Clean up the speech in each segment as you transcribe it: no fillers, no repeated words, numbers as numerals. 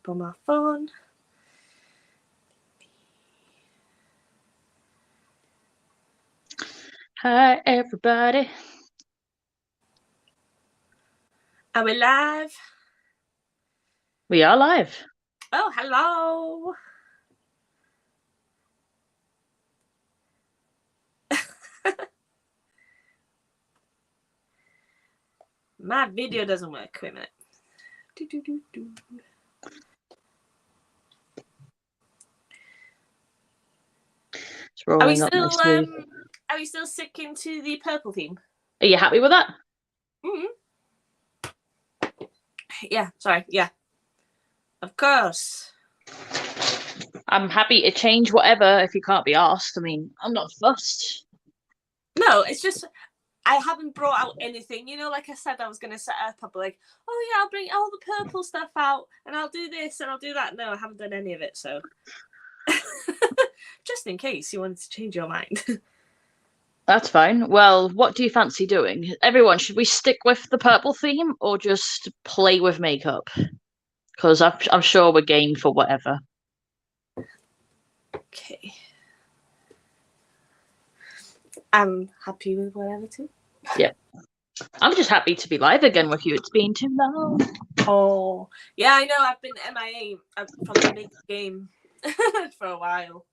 on my phone. Hi, everybody. Are we live? We are live. Oh, hello. My video doesn't work. Wait a minute. It's rolling up nicely. Are we still sticking to the purple theme? Are you happy with that? Mm-hmm. Yeah, sorry. Yeah. Of course. I'm happy to change whatever if you can't be asked. I mean, I'm not fussed. No, it's just I haven't brought out anything. You know, like I said, I was going to set up. I'll be like, oh yeah, I'll bring all the purple stuff out and I'll do this and I'll do that. No, I haven't done any of it. So just in case you wanted to change your mind. That's fine. Well, what do you fancy doing? Everyone, should we stick with the purple theme or just play with makeup? Because I'm sure we're game for whatever. Okay. I'm happy with whatever too. Yeah. I'm just happy to be live again with you. It's been too long. Oh, yeah, I know. I've been MIA from the big game for a while.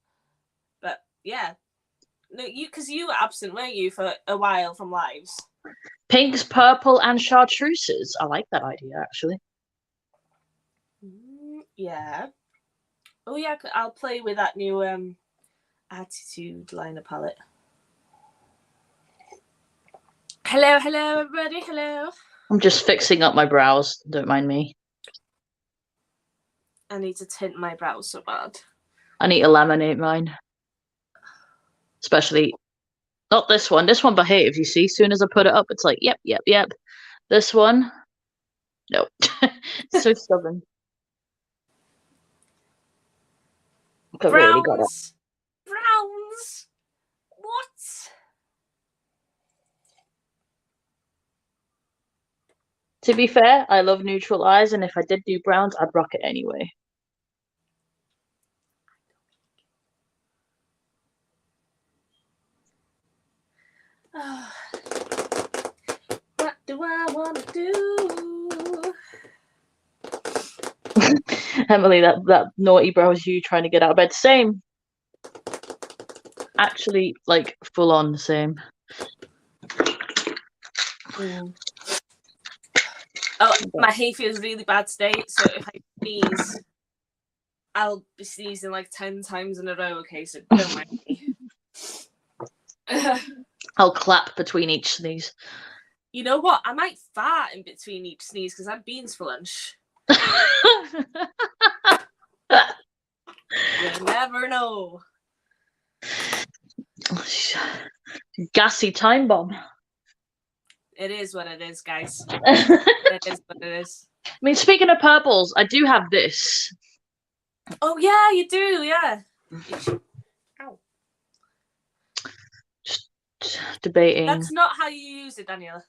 But yeah. No, because you were absent, weren't you, for a while from lives? Pinks, purple, and chartreuses. I like that idea, actually. Yeah. Oh, yeah, I'll play with that new attitude liner palette. Hello, everybody. Hello. I'm just fixing up my brows. Don't mind me. I need to tint my brows so bad. I need to laminate mine. Especially, not this one. This one behaves, you see. As soon as I put it up, it's like, yep. This one, no. So stubborn. Browns. Really got it. Browns. What? To be fair, I love neutral eyes, and if I did do browns, I'd rock it anyway. What do I want to do? Emily, that naughty brow is you trying to get out of bed. Same. Actually, like, full on the same. Oh, my hay feels really bad today, so if I sneeze, I'll be sneezing like 10 times in a row, okay, so don't mind me. I'll clap between each sneeze. You know what? I might fart in between each sneeze because I had beans for lunch. You never know. Gassy time bomb. It is what it is, guys. It is what it is. I mean, speaking of purples, I do have this. Oh, yeah, you do, yeah. Ow. Just debating. That's not how you use it, Daniela.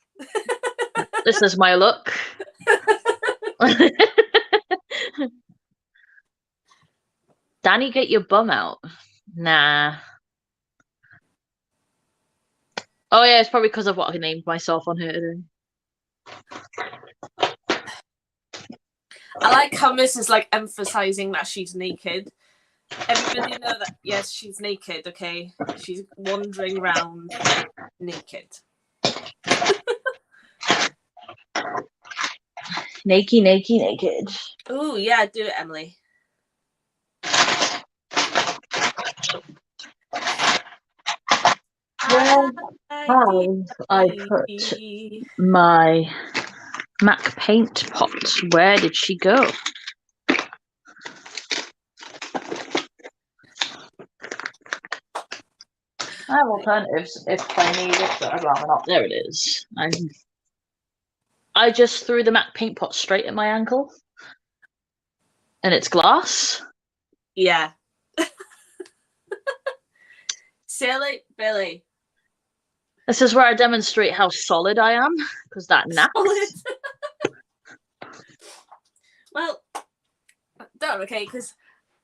This is my look. Danny, get your bum out. Nah. Oh yeah, it's probably because of what I named myself on here today. I like how Miss is like emphasizing that she's naked. Everybody know that, yes, she's naked, okay? She's wandering around naked. Naked. Oh, yeah, do it, Emily. Well, I put my MAC paint pot. Where did she go? I have alternatives if I need it, but I'd rather not. There it is. I just threw the MAC paint pot straight at my ankle. And it's glass. Yeah. Silly Billy. This is where I demonstrate how solid I am, because that naps. Well, don't, okay, because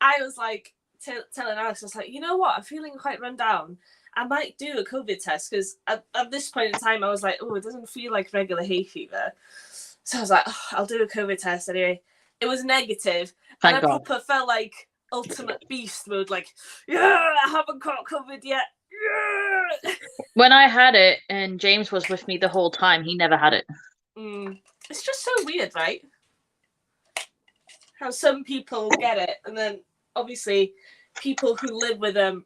I was like telling Alex, I was like, you know what, I'm feeling quite run down. I might do a COVID test because at this point in time, I was like, oh, it doesn't feel like regular hay fever. So I was like, oh, I'll do a COVID test anyway. It was negative, and I Thank God. proper felt like ultimate beast mode, like, yeah, I haven't caught COVID yet. Yeah. When I had it and James was with me the whole time, he never had it. It's just so weird, right? How some people get it, and then obviously people who live with them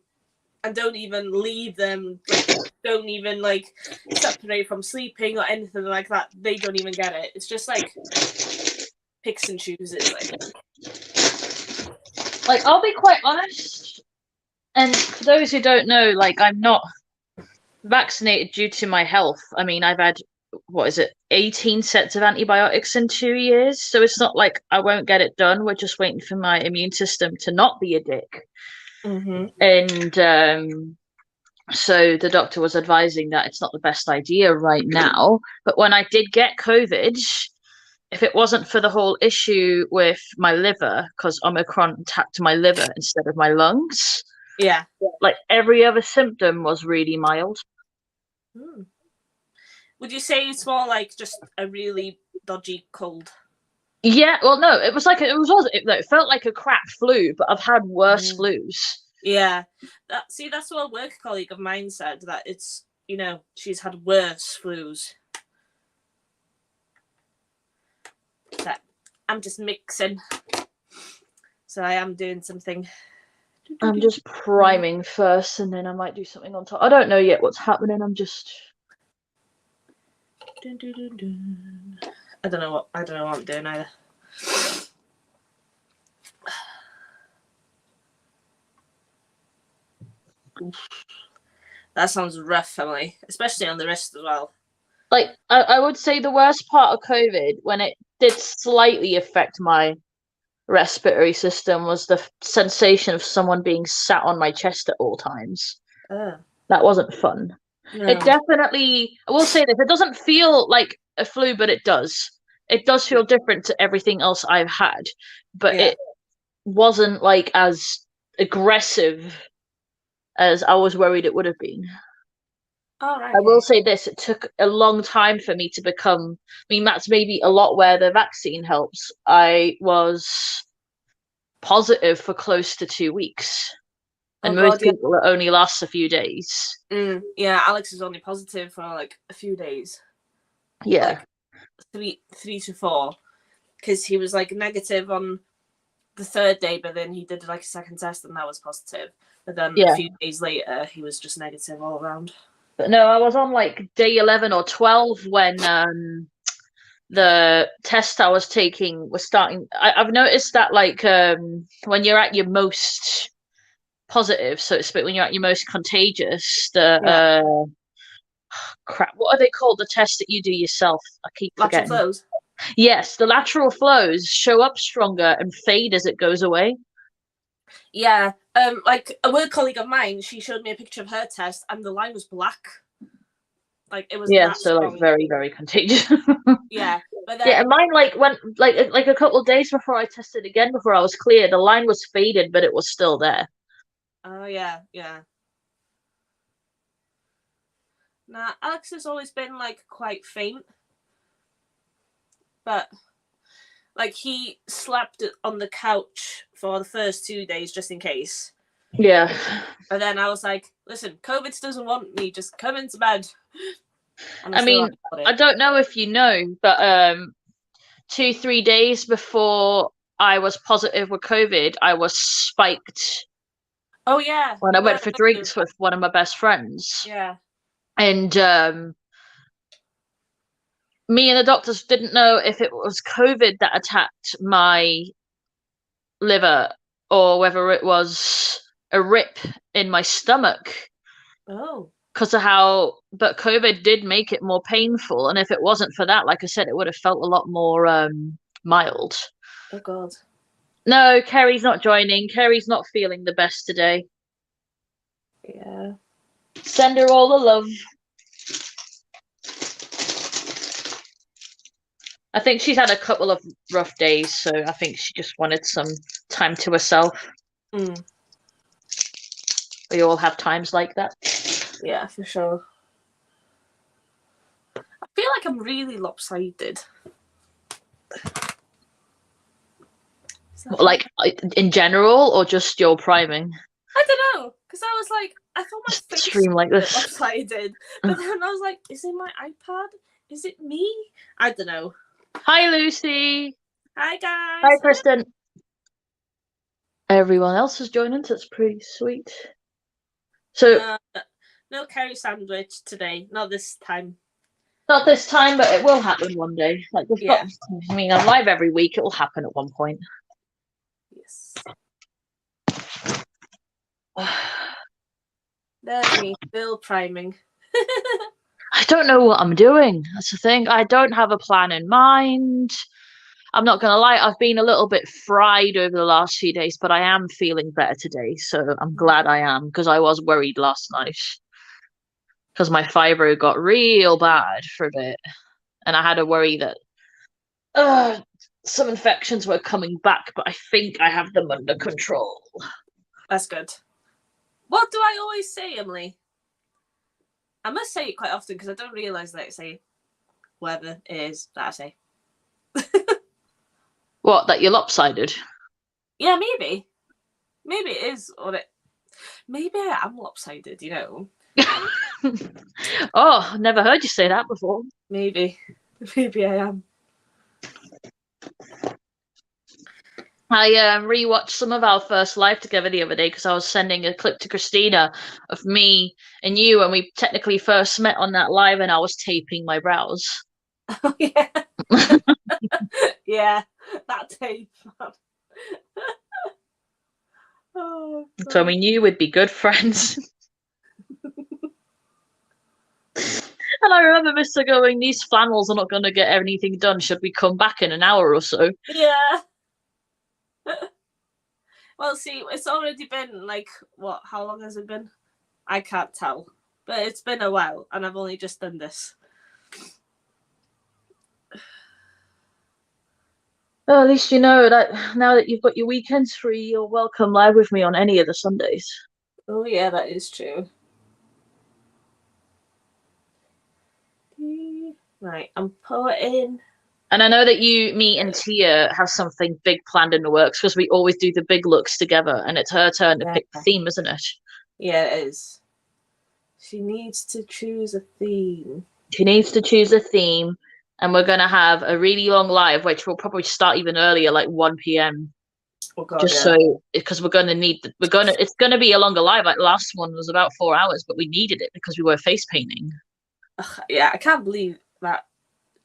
and don't even leave them, like, don't even like separate from sleeping or anything like that, they don't even get it. It's just like picks and chooses, I think. Like, I'll be quite honest, and for those who don't know, like, I'm not vaccinated due to my health. I mean, I've had, what is it, 18 sets of antibiotics in 2 years, so it's not like I won't get it done. We're just waiting for my immune system to not be a dick. And so the doctor was advising that it's not the best idea right now. But when I did get COVID, if it wasn't for the whole issue with my liver, because Omicron attacked my liver instead of my lungs, Yeah. like every other symptom was really mild. Would you say it's more like just a really dodgy cold? Yeah, well, no, it was like it felt like a crap flu, but I've had worse flus. Yeah, that's what a work colleague of mine said, that it's, she's had worse flus. So I'm just mixing. So I am doing something. I'm just priming first, and then I might do something on top. I don't know yet what's happening. I'm just. I don't know what I'm doing either. That sounds rough, Emily, especially on the wrist as well. Like, I would say the worst part of COVID, when it did slightly affect my respiratory system, was the sensation of someone being sat on my chest at all times. That wasn't fun. No. It definitely, I will say this, it doesn't feel like a flu, but it does. It does feel different to everything else I've had, but it wasn't like as aggressive as I was worried it would have been. Right. I will say this, it took a long time for me to become, I mean, that's maybe a lot where the vaccine helps. I was positive for close to 2 weeks. And most people it only lasts a few days. Yeah, Alex is only positive for like a few days. Yeah. Like 3 to 4. Because he was like negative on the third day, but then he did like a second test and that was positive. But then a few days later, he was just negative all around. But no, I was on like day 11 or 12 when the test I was taking was starting. I've noticed that like when you're at your most positive, so to speak, when you're at your most contagious, the crap, what are they called? The tests that you do yourself. I keep forgetting. Lateral flows. Yes, the lateral flows show up stronger and fade as it goes away. Yeah, like a work colleague of mine, she showed me a picture of her test, and the line was black. Like it was so strong. Like very, very contagious. Yeah, but then mine went like a couple of days before I tested again before I was clear. The line was faded, but it was still there. Oh yeah. Nah, Alex has always been like quite faint, but like he slept on the couch for the first 2 days just in case. Yeah. But then I was like, listen, COVID doesn't want me, just come into bed. I mean, I don't know if you know, but 2-3 days before I was positive with COVID, I was spiked. Oh yeah. When I went for drinks with one of my best friends. Yeah. And me and the doctors didn't know if it was COVID that attacked my liver or whether it was a rip in my stomach. Oh. Because of but COVID did make it more painful. And if it wasn't for that, like I said, it would have felt a lot more mild. Oh, God. No, Ceri's not joining. Ceri's not feeling the best today. Yeah. Send her all the love. I think she's had a couple of rough days, so I think she just wanted some time to herself. Mm. We all have times like that. Yeah, for sure. I feel like I'm really lopsided. Like in general, or just your priming? I don't know, because I was like, I thought my face Stream like was this. lopsided, but then I was like, is it my iPad? Is it me? I don't know. Hi, Lucy. Hi, guys. Hi, Kristen. Everyone else is joining, so it's pretty sweet. So, no curry sandwich today. Not this time. not this time, but it will happen one day. Like we've Yeah. got. I mean, I'm live every week. It will happen at one point. Yes. There's me still priming. I don't know what I'm doing. That's the thing. I don't have a plan in mind. I'm not gonna lie, I've been a little bit fried over the last few days, but I am feeling better today, so I'm glad I am, because I was worried last night. Because my fibro got real bad for a bit, and I had a worry that some infections were coming back, but I think I have them under control. That's good. What do I always say, Emily? I must say it quite often because I don't realise that I say whatever it is that I say. What, that you're lopsided? Yeah, maybe. Maybe it is, or it. Maybe I am lopsided, you know. Oh, never heard you say that before. Maybe. Maybe I am. I rewatched some of our first live together the other day because I was sending a clip to Christina of me and you, and we technically first met on that live, and I was taping my brows. Oh, yeah. Yeah, that tape. Oh, God. So we knew we'd be good friends. And I remember Mr. going, these flannels are not going to get anything done. Should we come back in an hour or so? Yeah. Well, see, it's already been like, what, how long has it been? I can't tell. But it's been a while, and I've only just done this. Well, at least you know that now that you've got your weekends free, you're welcome live with me on any of the Sundays. Oh, yeah, that is true. Right, I'm putting. And I know that you, me, and Tia have something big planned in the works because we always do the big looks together, and it's her turn to pick the theme, isn't it? Yeah, it is. She needs to choose a theme. She needs to choose a theme, and we're going to have a really long live, which will probably start even earlier, like 1 p.m. Oh, God, Just yeah. so, because it's going to be a longer live. Like last one was about 4 hours, but we needed it because we were face painting. Ugh, yeah, I can't believe that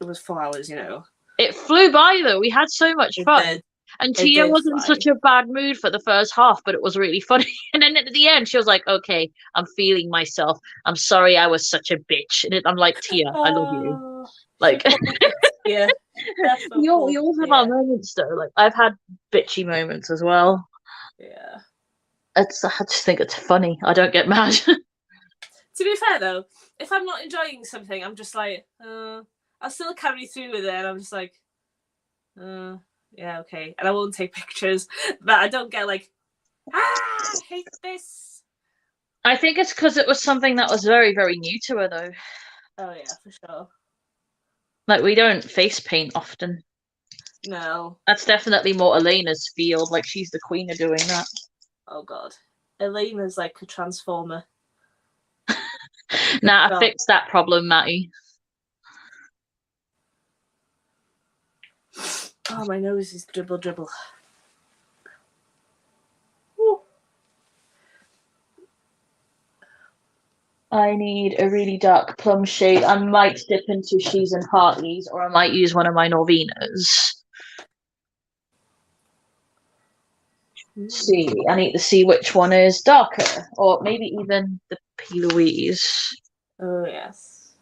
it was 4 hours, you know. It flew by though. We had so much fun. Did. And Tia was in such a bad mood for the first half, but it was really funny. And then at the end, she was like, okay, I'm feeling myself. I'm sorry I was such a bitch. And I'm like, Tia, I love you. Like, yeah. we all have our moments though. Like, I've had bitchy moments as well. Yeah. I just think it's funny. I don't get mad. To be fair though, if I'm not enjoying something, I'm just like, I'll still carry through with it. And I'm just like, yeah, okay. And I won't take pictures, but I don't get like, I hate this. I think it's because it was something that was very, very new to her though. Oh yeah, for sure. Like, we don't face paint often. No. That's definitely more Elena's field. Like, she's the queen of doing that. Oh God. Elena's like a transformer. Nah, I fixed that problem, Matty. Oh, my nose is dribble. I need a really dark plum shade. I might dip into She's and Hartley's, or I might use one of my Norvinas. See, I need to see which one is darker, or maybe even the P. Louise. Oh yes.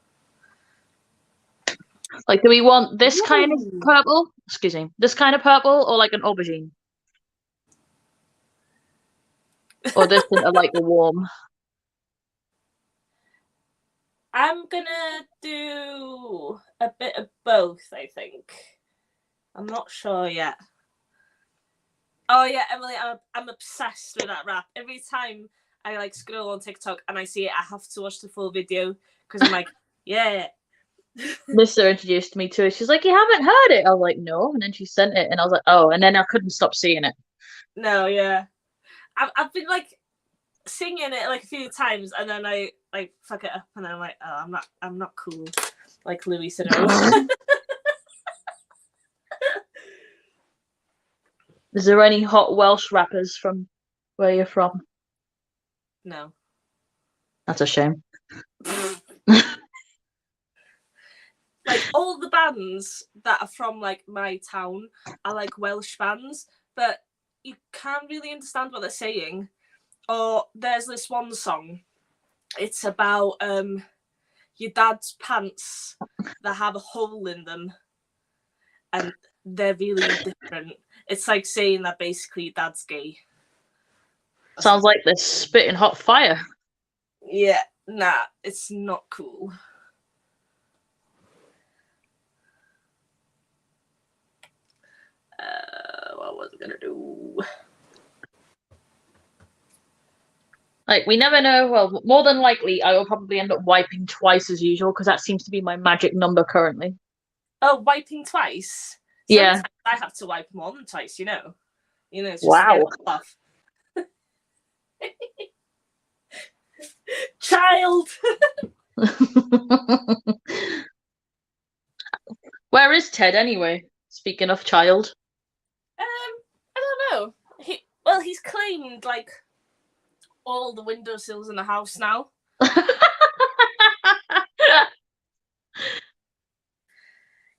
Like, do we want this kind of purple? Excuse me, this kind of purple, or like an aubergine, or this into like a warm? I'm gonna do a bit of both, I think. I'm not sure yet. Oh yeah, Emily, I'm obsessed with that rap. Every time I like scroll on TikTok and I see it, I have to watch the full video because I'm like, yeah. Mister introduced me to it. She's like, "You haven't heard it?" I was like, "No," and then she sent it, and I was like, "Oh," and then I couldn't stop seeing it. No, yeah. I've been like singing it like a few times, and then I like fuck it up, and then I'm like, oh, I'm not cool like Louis Theroux. Is there any hot Welsh rappers from where you're from? No. That's a shame. Like all the bands that are from like my town are like Welsh bands, but you can't really understand what they're saying. Or there's this one song. It's about your dad's pants that have a hole in them, and they're really different. It's like saying that basically your dad's gay. Sounds like they're spitting hot fire. Yeah, nah, it's not cool. What was I gonna do? Like, we never know. Well, more than likely, I will probably end up wiping twice as usual because that seems to be my magic number currently. Oh, wiping twice. Yeah. Sometimes I have to wipe more than twice. It's just to get Wow. it off. Child. Where is Ted anyway? Speaking of child. I don't know. He's claimed like all the windowsills in the house now.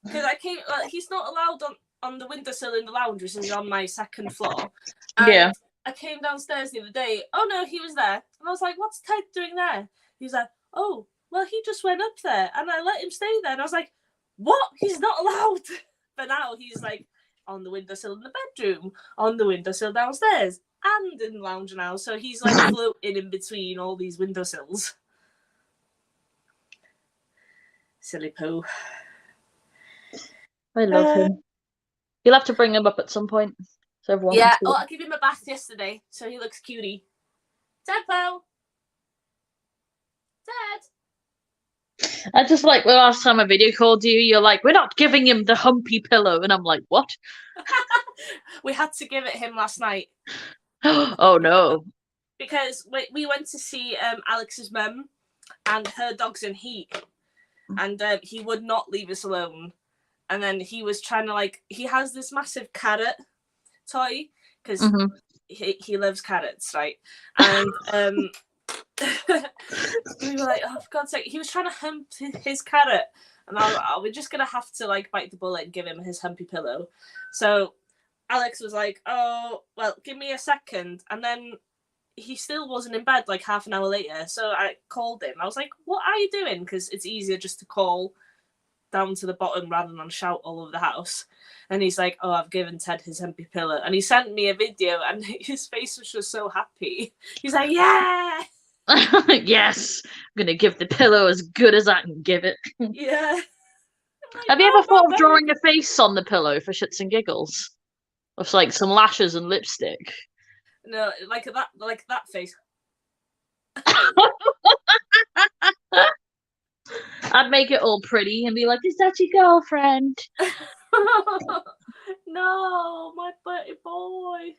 Because he's not allowed on the windowsill in the lounge, which is on my second floor. And Yeah. I came downstairs the other day. Oh no, he was there, and I was like, "What's Ted doing there?" He was like, "Oh, well, he just went up there, and I let him stay there." And I was like, "What? He's not allowed." But now he's like on the windowsill in the bedroom, on the windowsill downstairs, and in the lounge now. So he's like floating in between all these windowsills. Silly poo. I love him. You'll have to bring him up at some point so everyone can see. I gave him a bath yesterday, so he looks cutie. Tadpole! Dad! I just like the last time I video called you, you're like, "We're not giving him the humpy pillow," and I'm like, "What?" We had to give it him last night. Oh no. Because we went to see Alex's mum, and her dog's in heat, and he would not leave us alone. And then he was trying to he has this massive carrot toy because he loves carrots, right? And we were like, oh, for God's sake, he was trying to hump his carrot, and I was like, oh, we're just gonna have to bite the bullet and give him his humpy pillow. So Alex was like, oh, well, give me a second, and then he still wasn't in bed half an hour later. So I called him. I was like, what are you doing? Because it's easier just to call down to the bottom rather than shout all over the house. And he's like, oh, I've given Ted his humpy pillow. And he sent me a video, and his face was just so happy. He's like, yeah! Yes, I'm gonna give the pillow as good as I can give it. Yeah. Like, Have you ever thought of drawing a face on the pillow for shits and giggles? With some lashes and lipstick? No, like that face. I'd make it all pretty and be like, "Is that your girlfriend?" No, my pretty boy.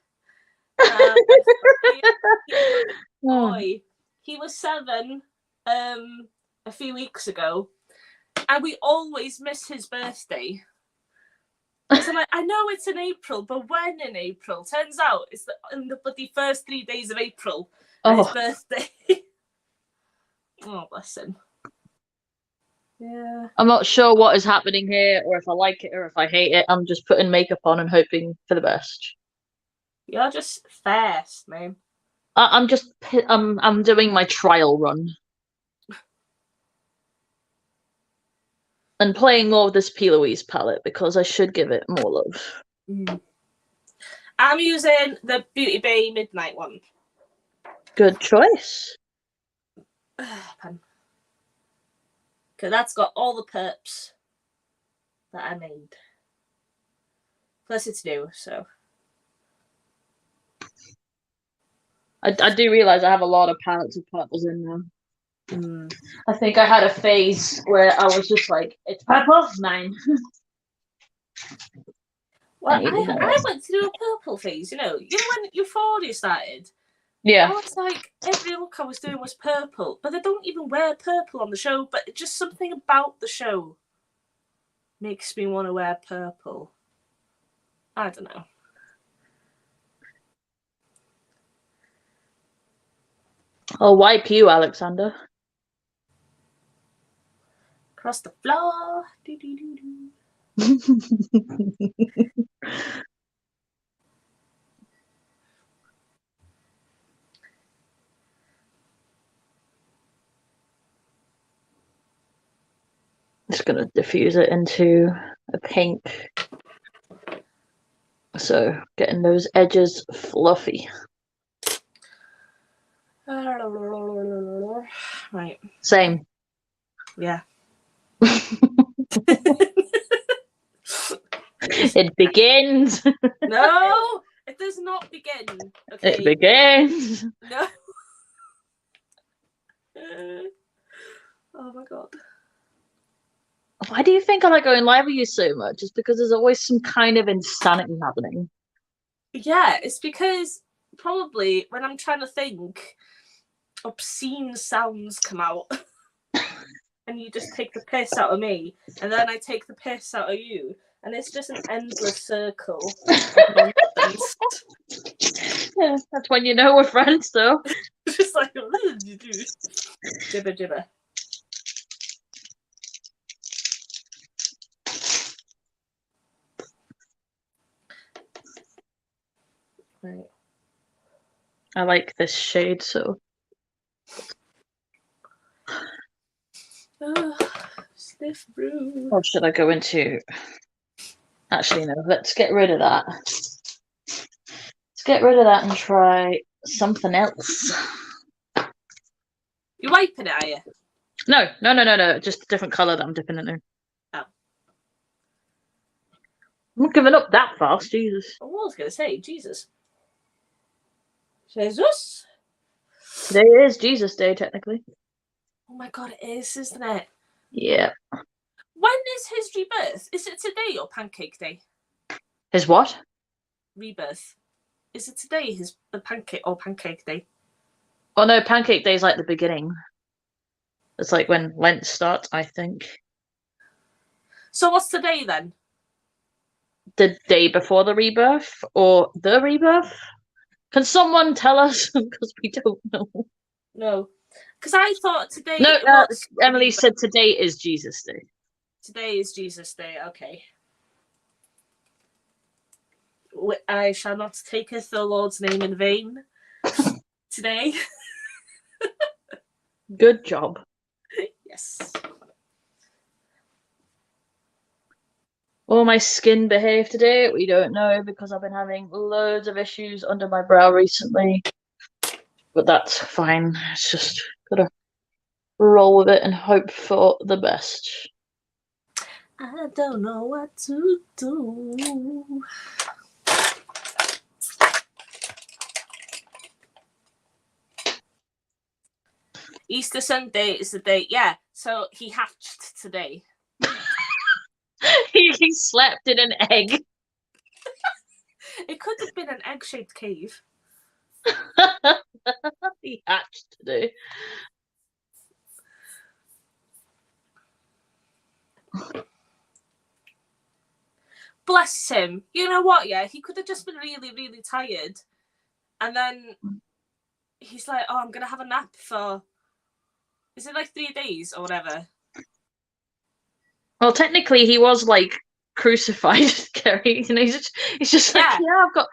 Boy. He was 7 a few weeks ago, and we always miss his birthday. So I'm like, I know it's in April, but when in April? Turns out it's in the bloody first 3 days of April, his birthday. Oh, bless him. Yeah. I'm not sure what is happening here, or if I like it or if I hate it. I'm just putting makeup on and hoping for the best. You're just fast, man. I'm doing my trial run. And playing more of this P. Louise palette because I should give it more love. I'm using the Beauty Bay Midnight one. Good choice. Because that's got all the perps that I made. Plus, it's new, so. I do realise I have a lot of palettes of purples in there. I think I had a phase where I was just like, it's purple, mine. Well, I went through a purple phase, you know when Euphoria started? Yeah. I was like, every look I was doing was purple, but they don't even wear purple on the show, but just something about the show makes me want to wear purple. I don't know. I'll wipe you, Alexander. Across the floor. Just gonna diffuse it into a pink. So getting those edges fluffy. Right. Same. Yeah. It begins. No, it does not begin. Okay. It begins. No. Oh my god. Why do you think I like going live with you so much? It's because there's always some kind of insanity happening. Yeah, it's because probably when I'm trying to think, obscene sounds come out. And you just take the piss out of me, and then I take the piss out of you, and it's just an endless circle of nonsense. Yeah, that's when you know we're friends, though. It's just like jibber jibber. Right. I like this shade, so. Sniff brew. Or should I go into? Actually, no. Let's get rid of that. Let's get rid of that and try something else. You wiping it, are you? No. Just a different color that I'm dipping into. Oh. I'm not giving up that fast, Jesus. I was going to say, Jesus. Jesus? Today is Jesus Day, technically. Oh my god, it is, isn't it? Yeah. When is his rebirth? Is it today or Pancake Day? His what? Rebirth. Is it today the Pancake Day? Oh no, Pancake Day is like the beginning. It's like when Lent starts, I think. So what's today then? The day before the rebirth or the rebirth? Can someone tell us? Because we don't know. No. Because I thought today. No, was Emily said today is Jesus Day. Today is Jesus Day, okay. I shall not taketh the Lord's name in vain today. Good job. Yes. Will my skin behave today? We don't know because I've been having loads of issues under my brow recently. But that's fine. It's just gotta roll with it and hope for the best. I don't know what to do. Easter Sunday is the day. Yeah, so he hatched today. He slept in an egg. It could have been an egg-shaped cave. He hatched today. Bless him. You know what, yeah? He could have just been really, really tired. And then he's like, oh, I'm going to have a nap for... Is it like 3 days or whatever? Well, technically, he was like crucified, Kerry. You know, he's just like, yeah, I've got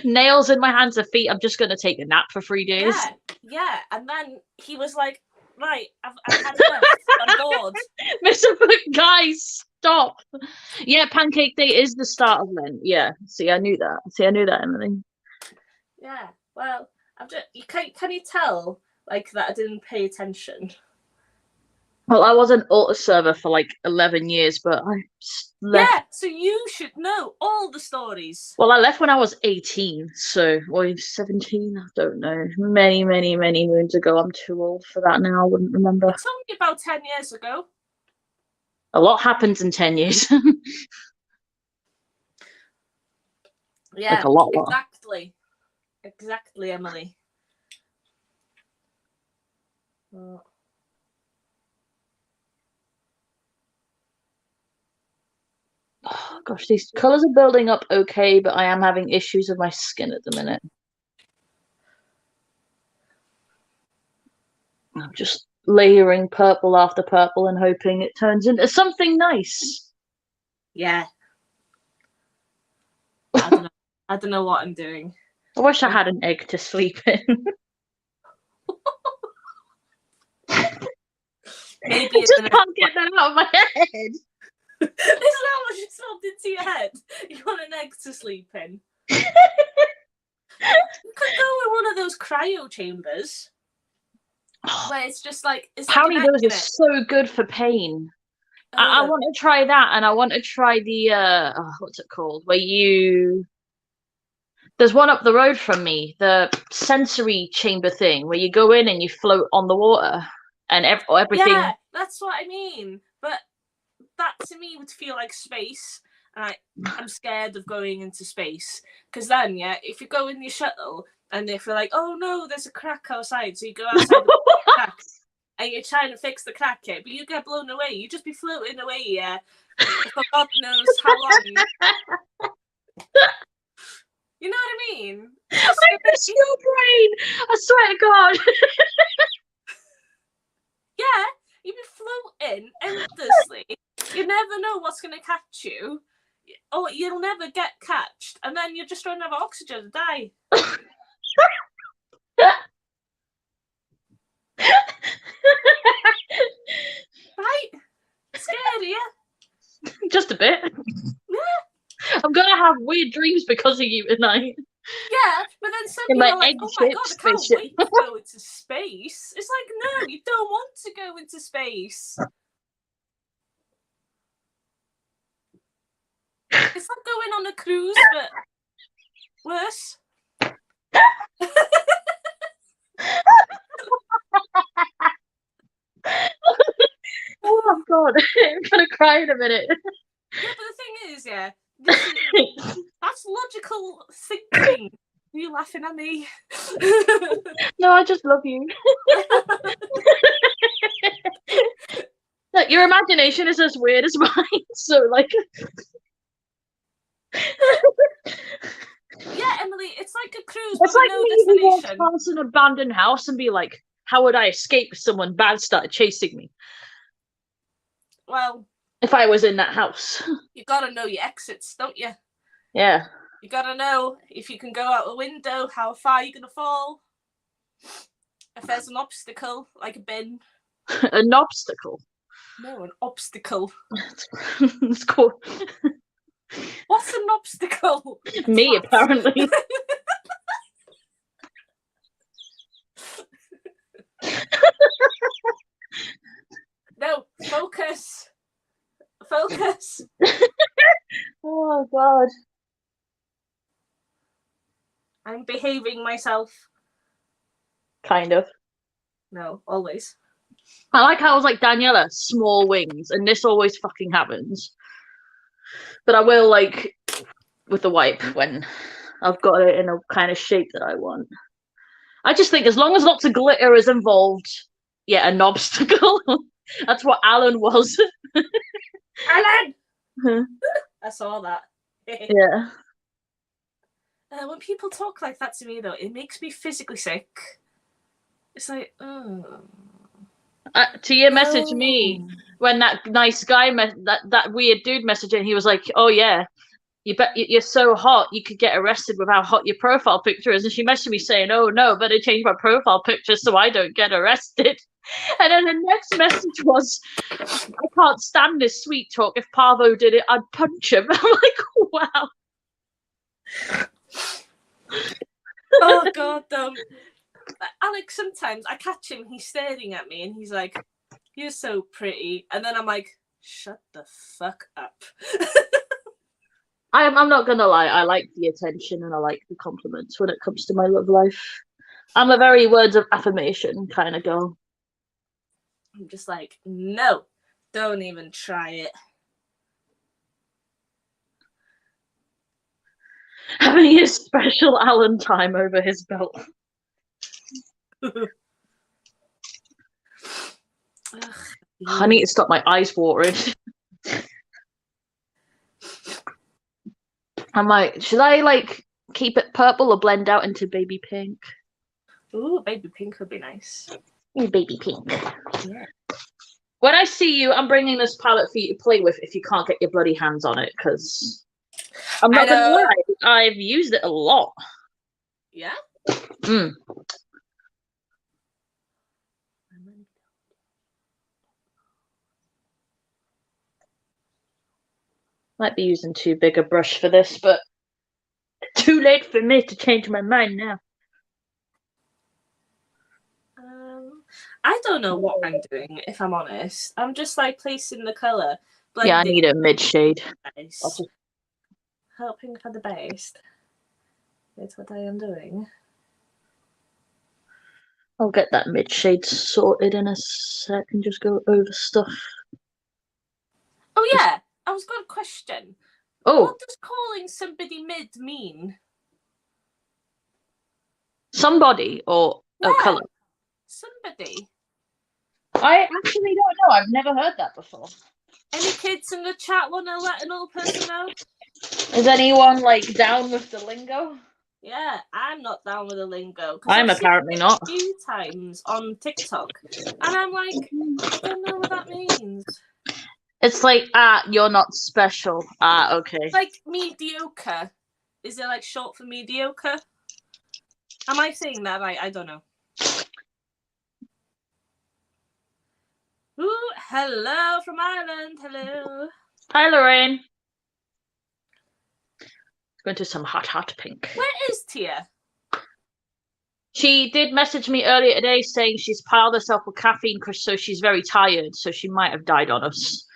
nails in my hands and feet. I'm just going to take a nap for 3 days. Yeah. And then he was like, right, I've had enough. I'm bored. Mr. Guys, stop. Yeah, Pancake Day is the start of Lent. Yeah. See, I knew that, Emily. Yeah. Well, can you tell like that I didn't pay attention? Well, I was an altar server for like 11 years, but I left. Yeah, so you should know all the stories. Well, I left when I was 18, so, or 17, I don't know. Many, many, many moons ago. I'm too old for that now. I wouldn't remember. It's only about 10 years ago. A lot happens in 10 years. Yeah, like a lot. exactly. Exactly, Emily. Oh. Oh, gosh, these colours are building up okay, but I am having issues with my skin at the minute. I'm just layering purple after purple and hoping it turns into something nice. Yeah. I don't know. I don't know what I'm doing. I wish I had an egg to sleep in. Maybe I just can't get that out of my head. Isn't that what just popped into your head? You want an egg to sleep in? You could go with one of those cryo chambers where it's just like it's apparently like those are so good for pain. I want to try that, and I want to try the what's it called? Where you there's one up the road from me, the sensory chamber thing, where you go in and you float on the water, and everything. Yeah, that's what I mean. But that to me would feel like space, and I'm scared of going into space because then, yeah, if you go in your shuttle and if you're like, oh no, there's a crack outside, so you go outside the crack and you're trying to fix the crack, but you get blown away. You just be floating away, yeah, for God knows how long. You know what I mean? I miss your brain. I swear to God. Yeah, you'd be floating endlessly. You never know what's going to catch you, or you'll never get catched, and then you're just running out of oxygen and die. Right? Scary, yeah? Just a bit. Yeah. I'm gonna have weird dreams because of you tonight. Yeah, but then some In people my are like, oh my God, I can't spaceship. wait to go into space. It's like, no, you don't want to go into space. It's like going on a cruise, but worse. Oh my God, I'm gonna cry in a minute. Yeah, but the thing is, yeah, that's logical thinking. Are you laughing at me? No, I just love you. Like, your imagination is as weird as mine, so like. Yeah, Emily, it's like a cruise, It's but like no me who walks destination. past an abandoned house and be like, "How would I escape if someone bad started chasing me?" Well, if I was in that house. You gotta know your exits, don't you? Yeah. You gotta know if you can go out a window, how far you're gonna fall. If there's an obstacle, like a bin. An obstacle? No, an obstacle. It's called... What's an obstacle? Me, apparently. No, focus. Focus. Oh, God. I'm behaving myself. Kind of. No, always. I like how I was like, Daniela, small wings, and this always fucking happens. But I will, like, with the wipe when I've got it in a kind of shape that I want. I just think as long as lots of glitter is involved, yeah, an obstacle. That's what Alan was. Alan! I saw that. Yeah. When people talk like that to me, though, it makes me physically sick. It's like, oh. Tia messaged me when that nice guy, that weird dude messaged him. He was like, "Oh yeah, you're so hot, you could get arrested with how hot your profile picture is." And she messaged me saying, "Oh no, better change my profile picture so I don't get arrested." And then the next message was, "I can't stand this sweet talk. If Parvo did it, I'd punch him." I'm like, wow. Oh God, don't. Alex, sometimes I catch him, he's staring at me and he's like, you're so pretty. And then I'm like, shut the fuck up. I'm not gonna lie, I like the attention and I like the compliments when it comes to my love life. I'm a very words of affirmation kind of girl. I'm just like, no, don't even try it. Having his special Allen time over his belt. Ugh, I need to stop my eyes watering. I'm like, should I like keep it purple or blend out into baby pink? Ooh, baby pink would be nice. Ooh, baby pink. Yeah. When I see you, I'm bringing this palette for you to play with if you can't get your bloody hands on it, because I'm not gonna lie, I've used it a lot. Yeah? Mm. Might be using too big a brush for this, but too late for me to change my mind now. I don't know what I'm doing, if I'm honest. I'm just like placing the colour. Yeah, I need a mid shade. Helping for the base. That's what I am doing. I'll get that mid shade sorted in a sec and just go over stuff. Oh yeah, I was got a question. Oh, what does calling somebody mid mean? Somebody or a colour? Somebody. I actually don't know. I've never heard that before. Any kids in the chat want to let an old person know? Is anyone like down with the lingo? Yeah, I'm not down with the lingo. I'm apparently not. A few times on TikTok, and I'm like, I don't know what that means. It's like, you're not special. Okay. Like mediocre. Is it like short for mediocre? Am I saying that right? I don't know. Ooh, hello from Ireland. Hello. Hi, Lorraine. Going to some hot pink. Where is Tia? She did message me earlier today saying she's piled herself with caffeine, so she's very tired, so she might have died on us.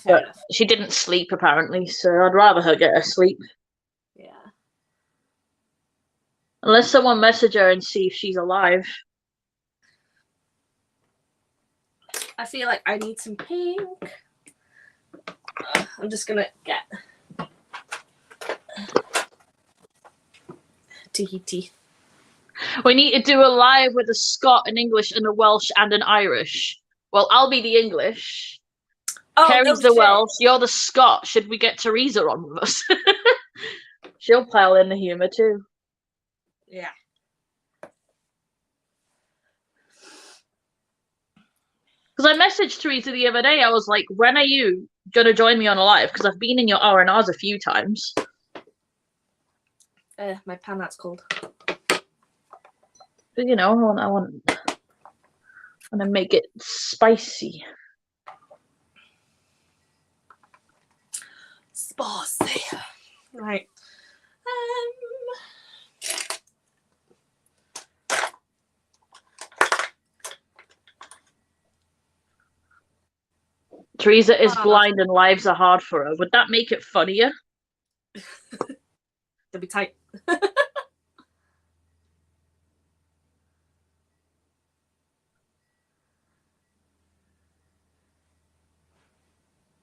Fair enough. She didn't sleep, apparently, so I'd rather her get her sleep. Yeah. Unless someone message her and see if she's alive. I feel like I need some pink. I'm just gonna get Tahiti. We need to do a live with a Scot, an English, and a Welsh, and an Irish. Well, I'll be the English. Oh, Ceri's the Welsh. You're the Scot. Should we get Teresa on with us? She'll pile in the humour too. Yeah. Because I messaged Teresa the other day. I was like, when are you going to join me on a live? Because I've been in your R&Rs a few times. My pan that's cold. But, you know, I want to make it spicy. Spicy. Right. Teresa is blind and lives are hard for her. Would that make it funnier? They'll be tight.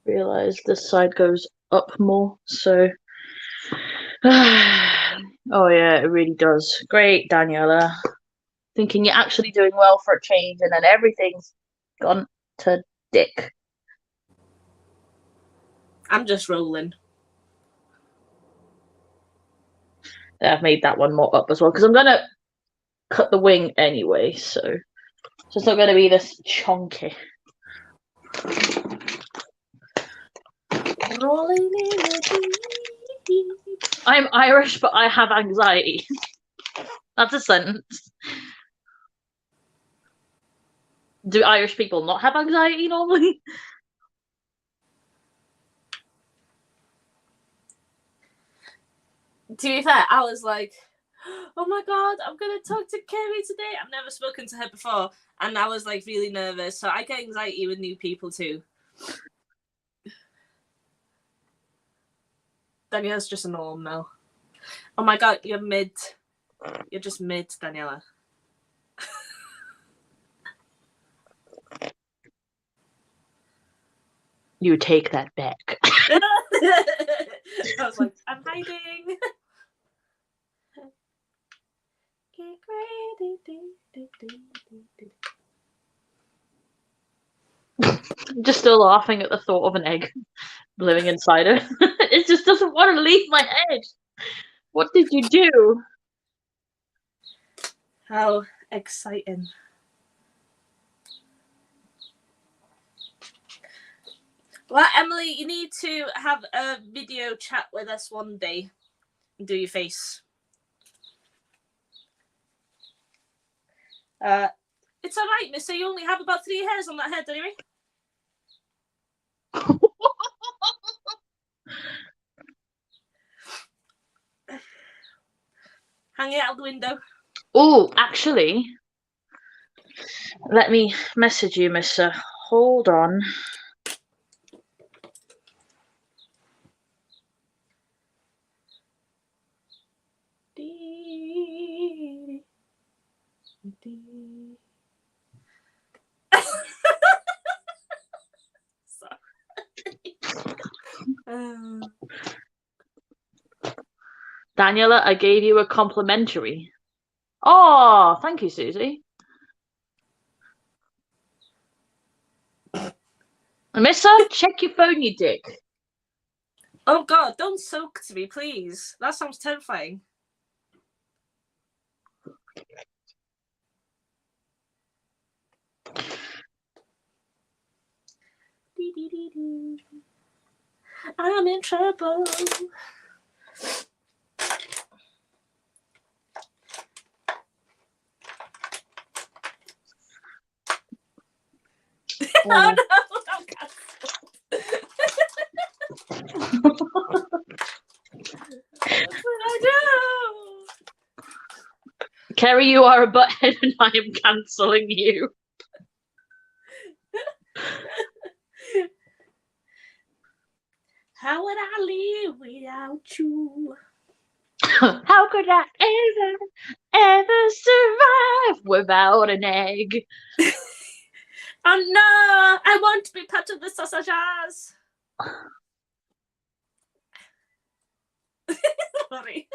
Realize this side goes up more, so oh yeah, it really does. Great, Daniela. Thinking you're actually doing well for a change, and then everything's gone to dick. I'm just rolling. I've made that one more up as well because I'm gonna cut the wing anyway, so it's not gonna be this chunky. Rolling in the deep. I'm Irish, but I have anxiety. That's a sentence. Do Irish people not have anxiety normally? To be fair, I was like, oh my god, I'm gonna talk to Ceri today. I've never spoken to her before, and I was like really nervous. So I get anxiety with new people too. Daniela's just a norm now. Oh my god, you're mid. You're just mid, Daniela. You take that back. I was like, I'm hiding. Get ready. I'm just still laughing at the thought of an egg living inside her. It just doesn't want to leave my head. What did you do? How exciting. Well, Emily, you need to have a video chat with us one day and do your face. It's all right, mister. You only have about 3 hairs on that head, anyway. Hang it out the window. Oh, actually, let me message you, mister. Hold on. Daniela, I gave you a complimentary. Oh, thank you, Susie. Mister, check your phone, you dick. Oh god, don't soak to me, please. That sounds terrifying. I'm in trouble. Oh no, don't what I do? Ceri, you are a butthead and I am cancelling you. How would I live without you? How could I ever survive without an egg? Oh no, I want to be part of the sausages. Sorry.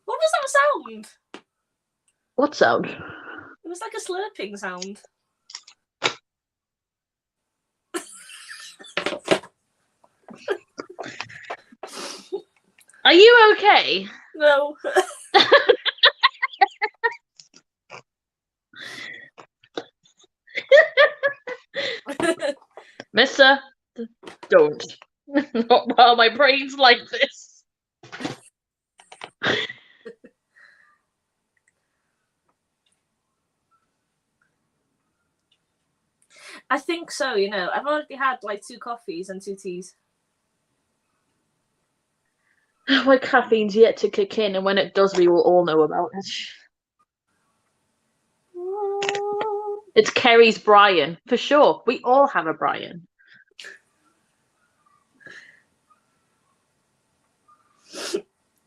What was that sound? What sound? It was like a slurping sound. Are you okay? No. Mister, don't. Not while my brain's like this. I think so, you know. I've already had like 2 coffees and 2 teas. My caffeine's yet to kick in, and when it does, we will all know about it. It's Ceri's Brian, for sure. We all have a Brian.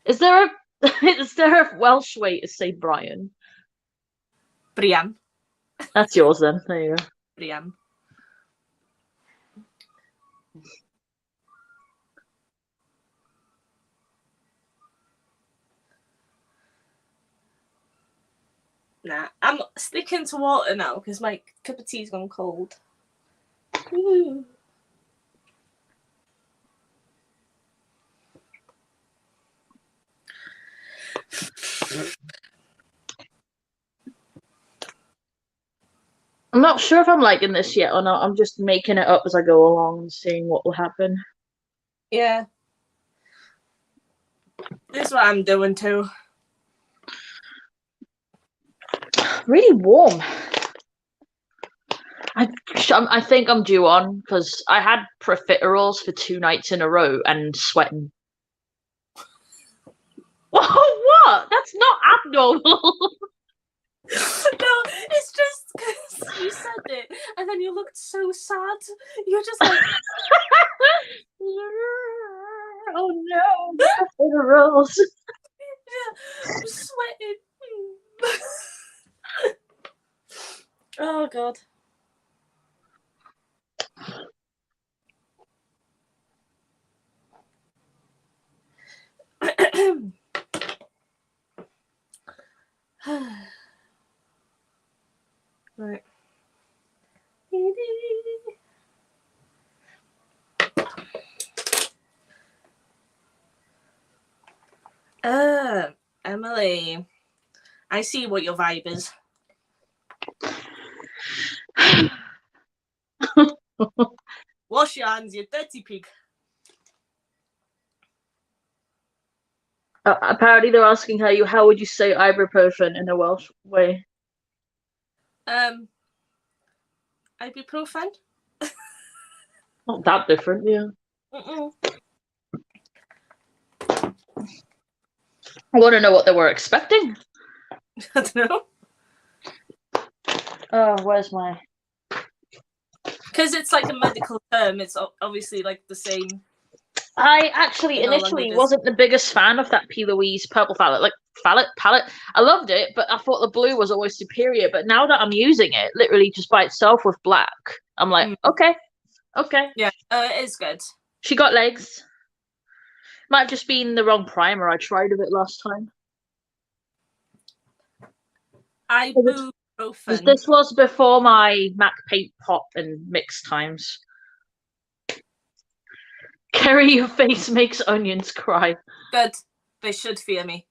Is there a Welsh way to say Brian? Brian. That's yours then. There you go. Brian. Nah, I'm sticking to water now because my cup of tea's gone cold. Ooh. I'm not sure if I'm liking this yet or not. I'm just making it up as I go along and seeing what will happen. Yeah. This is what I'm doing too. Really warm. I think I'm due on because I had profiteroles for 2 nights in a row and sweating. What? That's not abnormal. No, it's just because you said it and then you looked so sad. You're just like, Oh no, the profiteroles. yeah, I'm sweating. Oh God. Right. Emily, I see what your vibe is. Wash your hands, you dirty pig. Apparently, they're asking how would you say ibuprofen in a Welsh way? Ibuprofen. Not that different, yeah. Mm-mm. I want to know what they were expecting. I don't know. Oh, where's my? Because it's like a medical term. It's obviously like the same. I actually In all initially languages. wasn't the biggest fan of that P. Louise purple palette. Palette. I loved it, but I thought the blue was always superior. But now that I'm using it, literally just by itself with black, I'm like, okay. Yeah, it is good. She got legs. Might have just been the wrong primer I tried of it last time. Ibuprofen. This was before my MAC paint pop and mix times. Ceri, your face makes onions cry. Good. They should fear me.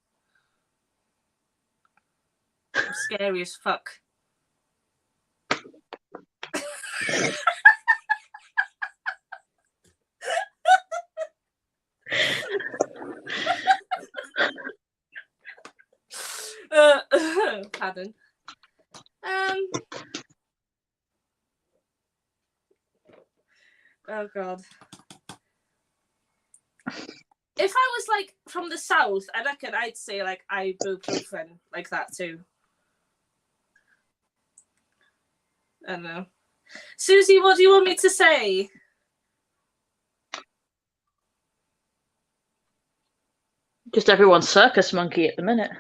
I'm scary as fuck. Pardon. Oh God. If I was like from the south, I reckon I'd say like ibuprofen like that too. I don't know. Susie, what do you want me to say? Just everyone's circus monkey at the minute.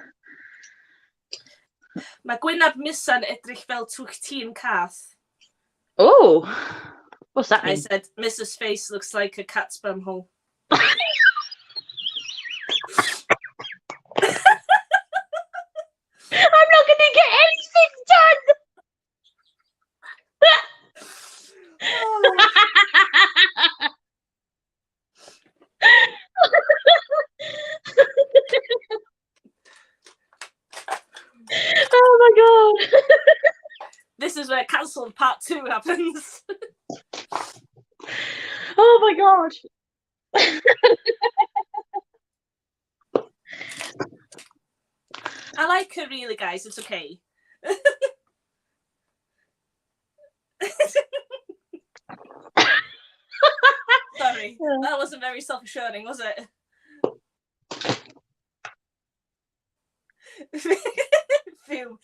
Mae gwynab misan edrych fel twch ti'n cath. Oh, what's that mean? I said, Mrs. Face looks like a cat's bum hole. I'm not going to get anything done. Oh my God. This is where cancelled part 2 happens. Oh my God. I like her really, guys. It's okay. Sorry, that wasn't very self-assuring, was it? Filming.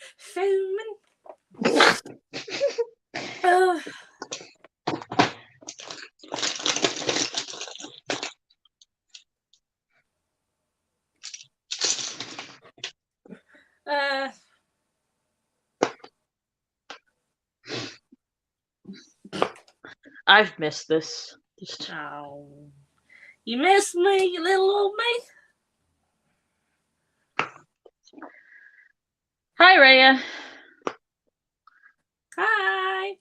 I've missed this. Oh, you missed me, you little old me. Hi, Raya. Hi.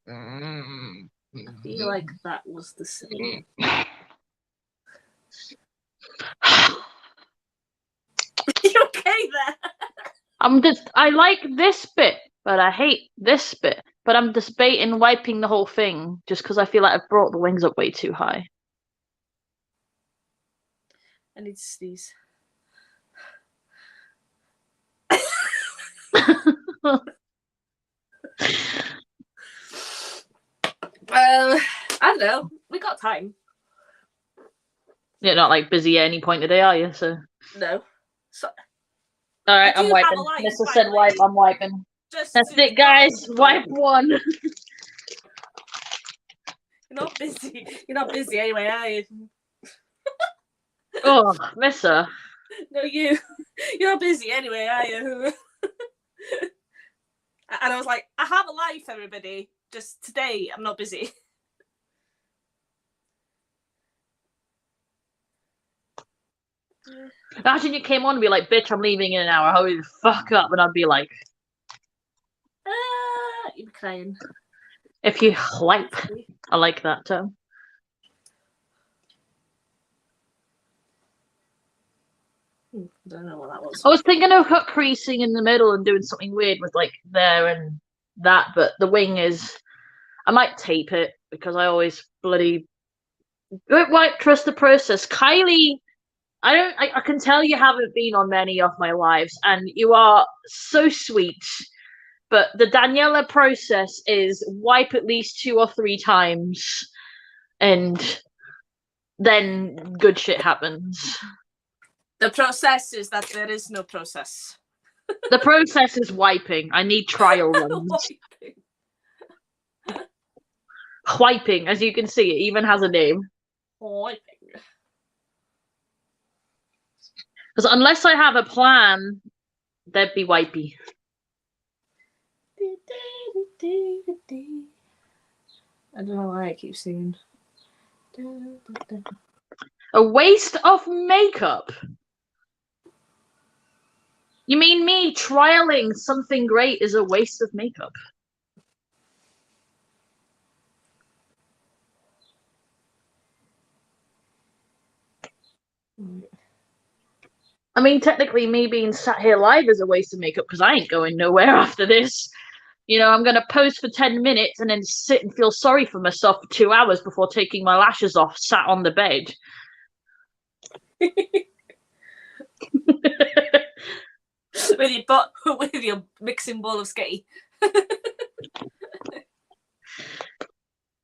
I feel like that was the same. You okay there? I like this bit, but I hate this bit. But I'm debating wiping the whole thing just because I feel like I've brought the wings up way too high. I need to sneeze. I don't know. We got time. You're not like busy at any point today, are you? So. No. So, All right, I I'm do have a wiping. life, Mr. by said the wipe. way. I'm wiping. Just That's to it, guys. tell Wipe people. one. You're not busy. You're not busy anyway, are you? Oh, Missa. No, you. You're not busy anyway, are you? And I was like, I have a life, everybody. Just today, I'm not busy. Imagine you came on and be like, bitch, I'm leaving in an hour. Hurry the fuck up. And I'd be like, You'd be crying. if you wipe. I like that term. I don't know what that was. I was thinking of cut creasing in the middle and doing something weird with like there and that, but the wing is. I might tape it because I always bloody. Don't trust the process. Kylie, I can tell you haven't been on many of my lives, and you are so sweet. But the Daniela process is wipe at least 2 or 3 times, and then good shit happens. The process is that there is no process. The process is wiping. I need trial runs. Wiping, as you can see, it even has a name. Wiping. Because unless I have a plan, there'd be wipey. I don't know why I keep singing. A waste of makeup? You mean me trialing something great is a waste of makeup? I mean, technically, me being sat here live is a waste of makeup because I ain't going nowhere after this. You know, I'm going to post for 10 minutes and then sit and feel sorry for myself for 2 hours before taking my lashes off, sat on the bed. with your mixing bowl of sketty.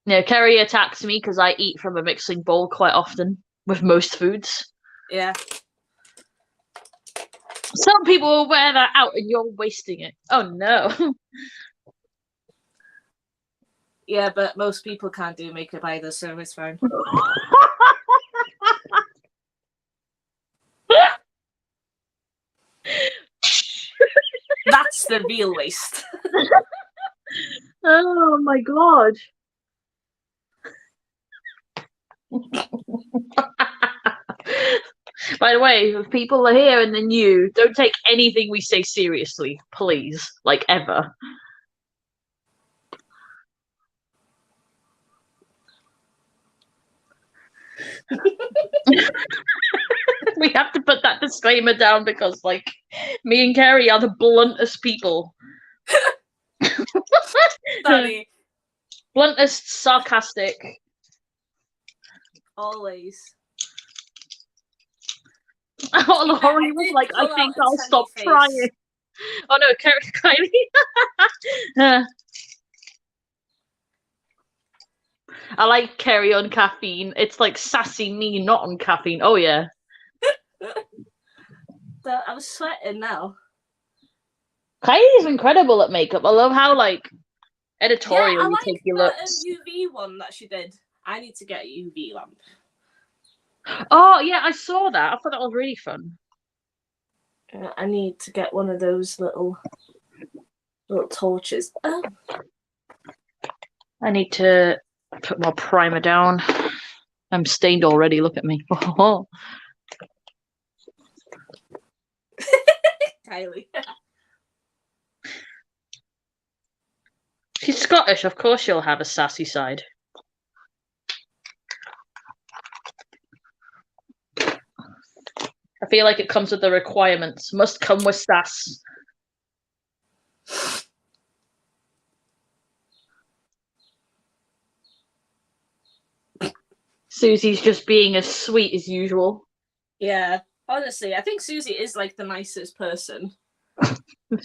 No, Ceri attacks me because I eat from a mixing bowl quite often with most foods. Yeah. Some people will wear that out and you're wasting it. Oh no. Yeah, but most people can't do makeup either, so it's fine. That's the real waste. Oh my god. By the way, if people are here and they're new, don't take anything we say seriously, please. Like, ever. We have to put that disclaimer down because, like, me and Ceri are the bluntest people. Sorry. Bluntest, sarcastic. Always. Oh, Laurie was like, I think I'll stop trying. Oh no, Kylie. I like Ceri on caffeine. It's like sassy me not on caffeine. Oh yeah. I'm sweating now. Kylie is incredible at makeup. I love how like editorial I you like take your the looks. UV one that she did. I need to get a UV lamp. Oh yeah, I saw that. I thought that was really fun. I need to get one of those little torches. Oh. I need to put more primer down. I'm stained already. Look at me. Kylie. She's Scottish. Of course, she'll have a sassy side. I feel like it comes with the requirements. Must come with sass. Susie's just being as sweet as usual. Yeah, honestly, I think Susie is like the nicest person.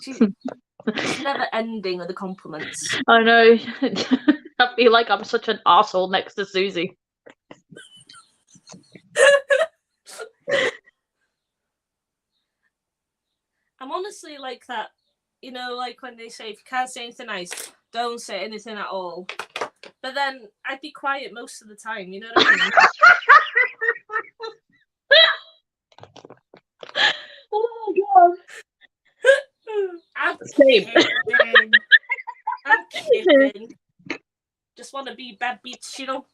She's never ending with the compliments. I know. I feel like I'm such an asshole next to Susie. I'm honestly like that, you know, like when they say if you can't say anything nice, don't say anything at all. But then I'd be quiet most of the time, you know what I mean? Oh my I'm Same. kidding. I'm kidding. Just want to be bad bitch, you know?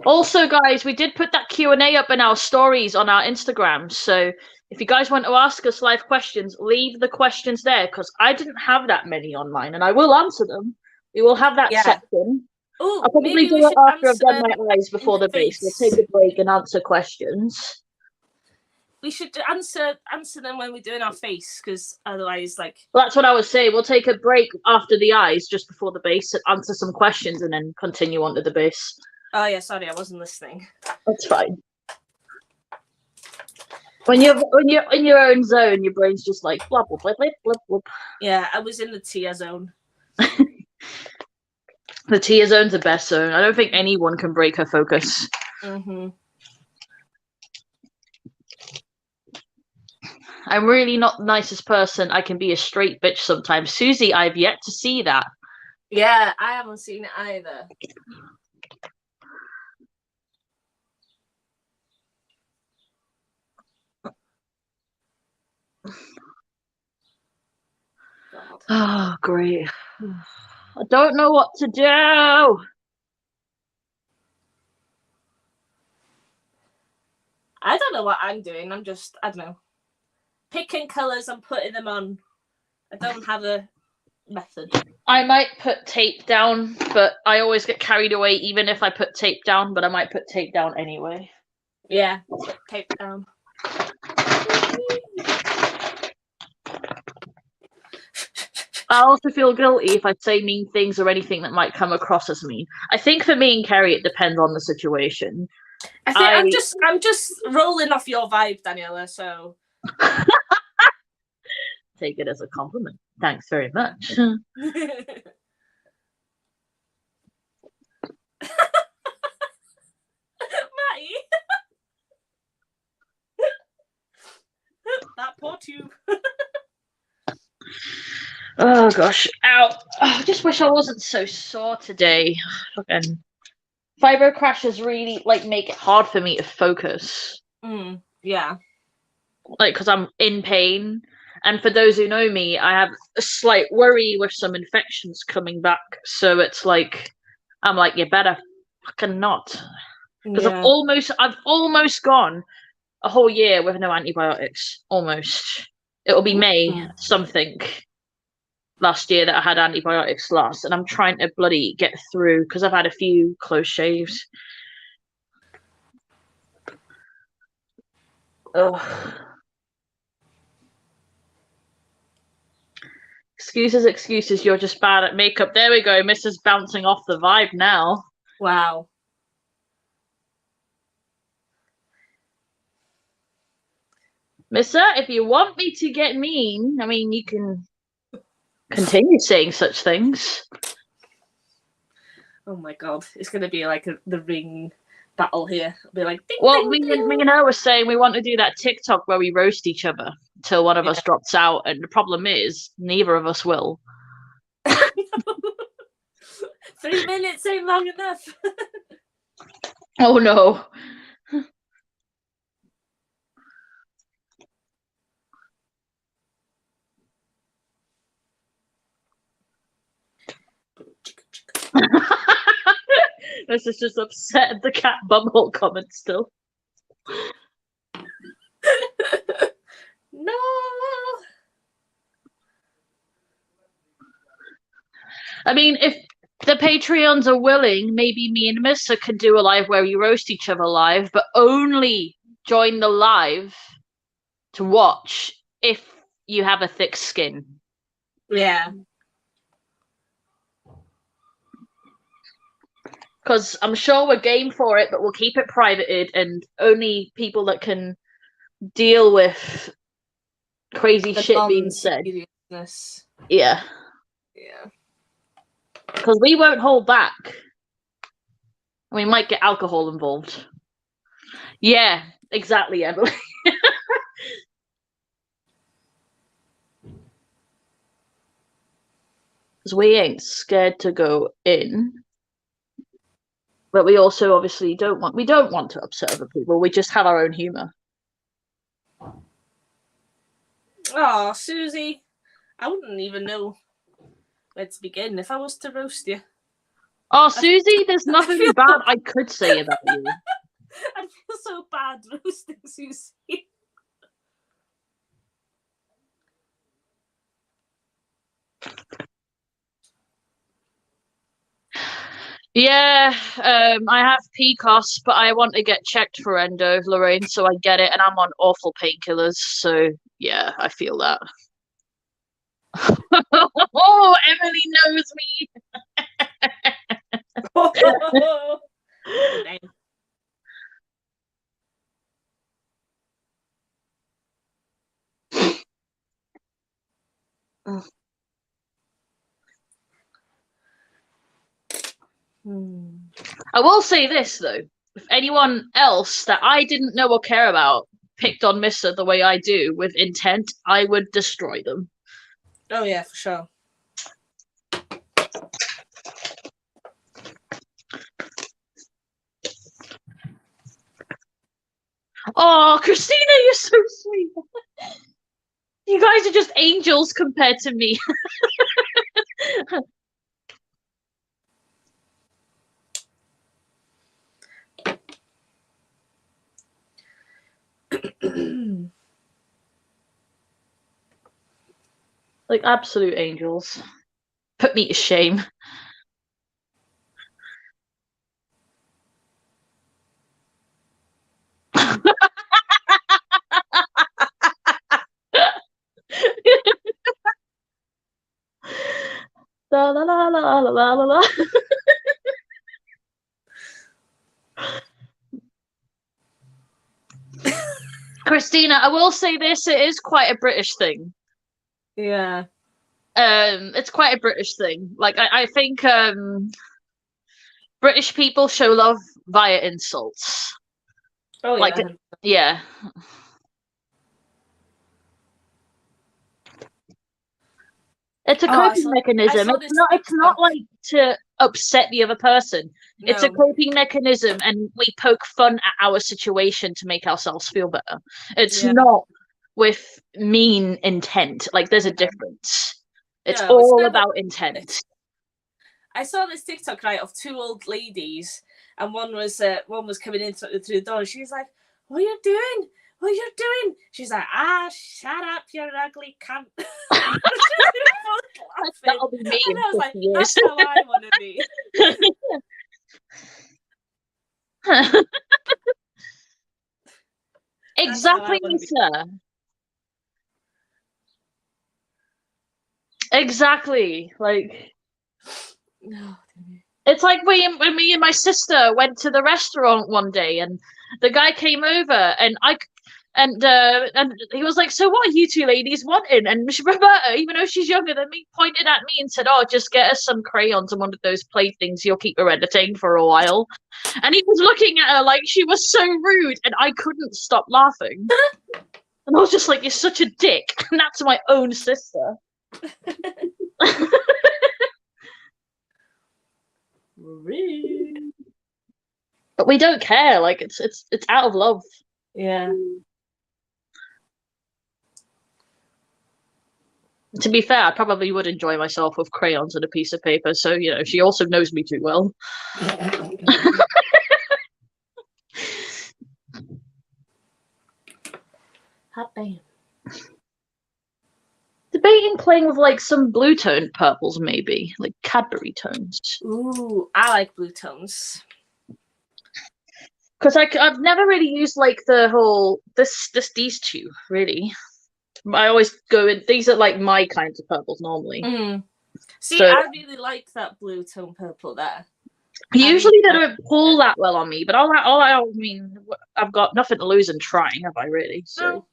Also, guys, we did put that Q&A up in our stories on our Instagram. So if you guys want to ask us live questions, leave the questions there because I didn't have that many on mine and I will answer them. We will have that Yeah. section. Oh, I'll probably maybe do we it should after I've done answer my eyes before the base. We'll take a break and answer questions. We should answer them when we're doing our face, because otherwise, like. Well, that's what I was saying. We'll take a break after the eyes, just before the base, and answer some questions, and then continue on to the base. Oh yeah, sorry, I wasn't listening. That's fine. When you're in your own zone, your brain's just like blah blah blah blah blah blah. Yeah, I was in the tear zone. The tear zone's the best zone. I don't think anyone can break her focus. Mm-hmm. I'm really not the nicest person. I can be a straight bitch sometimes. Susie, I've yet to see that. Yeah, I haven't seen it either. God. Oh, great. I don't know what to do. I don't know what I'm doing. I'm just, I don't know, picking colours and putting them on. I don't have a method. I might put tape down, but I always get carried away even if I put tape down, but I might put tape down anyway. Yeah, put tape down. I also feel guilty if I say mean things or anything that might come across as mean. I think for me and Kerry, it depends on the situation. I think I'm just rolling off your vibe, Daniela. So take it as a compliment. Thanks very much. Matty, that poor tube. Oh gosh, ow! Oh, I just wish I wasn't so sore today. Fucking fibro crashes really like make it hard for me to focus. Yeah. Like because I'm in pain, and for those who know me, I have a slight worry with some infections coming back. So it's like I'm like, you better fucking not, because Yeah. I've almost gone a whole year with no antibiotics. Almost. It'll be May something last year that I had antibiotics last, and I'm trying to bloody get through because I've had a few close shaves. Ugh. Excuses, you're just bad at makeup. There we go, Mrs. Bouncing off the vibe now. Wow. Mister, if you want me to get mean, I mean, you can continue saying such things. Oh my god, it's gonna be like the ring battle here. It'll be like, ding, Well, ding, me ding. and her were saying we want to do that TikTok where we roast each other until one of us drops out, and the problem is neither of us will. 3 minutes ain't long enough. Oh no. This is just upset at the cat bumhole comment still. No. I mean, if the Patreons are willing, maybe me and Missa can do a live where we roast each other live, but only join the live to watch if you have a thick skin. Yeah. because I'm sure we're game for it, but we'll keep it privated and only people that can deal with crazy The shit being said. non-seriousness. Yeah, Yeah. because we won't hold back. We might get alcohol involved. Yeah, exactly, Emily. Because we ain't scared to go in, but we also obviously don't want to upset other people. We just have our own humor. Oh, Susie, I wouldn't even know where to begin if I was to roast you. Oh, Susie, there's I nothing feel- bad I could say about you. I feel so bad roasting Susie. Yeah, I have PCOS, but I want to get checked for endo, Lorraine, so I get it, and I'm on awful painkillers, so yeah, I feel that. Oh, Emily knows me. Oh, dang. I will say this though: if anyone else that I didn't know or care about picked on Missa the way I do with intent, I would destroy them. Oh yeah, for sure. Oh, Christina, you're so sweet. You guys are just angels compared to me. Like absolute angels. Put me to shame. La la la la la la la. Christina, I will say this: it is quite a British thing. Yeah. It's quite a British thing. Like I think British people show love via insults. Oh Like yeah. yeah. It's a Oh, I coping saw mechanism. this It's not TikTok. like to upset the other person. It's a No. coping mechanism and we poke fun at our situation to make ourselves feel better. It's Yeah. not with mean intent. Like there's a Yeah. difference. It's No, it's all never. about intent. I saw this TikTok right of two old ladies, and one was coming in through the door, and she's like, "What are you doing? What are you doing?" She's like, "Shut up, you ugly cunt." That'll be me And in I was 50 like, years. "That's how I want to be." Exactly, Lisa. Exactly. Like No. it's like when me and my sister went to the restaurant one day, and the guy came over, and and he was like, "So what are you two ladies wanting?" And Roberta, even though she's younger than me, pointed at me and said, "Oh, just get us some crayons and one of those playthings. You'll keep her entertained for a while." And he was looking at her like she was so rude, and I couldn't stop laughing. And I was just like, "You're such a dick," and that's my own sister. But we don't care. Like it's out of love. Yeah. To be fair, I probably would enjoy myself with crayons and a piece of paper. So she also knows me too well. Hot damn. Debating playing with like some blue toned purples, maybe like Cadbury tones. Ooh, I like blue tones. Because I've never really used like the whole these two really. I always go in. These are like my kinds of purples normally. See, So I really like that blue tone purple there. Usually they don't pull that well on me, but I mean, I've got nothing to lose in trying, have I really? So. No.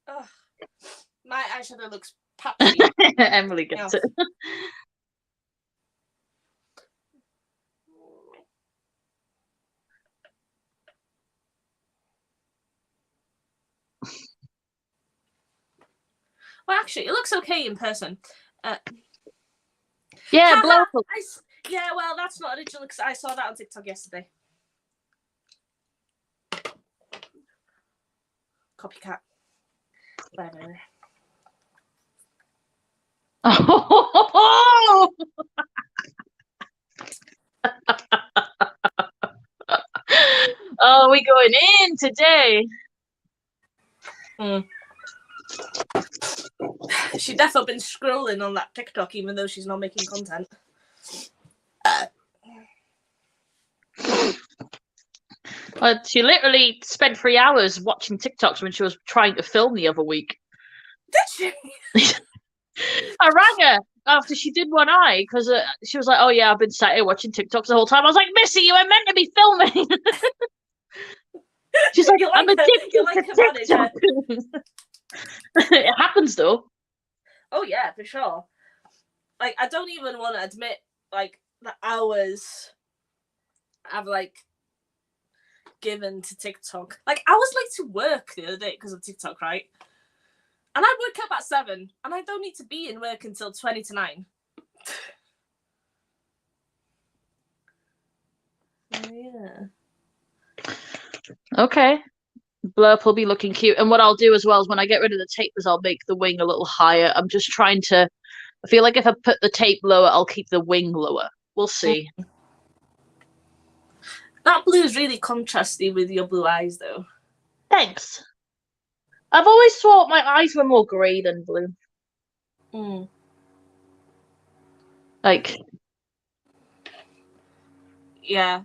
Oh, my eyeshadow looks patchy. Emily gets it. Well, actually, it looks okay in person. Yeah, yeah, well, that's not original because I saw that on TikTok yesterday. Copycat. Whatever. Oh! Oh, we going in today. She's definitely been scrolling on that TikTok, even though she's not making content. She literally spent 3 hours watching TikToks when she was trying to film the other week. Did she? I rang her after she did one eye because she was like, "Oh yeah, I've been sat here watching TikToks the whole time." I was like, "Missy, you were meant to be filming." She's like, "I'm addicted to TikTok." It happens though. Oh yeah, for sure. Like, I don't even want to admit like the hours I've like given to TikTok. Like, I was late to work the other day because of TikTok, right? And I woke up at 7, and I don't need to be in work until 20 to 9. Yeah. Okay. Blurp will be looking cute. And what I'll do as well is when I get rid of the tape is I'll make the wing a little higher. I'm just trying to... I feel like if I put the tape lower, I'll keep the wing lower. We'll see. That blue is really contrasty with your blue eyes, though. Thanks. I've always thought my eyes were more grey than blue. Like... Yeah.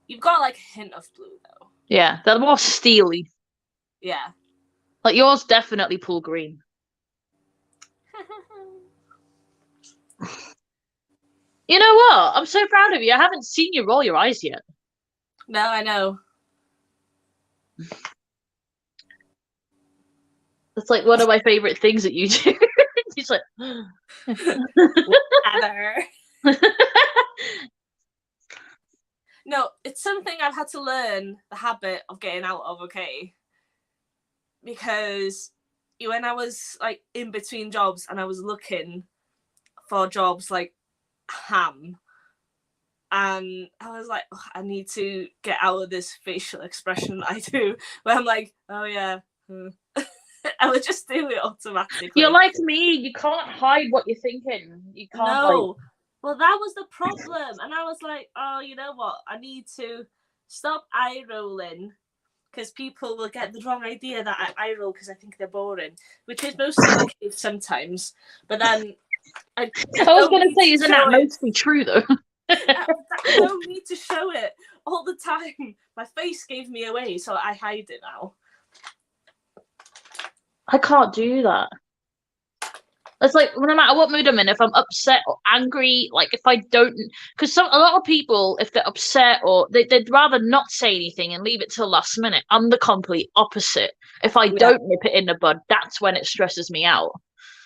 You've got, like, a hint of blue, though. Yeah, they're more steely. Yeah. Like, yours definitely pull green. You know what? I'm so proud of you. I haven't seen you roll your eyes yet. No, I know. It's like one of my favorite things that you do. He's like... Heather. No, it's something I've had to learn the habit of getting out of, okay? Because when I was like in between jobs and I was looking for jobs like ham, and I was like, oh, I need to get out of this facial expression I do where I'm like, oh yeah. I would just do it automatically. You're like me. You can't hide what you're thinking. You can't. No. Well, that was the problem. And I was like, oh, you know what? I need to stop eye rolling because people will get the wrong idea that I eye roll because I think they're boring, which is mostly the case sometimes. But then I was going to say, isn't that mostly true, though? I don't need to show it all the time. My face gave me away, so I hide it now. I can't do that. It's like no matter what mood I'm in, if I'm upset or angry, like if I don't, because a lot of people, if they're upset or they'd rather not say anything and leave it till last minute. I'm the complete opposite. If I don't nip it in the bud, that's when it stresses me out.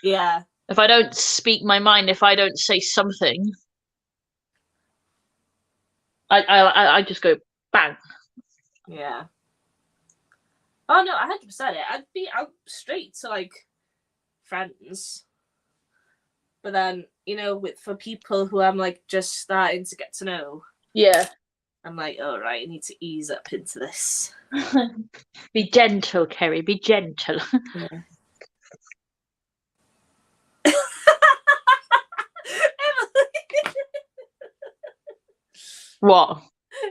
Yeah. If I don't speak my mind, if I don't say something, I just go bang. Yeah. Oh no, 100%. I'd be out straight to like friends. But then, you know, for people who I'm like just starting to get to know, yeah, I'm like, all right, I need to ease up into this. Be gentle, Ceri. Be gentle. Yeah. What?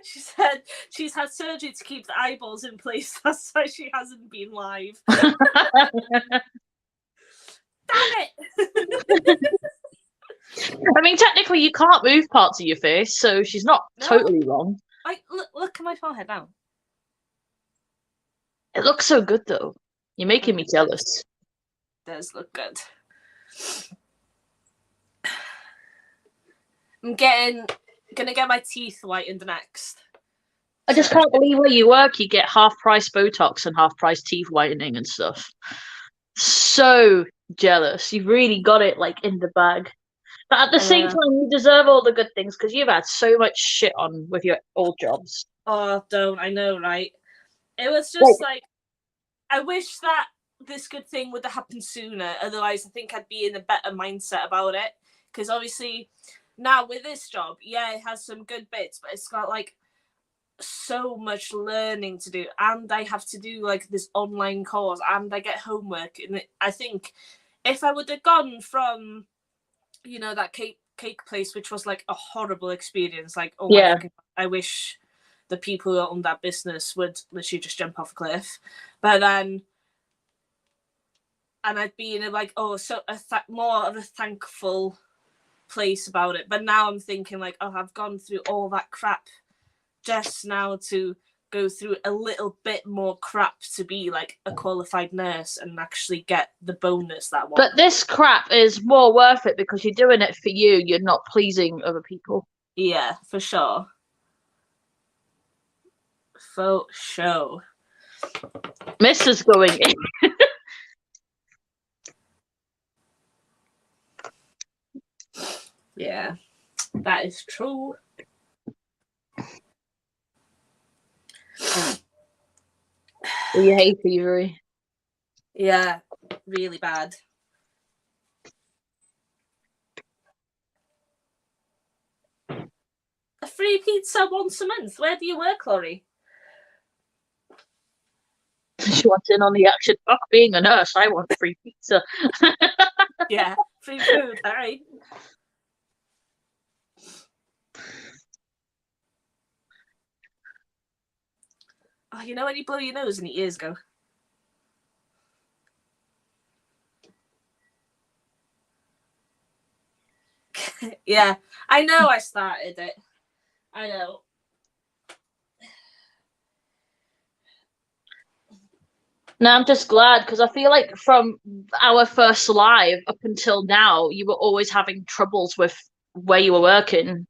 She said she's had surgery to keep the eyeballs in place. That's why she hasn't been live. Damn it! I mean, technically, you can't move parts of your face, so she's not totally wrong. Like, look at my forehead now. It looks so good, though. You're making me jealous. It does look good. I'm getting gonna get my teeth whitened next. I just can't believe where you work, you get half-price Botox and half-price teeth whitening and stuff. So jealous. You've really got it like in the bag. But at the same time, you deserve all the good things because you've had so much shit on with your old jobs. Oh, don't. I know, right? It was just like, I wish that this good thing would have happened sooner. Otherwise, I think I'd be in a better mindset about it. Because obviously, now with this job, yeah, it has some good bits, but it's got like so much learning to do. And I have to do like this online course and I get homework. And I think if I would have gone from, you know, that cake place, which was like a horrible experience, like, oh my God, I wish the people who own that business would literally just jump off a cliff. But then, and I'd be in a like, oh, so more of a thankful place about it. But now I'm thinking like, oh, I've gone through all that crap just now to go through a little bit more crap to be like a qualified nurse and actually get the bonus that one. But this crap is more worth it because you're doing it for you. You're not pleasing other people. Yeah, for sure. For sure. Mrs. going in. Yeah, that is true. You hay fevery. Yeah, really bad. A free pizza once a month. Where do you work, Laurie? She wants in on the action. Fuck being a nurse. I want free pizza. Yeah, free food. All right. Oh, you know when you blow your nose and your ears go? Yeah, I know I started it. I know. No, I'm just glad because I feel like from our first live up until now, you were always having troubles with where you were working.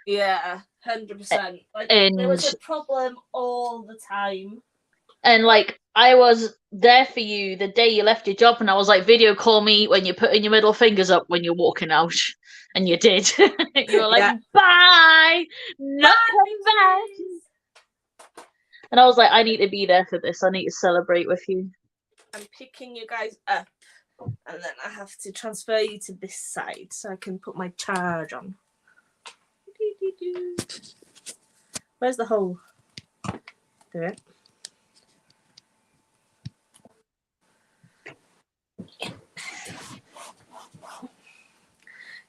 Yeah, 100%. Like, there was a problem all the time. And like, I was there for you the day you left your job, and I was like, video call me when you're putting your middle fingers up when you're walking out. And you did. You were like, yeah. Bye! Not coming back! And I was like, I need to be there for this. I need to celebrate with you. I'm picking you guys up, and then I have to transfer you to this side so I can put my charge on. Where's the hole? There.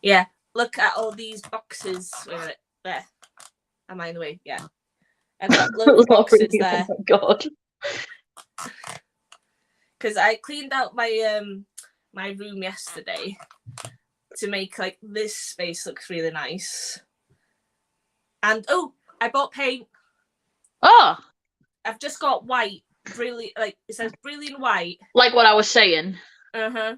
Yeah, look at all these boxes. Wait a minute. There. Am I in the way? Yeah. I've got loads of boxes there. Oh my God. Because I cleaned out my my room yesterday to make like this space look really nice. And oh, I bought paint. Oh. I've just got white, brilliant. Like it says brilliant white. Like what I was saying. Yeah.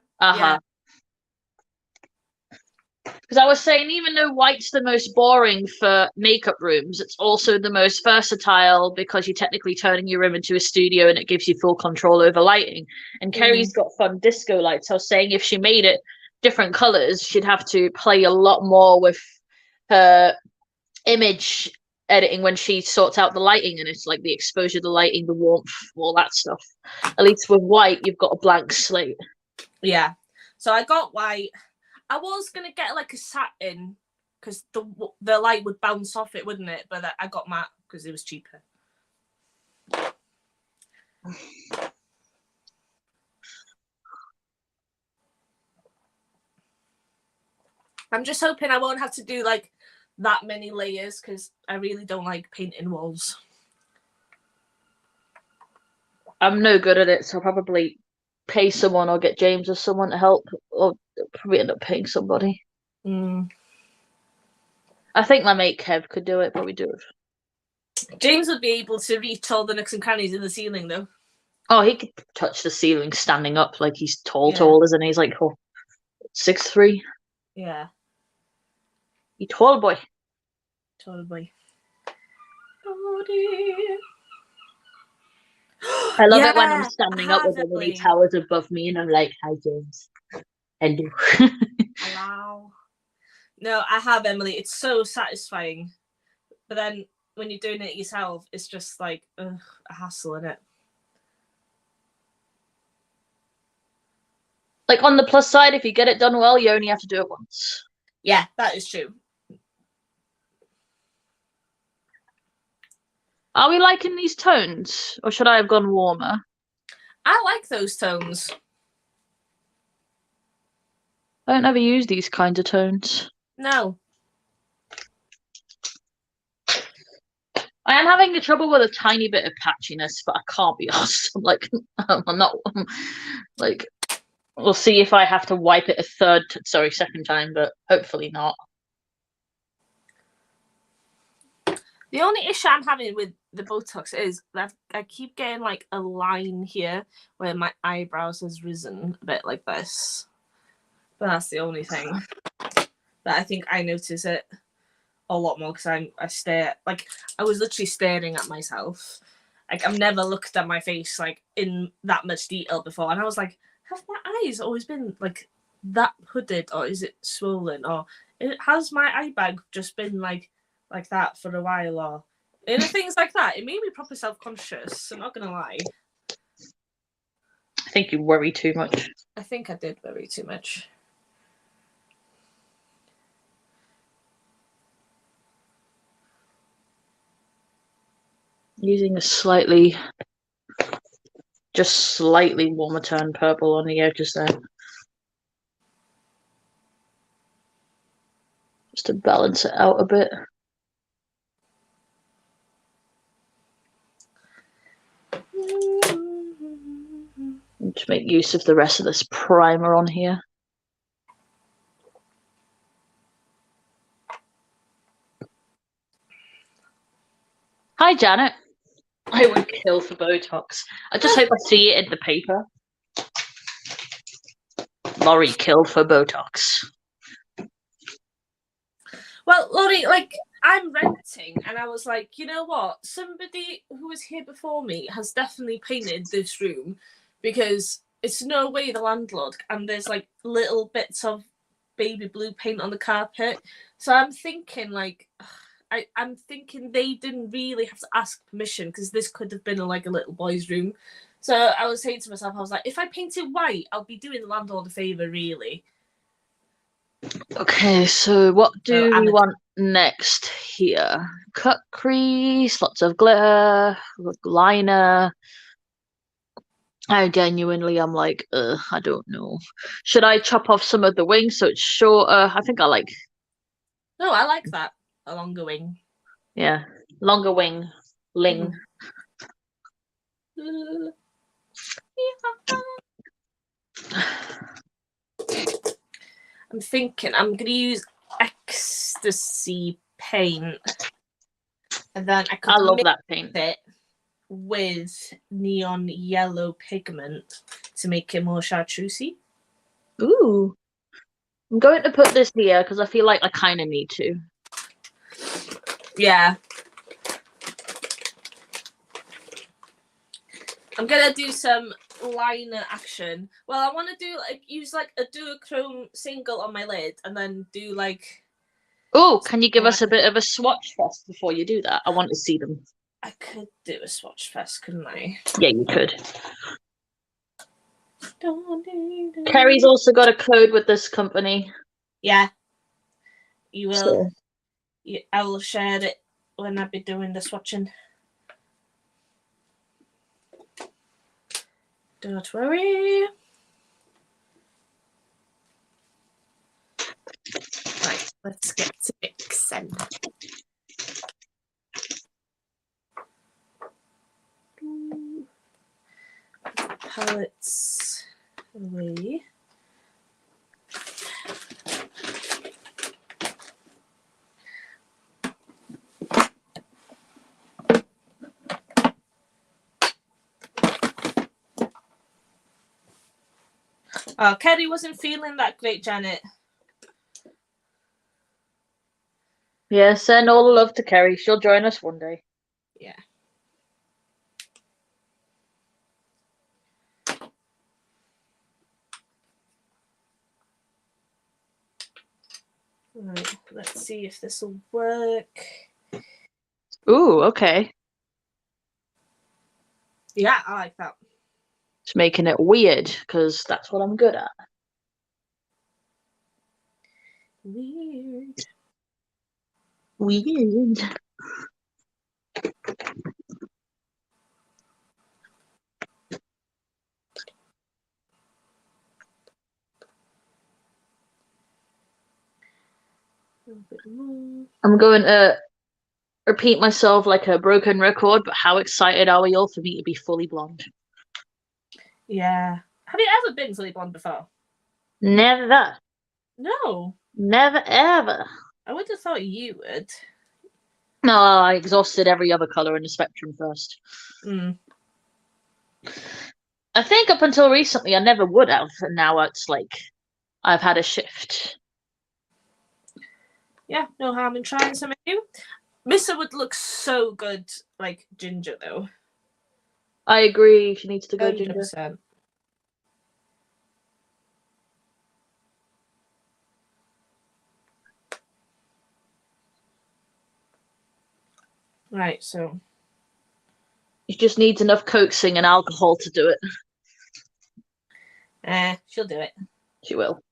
Because I was saying, even though white's the most boring for makeup rooms, it's also the most versatile because you're technically turning your room into a studio and it gives you full control over lighting. And Ceri's got fun disco lights. I was saying if she made it different colours, she'd have to play a lot more with her image editing when she sorts out the lighting, and it's like the exposure, the lighting, the warmth, all that stuff. At least with white, you've got a blank slate. Yeah. So I got white. I was gonna get like a satin because the light would bounce off it, wouldn't it? But I got matte because it was cheaper. I'm just hoping I won't have to do like that many layers because I really don't like painting walls. I'm no good at it, so I'll probably pay someone or get James or someone to help, or probably end up paying somebody. I think my mate Kev could do it, but we do it. James would be able to reach all the nooks and crannies in the ceiling, though. Oh, he could touch the ceiling standing up, like he's tall, isn't he? He's like 6'3". Yeah. He tall boy. Totally. I love it when I'm Yeah, standing up with Emily Emily. towers above me and I'm like, hi, James. Hello. Wow. No, I have, Emily. It's so satisfying. But then when you're doing it yourself, it's just like a hassle, isn't it? Like, on the plus side, if you get it done well, you only have to do it once. Yeah, that is true. Are we liking these tones? Or should I have gone warmer? I like those tones. I don't ever use these kinds of tones. No. I am having trouble with a tiny bit of patchiness, but I can't be asked. I'm like, I'm not, like, we'll see if I have to wipe it a second time, but hopefully not. The only issue I'm having with the Botox is that I keep getting like a line here where my eyebrows has risen a bit like this. But that's the only thing that I think I notice it a lot more because I stare, like, I was literally staring at myself. Like, I've never looked at my face like in that much detail before, and I was like, have my eyes always been like that hooded, or is it swollen, or has my eye bag just been like that for a while, or things like that? It made me proper self-conscious. I'm not gonna lie. I think you worry too much. I think I did worry too much. Using a just slightly warmer tone purple on the edges there. Just to balance it out a bit. And to make use of the rest of this primer on here. Hi, Janet. I would kill for Botox. I just hope I see it in the paper. Laurie killed for Botox. Well, Laurie, like, I'm renting, and I was like, you know what? Somebody who was here before me has definitely painted this room, because it's no way the landlord, and there's like little bits of baby blue paint on the carpet. So I'm thinking, like, I'm thinking they didn't really have to ask permission, because this could have been like a little boy's room. So I was saying to myself, I was like, if I paint it white, I'll be doing the landlord a favour, really. Okay, so what do we want next here? Cut crease, lots of glitter, liner. I genuinely am like, I don't know. Should I chop off some of the wings so it's shorter? I think I like. No, I like that. A longer wing. Yeah, longer wing. Ling. I'm thinking I'm going to use ecstasy paint. And then I love mix that paint. it with neon yellow pigment to make it more chartreusey. Ooh. I'm going to put this here because I feel like I kind of need to. Yeah. I'm going to do some liner action. Well, I want to do use like a duochrome single on my lid, and then do like... Oh, can you give us a bit of a swatch first before you do that? I want to see them. I could do a swatch first, couldn't I? Yeah, you could. Ceri's also got a code with this company. Yeah. You will. So. I will share it when I be doing the swatching. Don't worry. Right, let's get to mixing. Palettes away. Oh, Ceri wasn't feeling that great, Janet. Yeah, send all the love to Ceri. She'll join us one day. Yeah. Right, let's see if this will work. Ooh, okay. Yeah, I like that. It's making it weird, because that's what I'm good at. Weird. Weird. A bit more. I'm going to repeat myself like a broken record, but how excited are we all for me to be fully blonde? Yeah. Have you ever been fully blonde before? Never. No. Never ever. I would have thought you would. No, I exhausted every other colour in the spectrum first. Mm. I think up until recently I never would have, and now it's like I've had a shift. Yeah, no harm in trying something new. Missa would look so good, like ginger, though. I agree, she needs to go 100%. ginger. Right, so. She just needs enough coaxing and alcohol to do it. She'll do it. She will.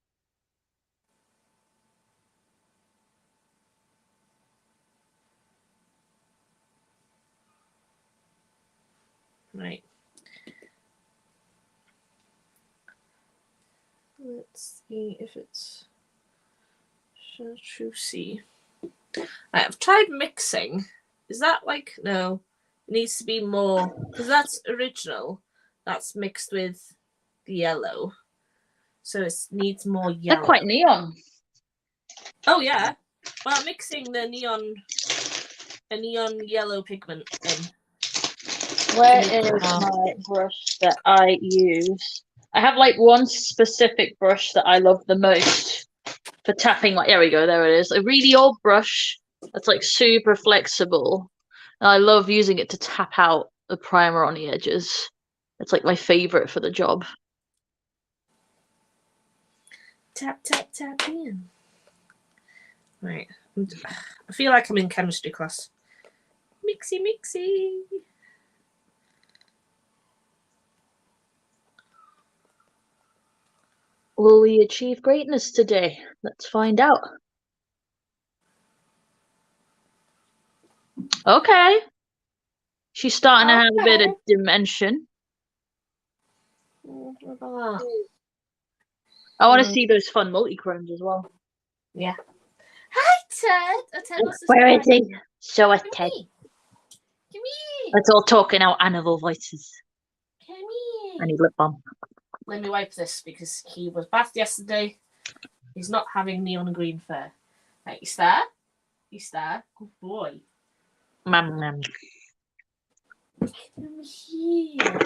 Right. Let's see if it's chartreuse. Right, I've tried mixing. Is that like no? It needs to be more because that's original. That's mixed with the yellow, so it needs more yellow. They're quite neon. Oh yeah, well mixing the neon yellow pigment in. Where is my brush that I use? I have like one specific brush that I love the most for tapping. Like, there we go, there it is. A really old brush that's like super flexible. And I love using it to tap out the primer on the edges. It's like my favorite for the job. Tap tap tap in. Right, I feel like I'm in chemistry class. Mixy mixy. Will we achieve greatness today? Let's find out. Okay. She's starting to have a bit of dimension. What about that? I want to see those fun multi-chromes as well. Yeah. Hi, Ted. Ted wants to Where is say he? Show us, Ted. Come here. Let's all talk in our animal voices. Come here. I need lip balm. Let me wipe this because he was bathed yesterday. He's not having neon green fur. Right, he's there. He's there. Good boy. Mam. Come here.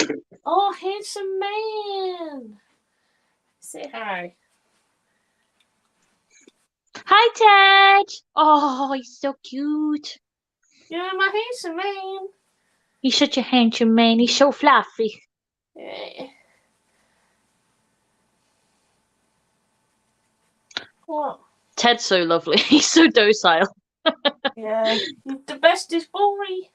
Oh, handsome man. Say hi. Hi, Ted. Oh, he's so cute. You're my handsome man. He's such a handsome man. He's so fluffy. Yeah. What? Ted's so lovely. He's so docile. Yeah. You're the bestest boy.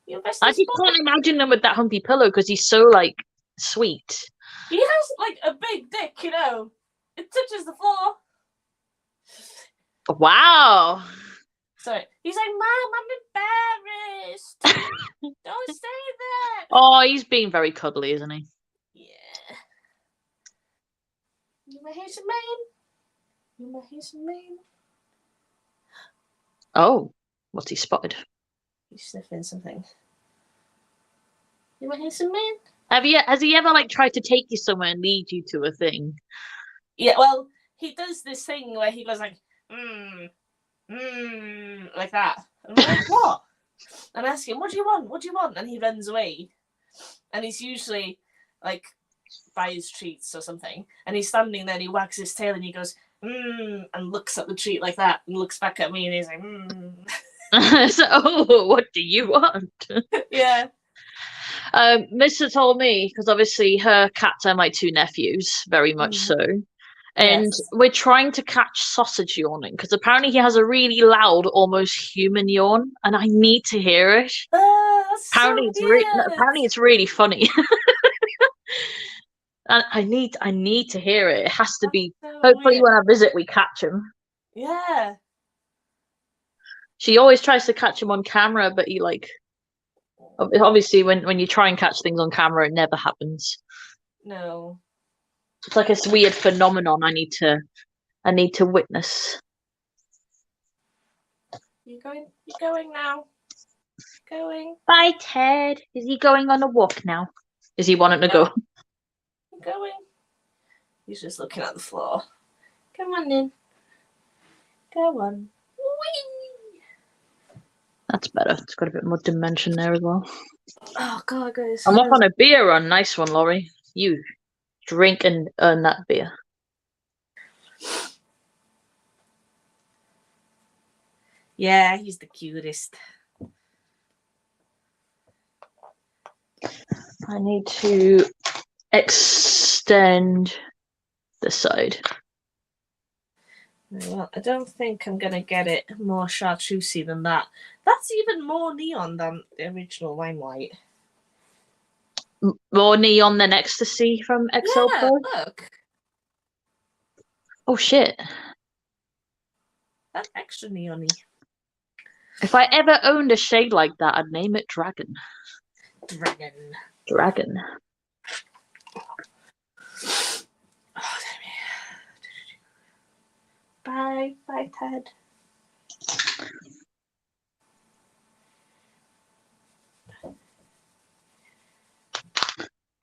You're bestest I just boy. can't imagine him with that humpy pillow because he's so like sweet. He has like a big dick, you know. It touches the floor. Wow. So he's like, Mom, I'm embarrassed. Don't say that. Oh, he's being very cuddly, isn't he? Yeah. You my handsome man. You my handsome man. Oh, what's he spotted? He's sniffing something. You my handsome man. Has he ever like tried to take you somewhere and lead you to a thing? Yeah, well, he does this thing where he goes like, like that. And I'm like, what? And I ask him, what do you want? What do you want? And he runs away. And he's usually like by his treats or something. And he's standing there and he wags his tail and he goes, and looks at the treat like that, and looks back at me, and he's like, So, what do you want? Yeah. Mr. told me, because obviously her cats are my two nephews, very much so. And Yes. we're trying to catch sausage yawning because apparently he has a really loud, almost human yawn, and I need to hear it. That's Apparently so it's weird. apparently it's really funny. And I need to hear it. It has to be. So Hopefully, weird. when I visit, we catch him. Yeah. She always tries to catch him on camera, but he like obviously when you try and catch things on camera, it never happens. No. It's like this weird phenomenon. I need to witness. You going now? Going. Bye, Ted. Is he going on a walk now? Is he wanting to go? Going. He's just looking at the floor. Come on in. Go on. Whee! That's better. It's got a bit more dimension there as well. Oh God, guys. I'm off on a beer run. Nice one, Laurie. You drink and earn that beer. Yeah, he's the cutest. I need to extend the side. Well, I don't think I'm gonna get it more chartreusey than that. That's even more neon than the original Limelight. More neon than ecstasy from XL Yeah, Pro. look. Oh shit! That's extra neon-y. If I ever owned a shade like that, I'd name it Dragon. Dragon. Dragon. Oh, damn it. Bye, Ted.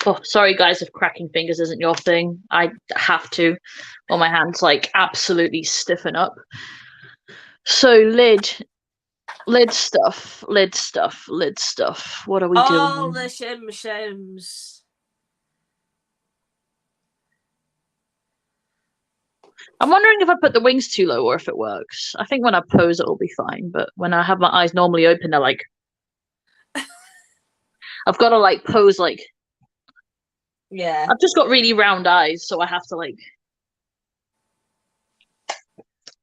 Oh, sorry guys, if cracking fingers isn't your thing. I have to, or my hands like absolutely stiffen up. So lid stuff. What are we doing? All the shims. I'm wondering if I put the wings too low or if it works. I think when I pose it'll be fine, but when I have my eyes normally open, they're like I've got to like pose like Yeah. I've just got really round eyes, so I have to like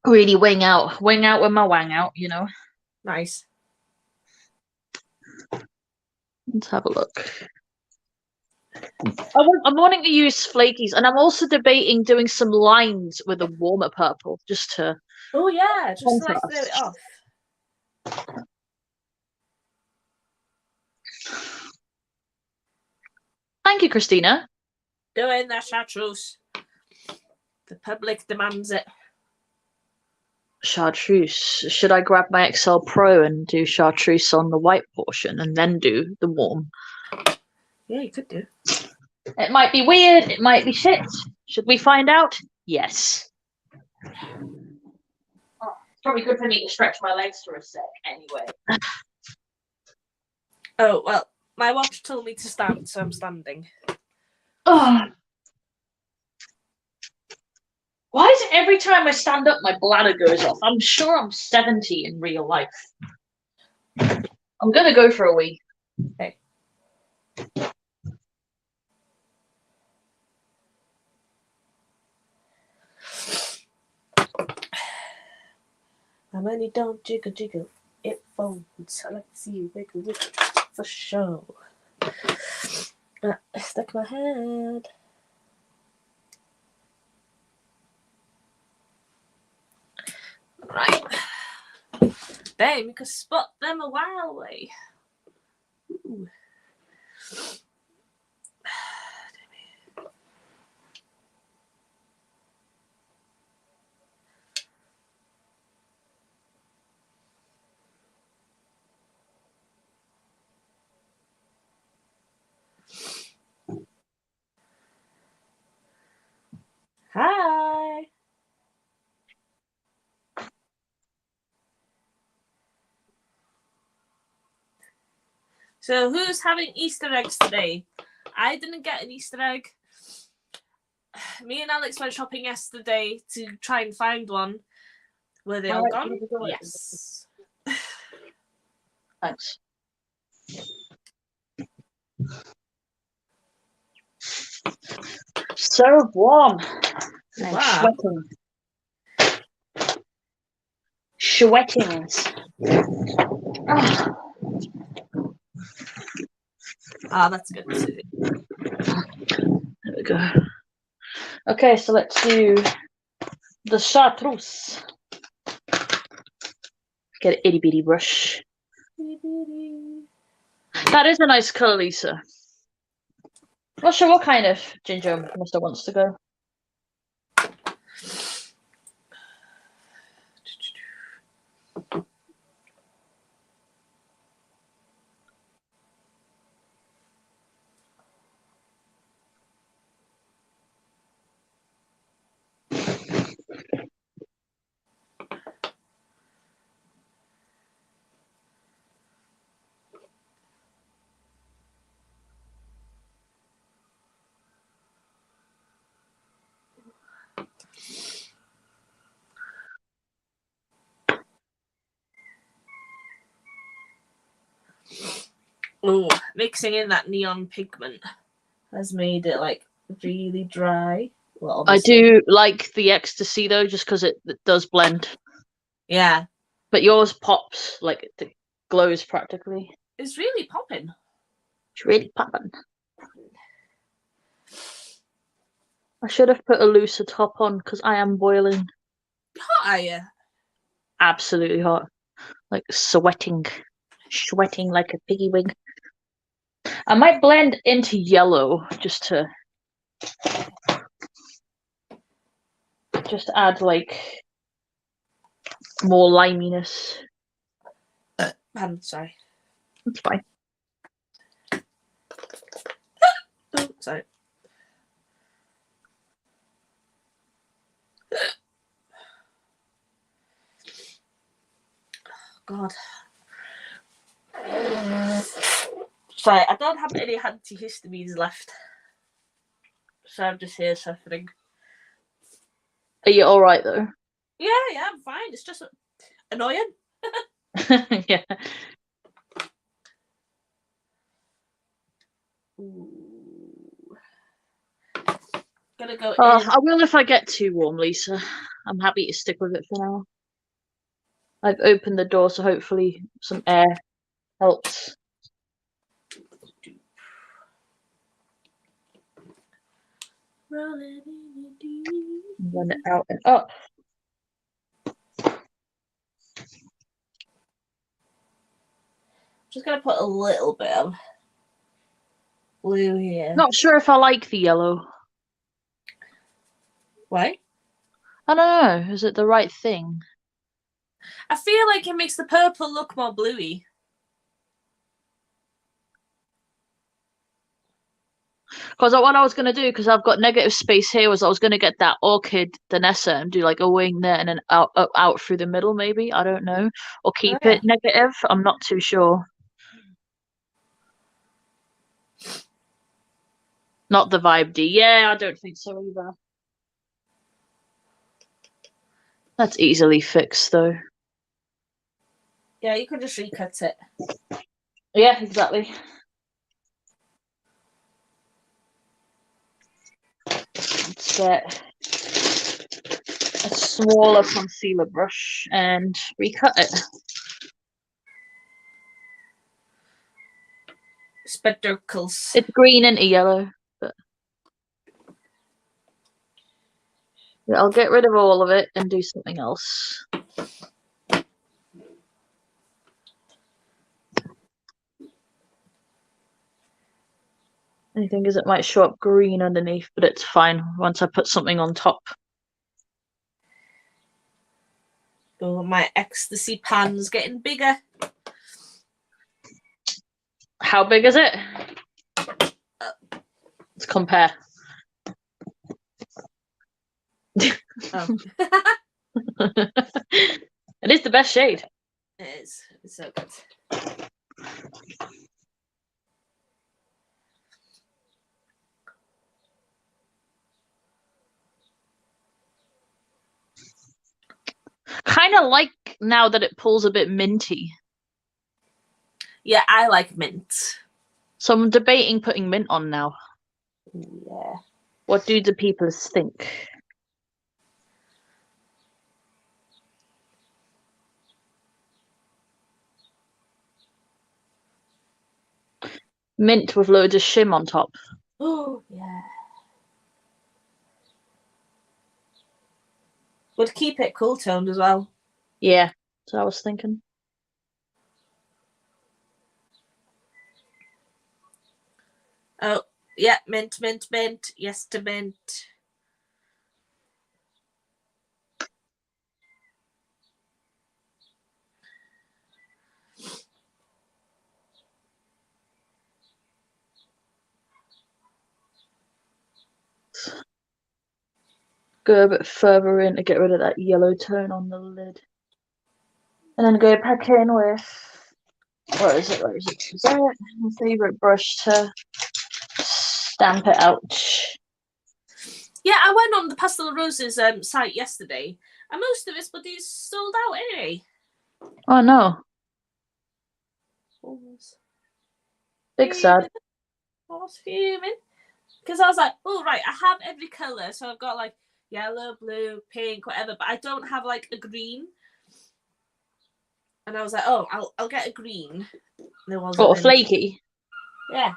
really wing out with my wang out, you know. Nice. Let's have a look. I'm wanting to use flakies, and I'm also debating doing some lines with a warmer purple just to. Oh yeah, just to like contrast. throw it off. Thank you, Christina. Doing the chartreuse. The public demands it. Chartreuse. Should I grab my XL Pro and do chartreuse on the white portion and then do the warm? Yeah, you could do. It might be weird. It might be shit. Should we find out? Yes. Oh, it's probably good for me to stretch my legs for a sec anyway. Oh, well, my watch told me to stand, so I'm standing. Oh. Why is it every time I stand up, my bladder goes off? I'm sure I'm 70 in real life. I'm going to go for a wee. Okay. My money don't jiggle jiggle, it folds. I like to see you wiggle wiggle for sure. I stuck my head. Right. Damn, you can spot them a while away. Ooh. Hi. So who's having Easter eggs today? I didn't get an Easter egg. Me and Alex went shopping yesterday to try and find one. Were they all gone? Yes. Thanks. So warm. I'm Wow. Sweatings. Ah, that's good too. There we go. Okay, so let's do the chartreuse. Get an itty bitty brush. That is a nice colour, Lisa. Not sure what kind of ginger Mr. wants to go. Oh, mixing in that neon pigment has made it like really dry. Well, I obviously. do like the ecstasy though, just because it does blend. Yeah. But yours pops, like it glows practically. It's really popping. It's really popping. I should have put a looser top on because I am boiling. Hot are you? Absolutely hot. Like sweating like a piggy wig. I might blend into yellow just to add like more liminess. I'm sorry. That's fine. Oh, sorry. God. Sorry, I don't have any antihistamines left. So I'm just here suffering. Are you alright though? Yeah, I'm fine. It's just annoying. Yeah. Ooh. Gonna go in. I will if I get too warm, Lisa. I'm happy to stick with it for now. I've opened the door, so hopefully some air helps. Run it out and up. Just gonna put a little bit of blue here. Not sure if I like the yellow. Why? I don't know. Is it the right thing? I feel like it makes the purple look more bluey. Because what I was going to do, because I've got negative space here, was I was going to get that orchid Danessa and do like a wing there and then out through the middle, maybe. I don't know. Or keep it negative. I'm not too sure. Not the vibe D. Yeah, I don't think so either. That's easily fixed, though. Yeah, you could just recut it. Yeah, exactly. Let's get a smaller concealer brush and recut it. Spectacles. It's green and yellow, but yeah, I'll get rid of all of it and do something else. Anything is it might show up green underneath, but it's fine once I put something on top. Oh, my ecstasy pan's getting bigger. How big is it? Let's compare. Oh. It is the best shade. It is. It's so good. kind of like now that it pulls a bit minty. Yeah, I like mint. So I'm debating putting mint on now. Yeah. What do the people think? Mint with loads of shim on top. Oh, yeah. Would keep it cool toned as well. Yeah, so I was thinking. Oh, yeah, mint, mint, mint. Yes to mint. Go a bit further in to get rid of that yellow tone on the lid. And then go back in with, where is it? Is that my favourite brush to stamp it out? Yeah, I went on the Pastel Roses site yesterday, and most of its buddies sold out anyway. Oh no. Big sad. I was fuming. Because I was like, oh, right, I have every colour. So I've got like yellow, blue, pink, whatever, but I don't have like a green. And I was like, oh, I'll get a green. There wasn't Got a any. flaky. Yeah.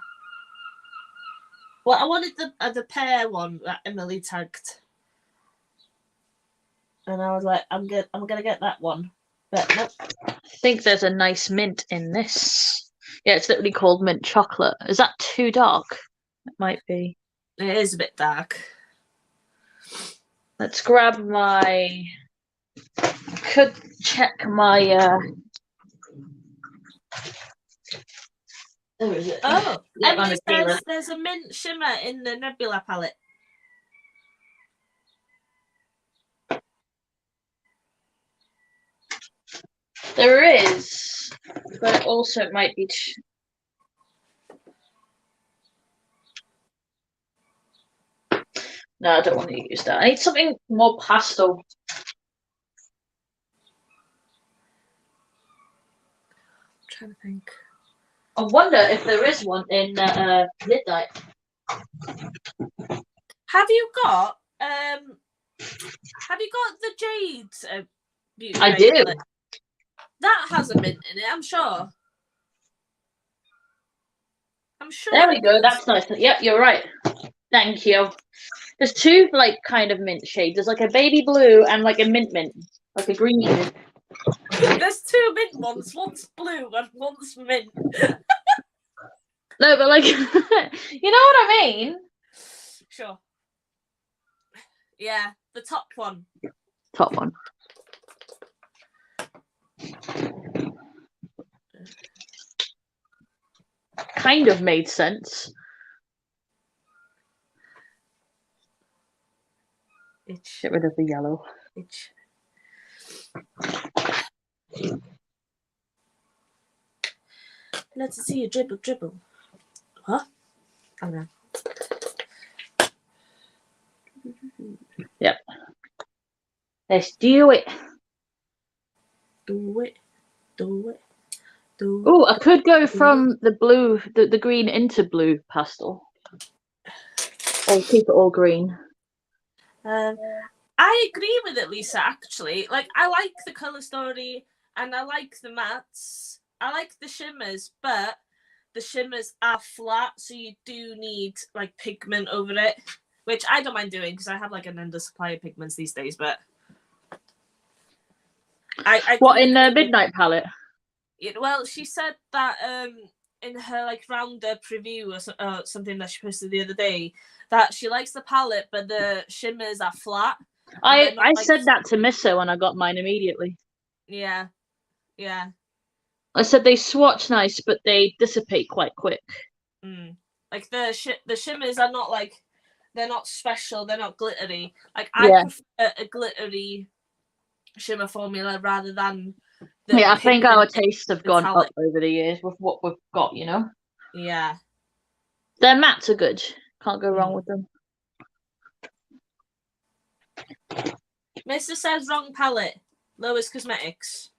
Well, I wanted the pear one that Emily tagged. And I was like, I'm gonna get that one. But nope. I think there's a nice mint in this. Yeah, it's literally called mint chocolate. Is that too dark? It might be. It is a bit dark. Let's grab my. Could check my. Where is it? Oh, Yeah, Emily says there's a mint shimmer in the Nebula palette. There is, but it also might be. No, I don't want to use that. I need something more pastel. I'm trying to think. I wonder if there is one in Midnight. Have you got the Jade beauty? I do. Palette? That has a mint in it, I'm sure. There we go. That's nice. Yep, you're right. Thank you. There's two like kind of mint shades. There's like a baby blue and like a mint, like a green. There's two mint ones. One's blue and one's mint. No, but like, you know what I mean? Sure. Yeah, the top one. Top one. Kind of made sense. Get rid of the yellow. Let's see you dribble. Huh? I don't know. Yep. Let's do it. Do it. Oh, I could go from the blue, the green into blue pastel. Or keep it all green. I agree with it, Lisa, actually. Like, I like the colour story and I like the mattes. I like the shimmers, but the shimmers are flat, so you do need, like, pigment over it, which I don't mind doing because I have, like, an endless supply of pigments these days, but... What, in the Midnight palette? Well, she said that in her, like, roundup review or something that she posted the other day, that she likes the palette, but the shimmers are flat. I said that to Missa when I got mine immediately. Yeah. I said they swatch nice, but they dissipate quite quick. Like the shimmers are not like, they're not special, they're not glittery. Like I prefer a glittery shimmer formula rather than. I think our tastes have gone up over the years with what we've got, you know. Yeah. Their mattes are good. Can't go wrong with them. Mr. says wrong palette. Lois Cosmetics.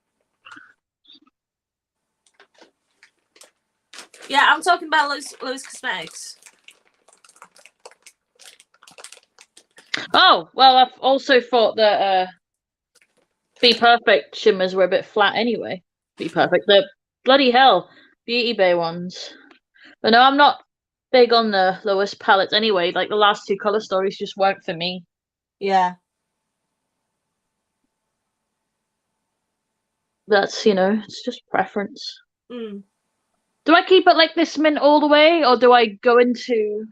Yeah, I'm talking about Lois Cosmetics. Oh, well, I've also thought that Be Perfect shimmers were a bit flat anyway. Be Perfect. The bloody hell Beauty Bay ones. But no, I'm not big on the lowest palettes anyway. Like the last two color stories just weren't for me. Yeah. That's, it's just preference. Mm. Do I keep it like this mint all the way, or do I go into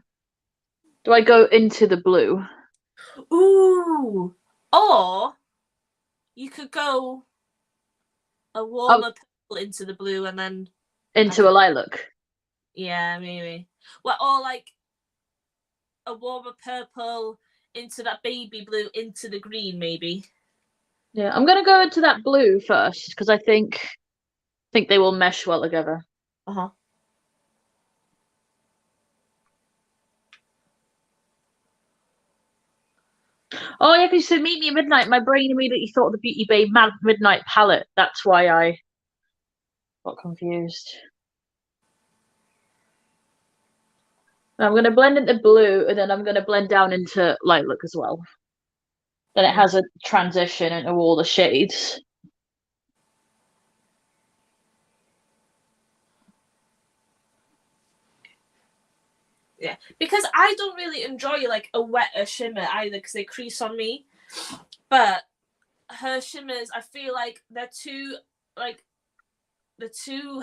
the blue? Ooh. Or you could go a warmer purple into the blue and then Into a lilac. Yeah, maybe. Well, or like a warmer purple into that baby blue into the green, maybe. Yeah, I'm gonna go into that blue first because I think they will mesh well together. Uh-huh. Oh yeah, because you said Meet Me at Midnight. My brain immediately thought of the Beauty Bay Midnight palette. That's why I got confused. I'm going to blend into blue, and then I'm going to blend down into lilac as well. Then it has a transition into all the shades. Yeah, because I don't really enjoy like a wetter shimmer either because they crease on me. But her shimmers, I feel like they're too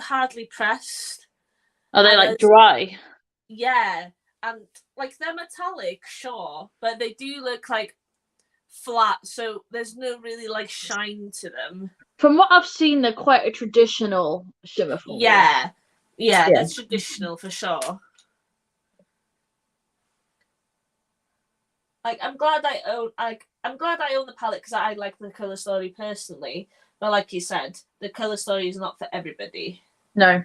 hardly pressed. Are they like dry? Yeah, and like they're metallic, sure, but they do look like flat, so there's no really like shine to them. From what I've seen, they're quite a traditional shimmer formula. Yeah, that's traditional for sure. Like I'm glad I own the palette because I like the color story personally. But like you said, the color story is not for everybody. No.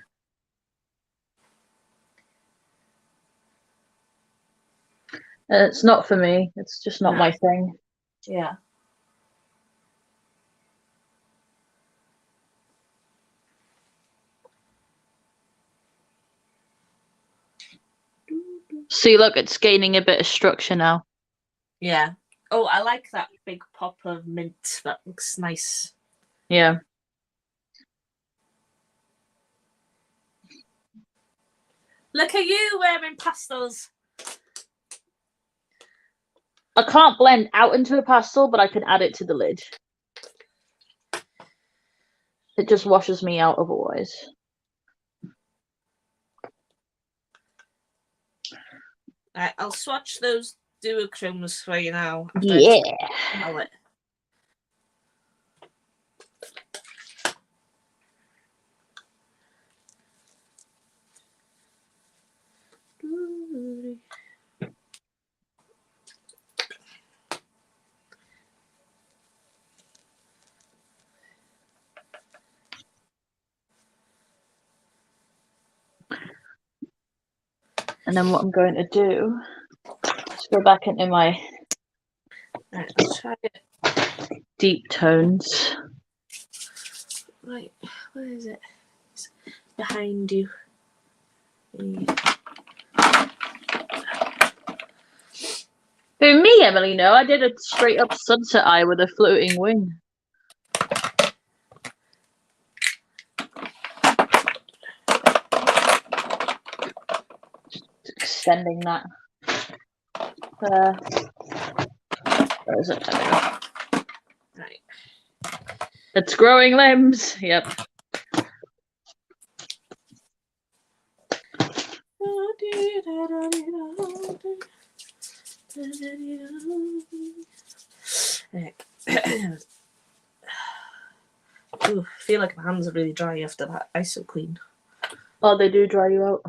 It's not for me. It's just not my thing. Yeah. See, look, it's gaining a bit of structure now. Yeah. Oh, I like that big pop of mint. That looks nice. Yeah. Look at you wearing pastels. I can't blend out into a pastel, but I can add it to the lid. It just washes me out otherwise. Right, I'll swatch those duochromes for you now. Yeah. Palette. And then what I'm going to do is go back into my Let's try it. Deep tones. Right, where is it? It's behind you. Yeah. Who, me, Emily? No, I did a straight up sunset eye with a floating wing. Just extending that. Where is it? Right. It's growing limbs. Yep. Ooh, I feel like my hands are really dry after that ISO clean. Oh, they do dry you out.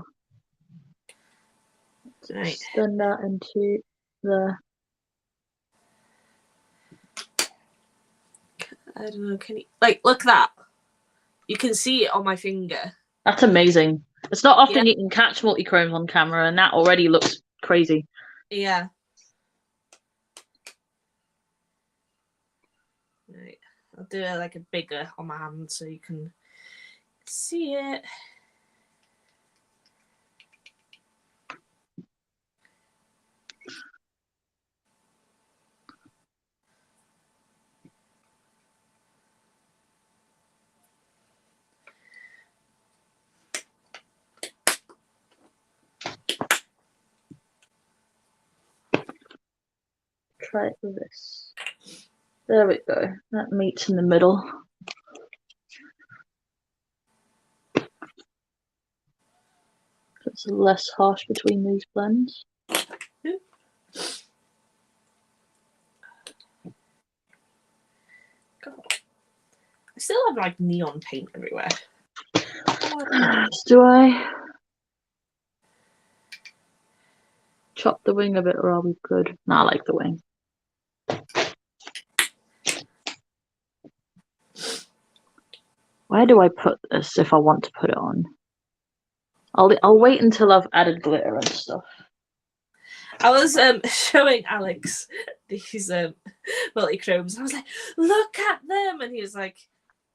Right. Extend that into the. I don't know. Can you look at that? You can see it on my finger. That's amazing. It's not often you can catch multi-chromes on camera, and that already looks crazy. Yeah. Right. I'll do it like a bigger on my hand so you can see it. Try it with this. There we go. That meets in the middle. It's less harsh between these blends. God. I still have like neon paint everywhere. Do I chop the wing a bit, or are we good? No, I like the wing. Where do I put this if I want to put it on? I'll wait until I've added glitter and stuff. I was showing Alex these multi-chromes. I was like, look at them. And he was like,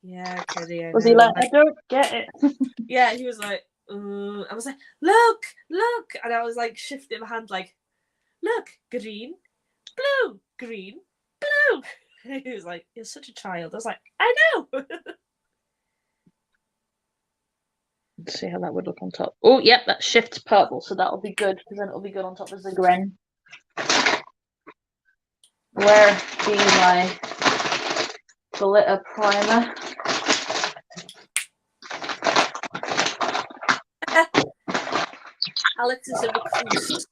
yeah, Ceri, I Was know. he like, I don't get it? Yeah, he was like, I was like, look. And I was like, shifting my hand like, look, green, blue, green, blue. And he was like, you're such a child. I was like, I know. Let's see how that would look on top. Oh, yep, that shifts purple, so that'll be good, because then it'll be good on top as the gren. Where be my glitter primer? Alex is a recluse.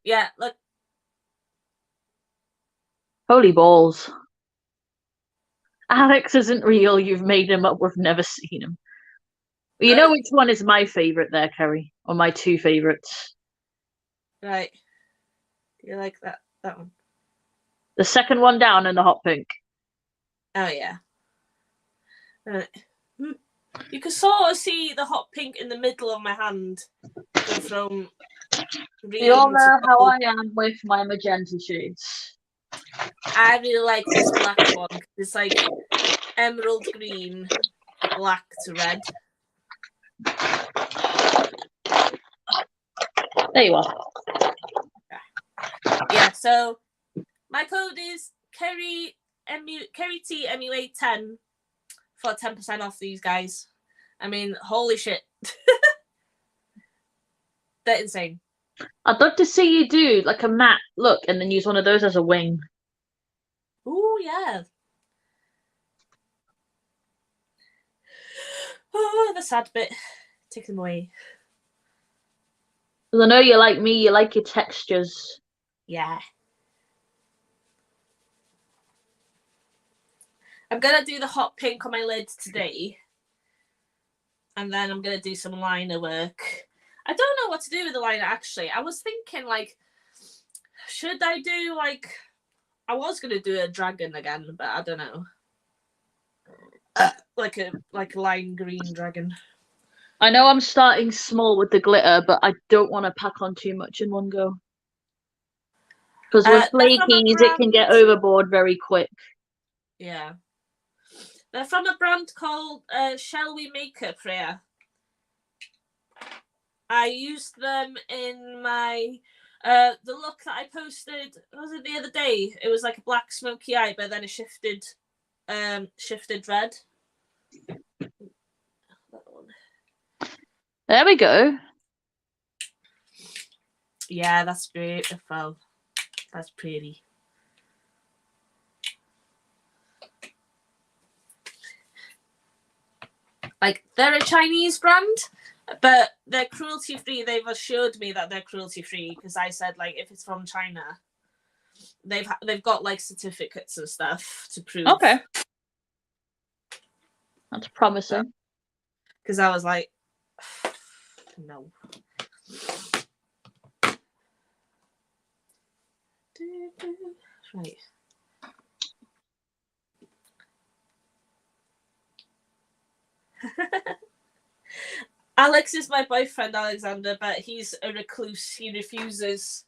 Yeah, look. Holy balls. Alex isn't real. You've made him up. We've never seen him. You know which one is my favourite there, Ceri? Or my two favourites? Right. Do you like that one? The second one down in the hot pink. Oh, yeah. Right. You can sort of see the hot pink in the middle of my hand go from green. You all know how I am with my magenta shades. I really like this black one. It's like emerald green, black to red. There you are. Yeah, so my code is Ceri T MUA 10 for 10% off these guys. I mean, holy shit. They're insane. I'd love to see you do like a matte look and then use one of those as a wing. Ooh, yeah. Oh, the sad bit. Take them away. Because I know you like me, you like your textures. Yeah. I'm going to do the hot pink on my lid today. And then I'm going to do some liner work. I don't know what to do with the liner, actually. I was thinking, like, should I do, like... I was going to do a dragon again, but I don't know. Like a lime green dragon. I know I'm starting small with the glitter, but I don't want to pack on too much in one go. Because with flakies, it can get overboard very quick. Yeah. They're from a brand called Shall We Makeup Prayer. I used them in my the look that I posted. Was it the other day? It was like a black smoky eye, but then it shifted red. That one. There we go. Yeah, that's beautiful. That's pretty. Like, they're a Chinese brand, but they're cruelty free. They've assured me that they're cruelty free because I said, like, if it's from China, they've got like certificates and stuff to prove. Okay, that's promising. Because I was like, no. Right. Alex is my boyfriend, Alexander, but he's a recluse. He refuses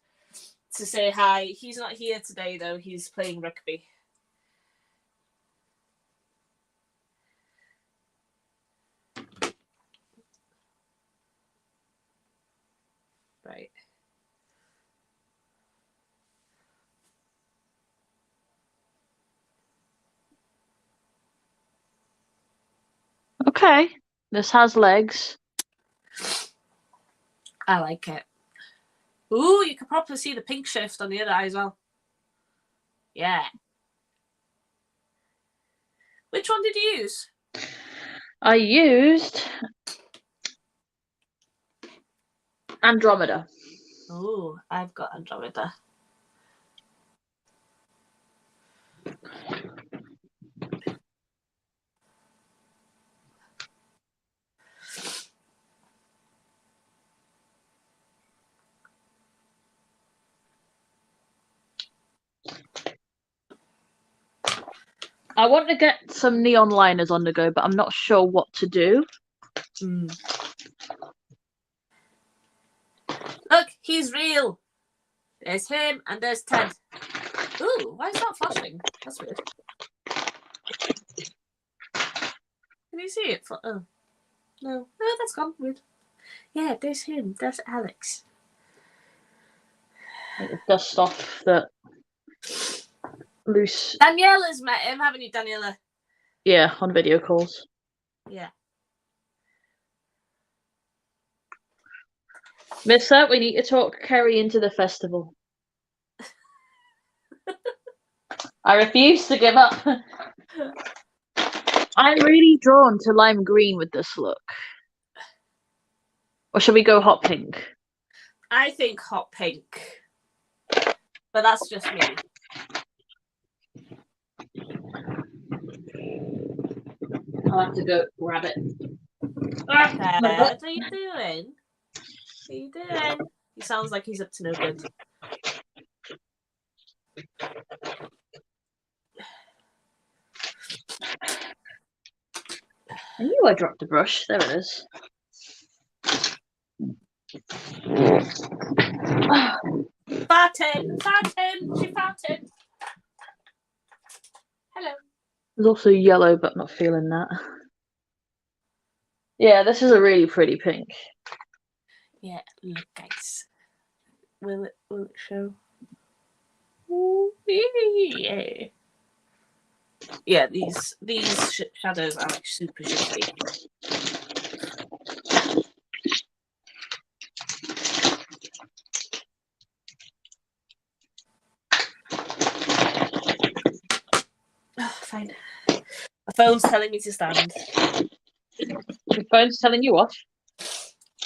to say hi. He's not here today, though. He's playing rugby. Right. Okay, this has legs. I like it. Ooh, you can probably see the pink shift on the other eye as well. Yeah. Which one did you use? I used Andromeda. Ooh, I've got Andromeda. I want to get some neon liners on the go, but I'm not sure what to do. Look, he's real. There's him and there's Ted. Ooh, why is that flashing? That's weird. Can you see it? Oh, no. Oh, that's gone. Weird. Yeah, there's him. There's Alex. Dust off the loose. Daniela's met him, haven't you, Daniela? Yeah, on video calls. Yeah. Mister, we need to talk Ceri into the festival. I refuse to give up. I'm really drawn to lime green with this look. Or should we go hot pink? I think hot pink. But that's just me. I'll have to go grab it. What are you doing? What are you doing? He sounds like he's up to no good. I knew I dropped the brush. There it is. Farted! Farted! She farted! Hello. There's also yellow, but not feeling that. Yeah, this is a really pretty pink. Yeah, look, guys. Will it show? Ooh, yeah. Yeah, these shadows are like super shifty. Oh, fine. My phone's telling me to stand. Your phone's telling you what?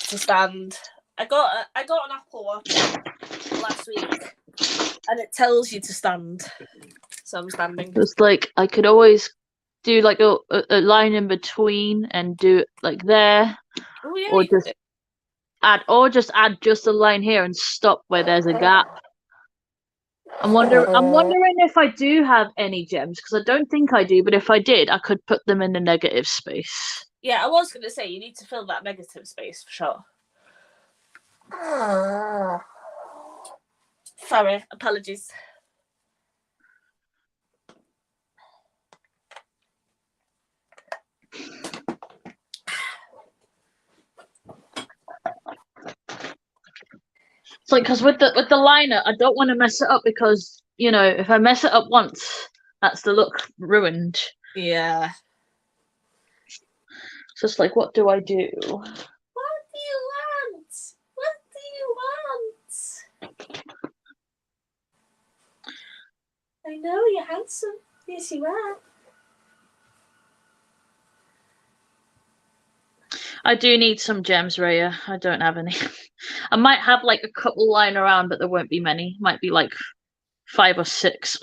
To stand. I got an Apple Watch last week, and it tells you to stand. So I'm standing. It's like I could always do like a line in between and do it like there, Oh yeah. or just add just a line here and stop where there's a gap. I'm wondering if I do have any gems, because I don't think I do, but if I did, I could put them in the negative space. Yeah, I was gonna say you need to fill that negative space for sure. Sorry, apologies. It's like, because with the liner, I don't want to mess it up, because if I mess it up once, that's the look ruined. Yeah. So it's like, what do I do? What do you want? What do you want? I know you're handsome. Yes, you are. I do need some gems, Raya. I don't have any. I might have like a couple lying around, but there won't be many. Might be like 5 or 6.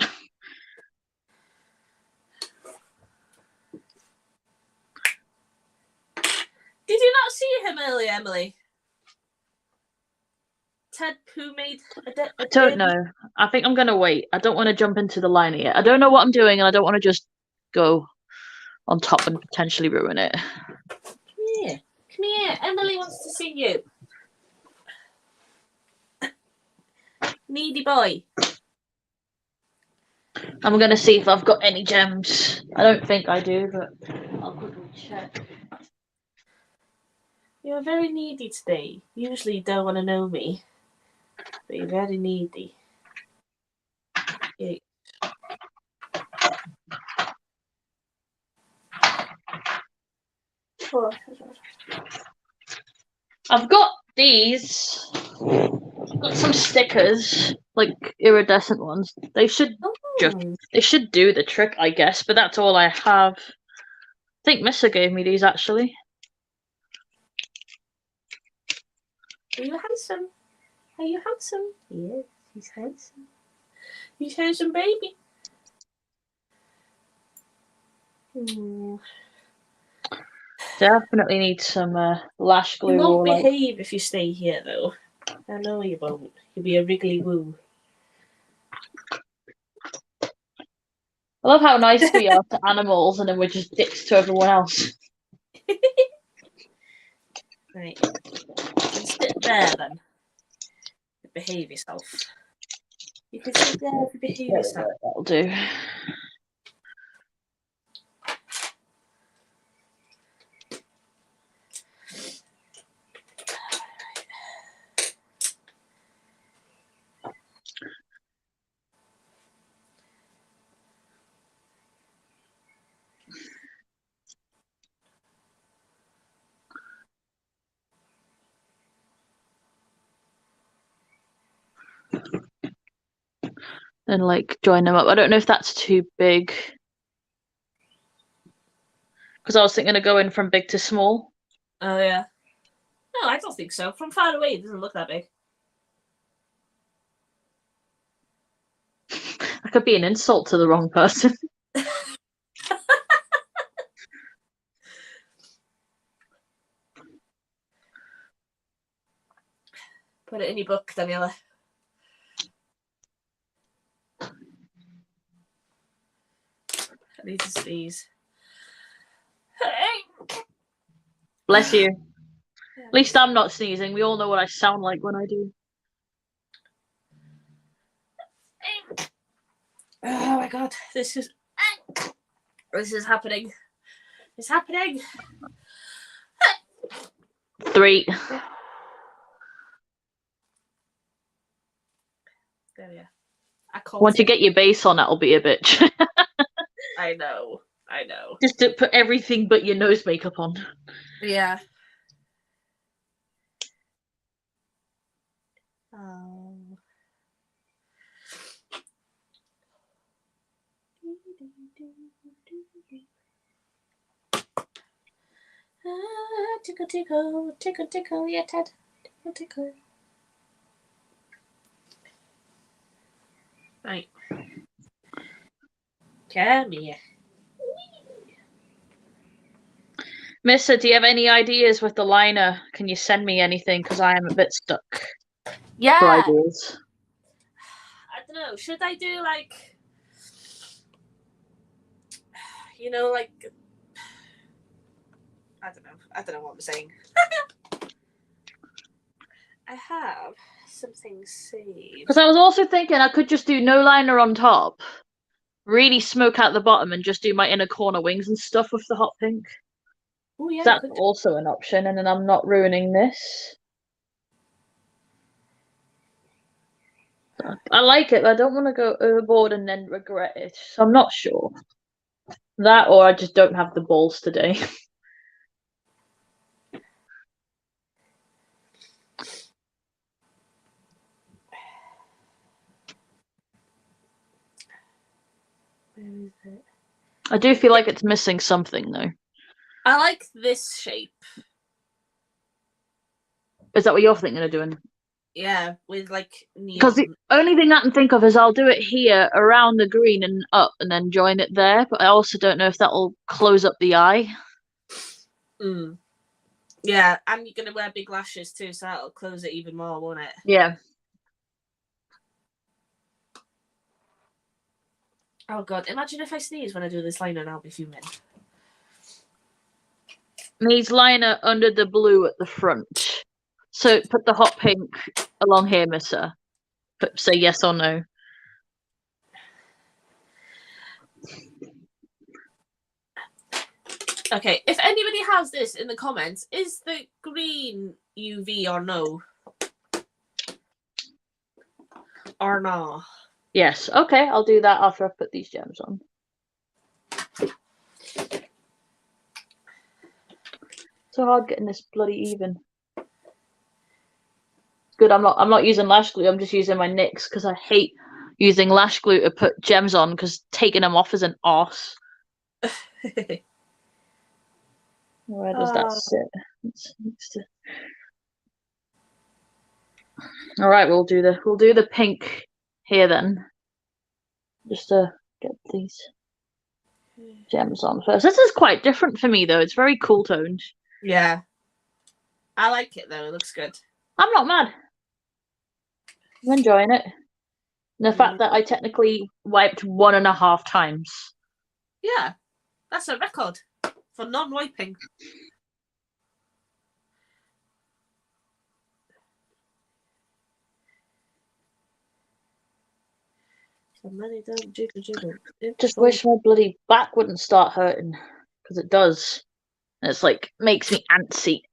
Did you not see him earlier, Emily? Ted, who made I don't know. I think I'm gonna wait. I don't want to jump into the liner yet. I don't know what I'm doing, and I don't want to just go on top and potentially ruin it. Come here. Come here. Emily wants to see you. Needy boy. I'm gonna see if I've got any gems. I don't think I do, but I'll quickly check. You're very needy today. Usually you don't want to know me, but you're very needy. Yeah. Oh. I've got these. I've got some stickers, like iridescent ones. They should do the trick, I guess. But that's all I have. I think Missa gave me these actually. Are you handsome? Are you handsome? Yes, he's handsome. He's handsome, baby. Definitely need some lash glue. You won't or behave if you stay here, though. I know you won't. You'll be a wriggly woo. I love how nice we are to animals, and then we're just dicks to everyone else. Right. You can sit there then. Behave yourself. You can sit there and behave yourself. That'll do. And like join them up. I don't know if that's too big. Because I was thinking of going from big to small. Oh, yeah. No, I don't think so. From far away, it doesn't look that big. That could be an insult to the wrong person. Put it in your book, Daniela. I need to sneeze. Bless you. At least I'm not sneezing. We all know what I sound like when I do. Oh my god, this is happening. It's happening. 3. There we are. Once you get your base on, that'll be a bitch. I know. Just to put everything but your nose makeup on. Yeah. Oh. Tickle, tickle, tickle, tickle, yeah, Ted. Tickle, tickle. Right. Come here. Missa, do you have any ideas with the liner? Can you send me anything? Because I am a bit stuck Yeah. for ideas. I don't know. Should I do like, you know, like, I don't know what I'm saying. I have something saved. Because I was also thinking I could just do no liner on top, really smoke out the bottom, and just do my inner corner wings and stuff with the hot pink. Oh yeah, That's also an option, and then I'm not ruining this. I like it, but I don't want to go overboard and then regret it. So I'm not sure. That, or I just don't have the balls today. Where is it? I do feel like it's missing something, though. I like this shape. Is that what you're thinking of doing? Yeah, with like neon. Because the only thing I can think of is I'll do it here around the green and up and then join it there. But I also don't know if that'll close up the eye. Yeah, and you're going to wear big lashes too, so that'll close it even more, won't it? Yeah. Oh god, imagine if I sneeze when I do this liner and I'll be fuming. Needs liner under the blue at the front. So put the hot pink along here, Missa. Say yes or no. Okay, if anybody has this in the comments, is the green UV or no? Or no? Yes. Okay, I'll do that after I put these gems on. So hard getting this bloody even. Good, I'm not using lash glue, I'm just using my NYX because I hate using lash glue to put gems on because taking them off is an arse. Where does that sit? All right, we'll do the pink here then. Just to get these gems on first. This is quite different for me though. It's very cool toned. Yeah. I like it though, it looks good. I'm not mad. I'm enjoying it. And the fact that I technically wiped 1.5 times. Yeah, that's a record for non-wiping. Somebody don't jiggle jiggle. Just wish my bloody back wouldn't start hurting, because it does. And it's like makes me antsy.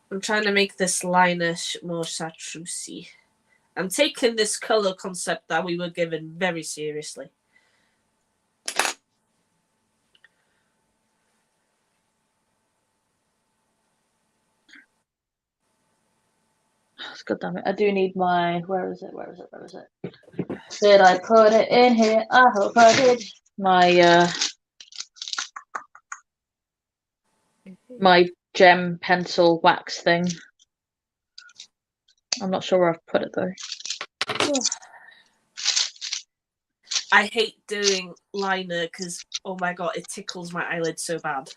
I'm trying to make this liner more chartreusey. I'm taking this colour concept that we were given very seriously. God damn it. I do need my... Where is it? Did I put it in here? I hope I did. My gem pencil wax thing. I'm not sure where I've put it though. I hate doing liner because, oh my god, it tickles my eyelids so bad.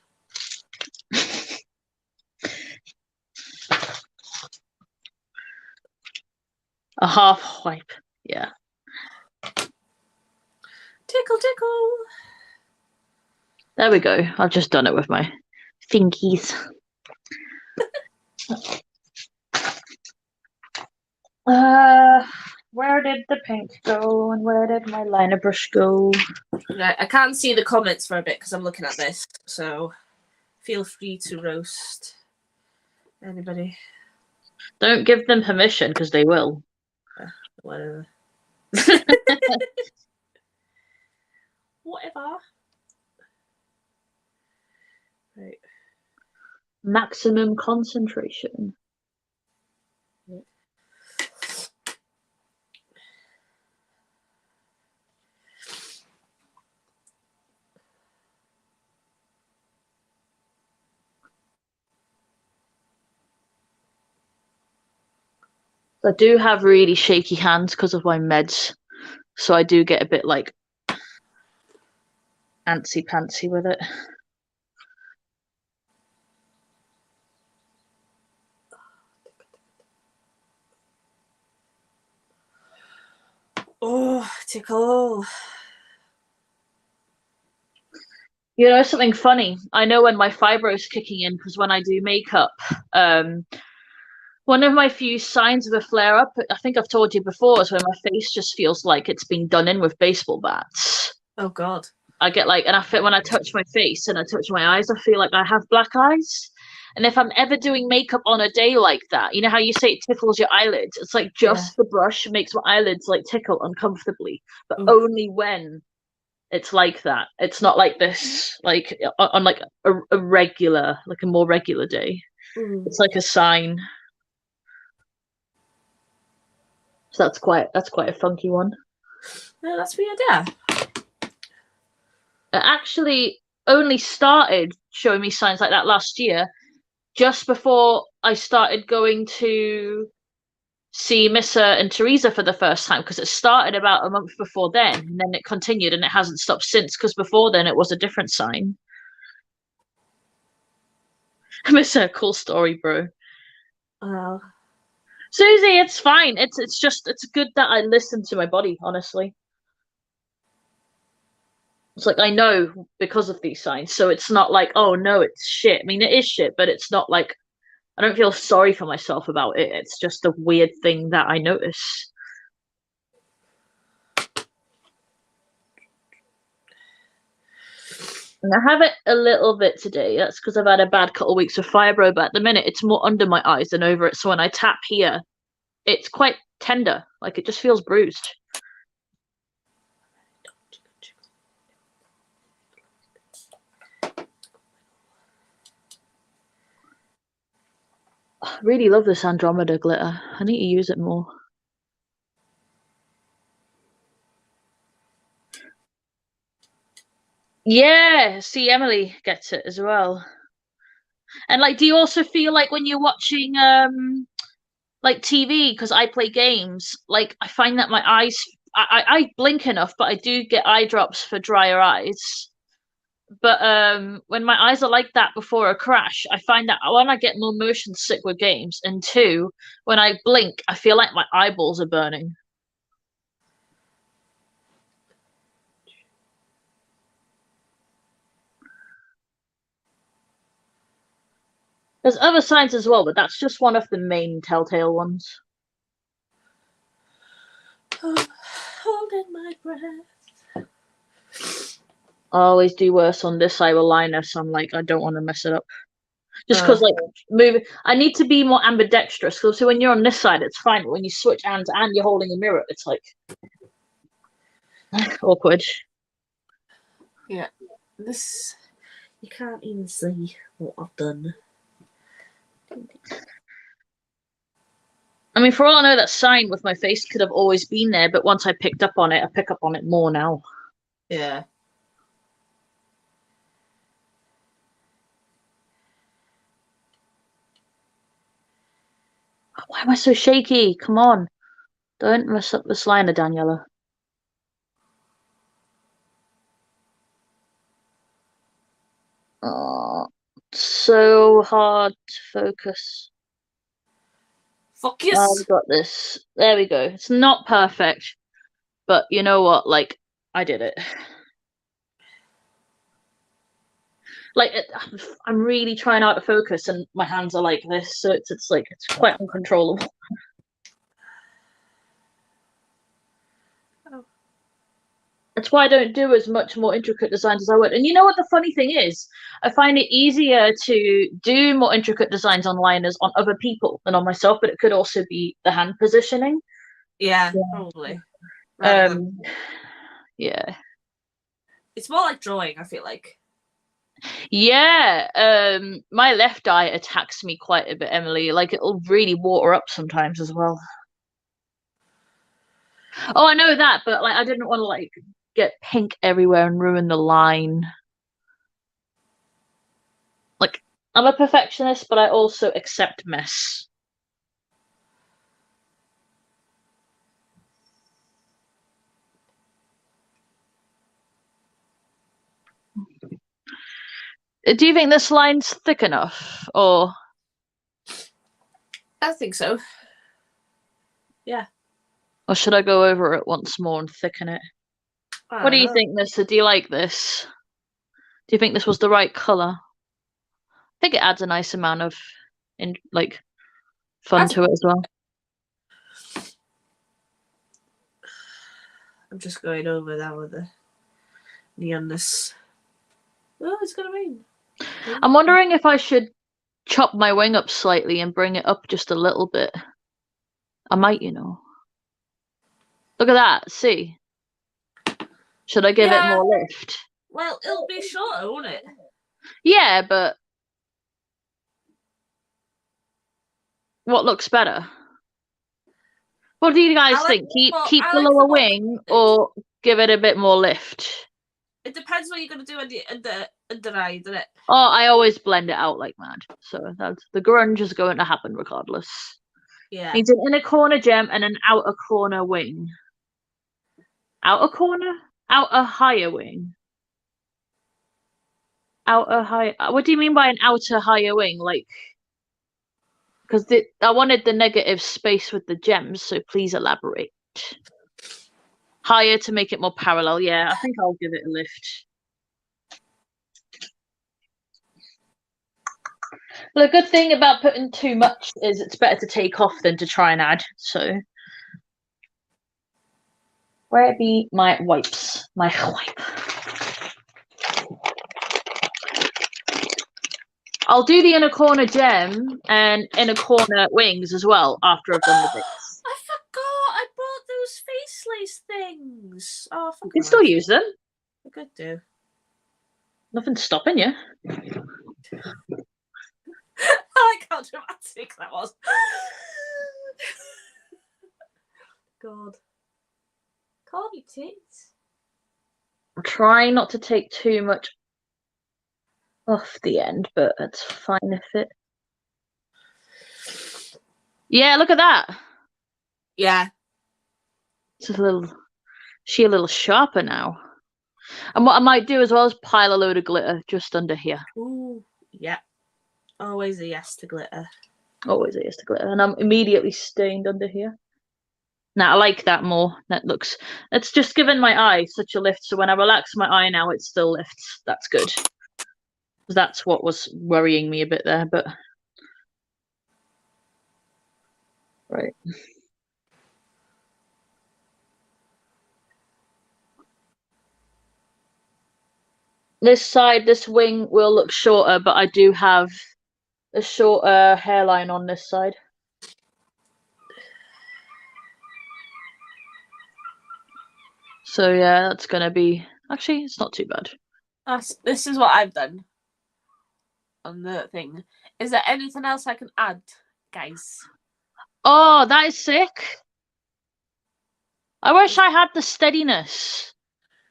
A half wipe, yeah. Tickle, tickle. There we go. I've just done it with my fingies. Where did the pink go and where did my liner brush go? Right, I can't see the comments for a bit because I'm looking at this, so feel free to roast anybody. Don't give them permission because they will. Whatever. Whatever. Right. Maximum concentration. I do have really shaky hands because of my meds, so I do get a bit like antsy pantsy with it. Oh, tickle. You know, something funny. I know when my fibro's kicking in because when I do makeup, one of my few signs of a flare up, I think I've told you before, is when my face just feels like it's been done in with baseball bats. Oh god. I get like, and I feel when I touch my face and I touch my eyes, I feel like I have black eyes. And if I'm ever doing makeup on a day like that, you know how you say it tickles your eyelids? It's like just the brush makes my eyelids like tickle uncomfortably, but only when it's like that. It's not like this, like on like a regular, like a more regular day. It's like a sign. So that's quite a funky one. No, that's weird, yeah. It actually only started showing me signs like that last year, just before I started going to see Missa and Teresa for the first time, because it started about a month before then, and then it continued, and it hasn't stopped since, because before then it was a different sign. Missa, cool story, bro. Well, Susie, it's fine. It's good that I listen to my body, honestly. It's like I know because of these signs, so it's not like, oh no, it's shit. I mean, it is shit, but it's not like I don't feel sorry for myself about it. It's just a weird thing that I notice. And I have it a little bit today. That's because I've had a bad couple of weeks of fibro, but at the minute it's more under my eyes than over it. So when I tap here, it's quite tender. Like it just feels bruised. I really love this Andromeda glitter. I need to use it more. Yeah, see, Emily gets it as well. And like, do you also feel like when you're watching like TV, because I play games, like I find that my eyes, I blink enough, but I do get eye drops for drier eyes. But when my eyes are like that before a crash, I find that one, I get more motion sick with games, and two, when I blink, I feel like my eyeballs are burning. There's other signs as well, but that's just one of the main telltale ones. Holding my breath. I always do worse on this side with liner, so I'm like, I don't want to mess it up. Just because, like, moving, I need to be more ambidextrous. So when you're on this side, it's fine. But when you switch hands and you're holding a mirror, it's like awkward. Yeah, this you can't even see what I've done. I mean, for all I know, that sign with my face could have always been there, but once I picked up on it, I pick up on it more now. Yeah. Why am I so shaky? Come on. Don't mess up this liner, Daniela. Oh, so hard to focus. Focus. I've got this. There we go. It's not perfect, but you know what? Like, I did it. Like, I'm really trying out to focus, and my hands are like this, so it's like it's quite uncontrollable. Oh. That's why I don't do as much more intricate designs as I would. And you know what the funny thing is? I find it easier to do more intricate designs on liners on other people than on myself, but it could also be the hand positioning. Yeah, probably. Yeah. It's more like drawing, I feel like. Yeah. My left eye attacks me quite a bit, Emily. Like it'll really water up sometimes as well. Oh, I know that, but like I didn't want to like get pink everywhere and ruin the line. Like I'm a perfectionist, but I also accept mess. Do you think this line's thick enough, or? I think so. Yeah. Or should I go over it once more and thicken it? What do you think, Nissa? Do you like this? Do you think this was the right color? I think it adds a nice amount of, fun to it as well. I'm just going over that with the neonness. Oh, it's gonna rain. I'm wondering if I should chop my wing up slightly and bring it up just a little bit. I might, you know. Look at that. See? Should I give it more lift? Well, it'll be shorter, won't it? Yeah, but what looks better? What do you guys think? Keep the lower wing or give it a bit more lift? It depends what you're gonna do under eye, doesn't it? Oh, I always blend it out like mad. So that's the grunge is going to happen regardless. Yeah. Needs an inner corner gem and an outer corner wing. Outer corner? Outer higher wing. Outer high. What do you mean by an outer higher wing? Like, because I wanted the negative space with the gems, so please elaborate. Higher to make it more parallel. Yeah, I think I'll give it a lift. The good thing about putting too much is it's better to take off than to try and add. So, where be my wipes? My wipe. I'll do the inner corner gem and inner corner wings as well after I've done the bits. I forgot I bought those face lace things. Oh, You can still use them. I could do. Nothing's stopping you. I like how dramatic that was. God. Calm your tits. I'm trying not to take too much off the end, but it's fine if it. Yeah, look at that. Yeah. It's a little sharper now. And what I might do as well is pile a load of glitter just under here. Ooh, yeah. Always a yes to glitter. Always a yes to glitter. And I'm immediately stained under here. Now I like that more. It's just given my eye such a lift. So when I relax my eye now, it still lifts. That's good. That's what was worrying me a bit there, but right. This side, this wing will look shorter, but I do have a shorter hairline on this side. So yeah, that's gonna be actually it's not too bad. This is what I've done on the thing. Is there anything else I can add, guys? Oh, that is sick. I wish I had the steadiness.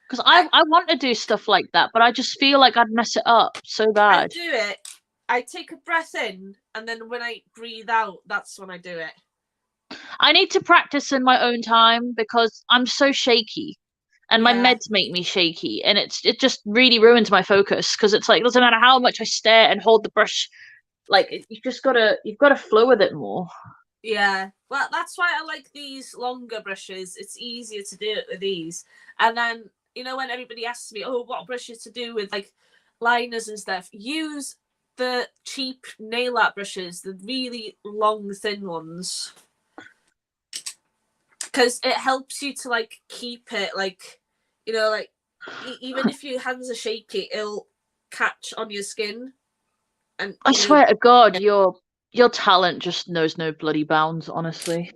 Because I want to do stuff like that, but I just feel like I'd mess it up so bad. I do it. I take a breath in, and then when I breathe out, that's when I do it. I need to practice in my own time because I'm so shaky. And my meds make me shaky. And it just really ruins my focus. Because it's like, it doesn't matter how much I stare and hold the brush. Like, you've got to flow with it more. Yeah. Well, that's why I like these longer brushes. It's easier to do it with these. And then, you know, when everybody asks me, oh, what brushes to do with like liners and stuff, use the cheap nail art brushes, the really long, thin ones. Because it helps you to like keep it like, you know, like even if your hands are shaky, it'll catch on your skin. And I swear to God, your talent just knows no bloody bounds, honestly.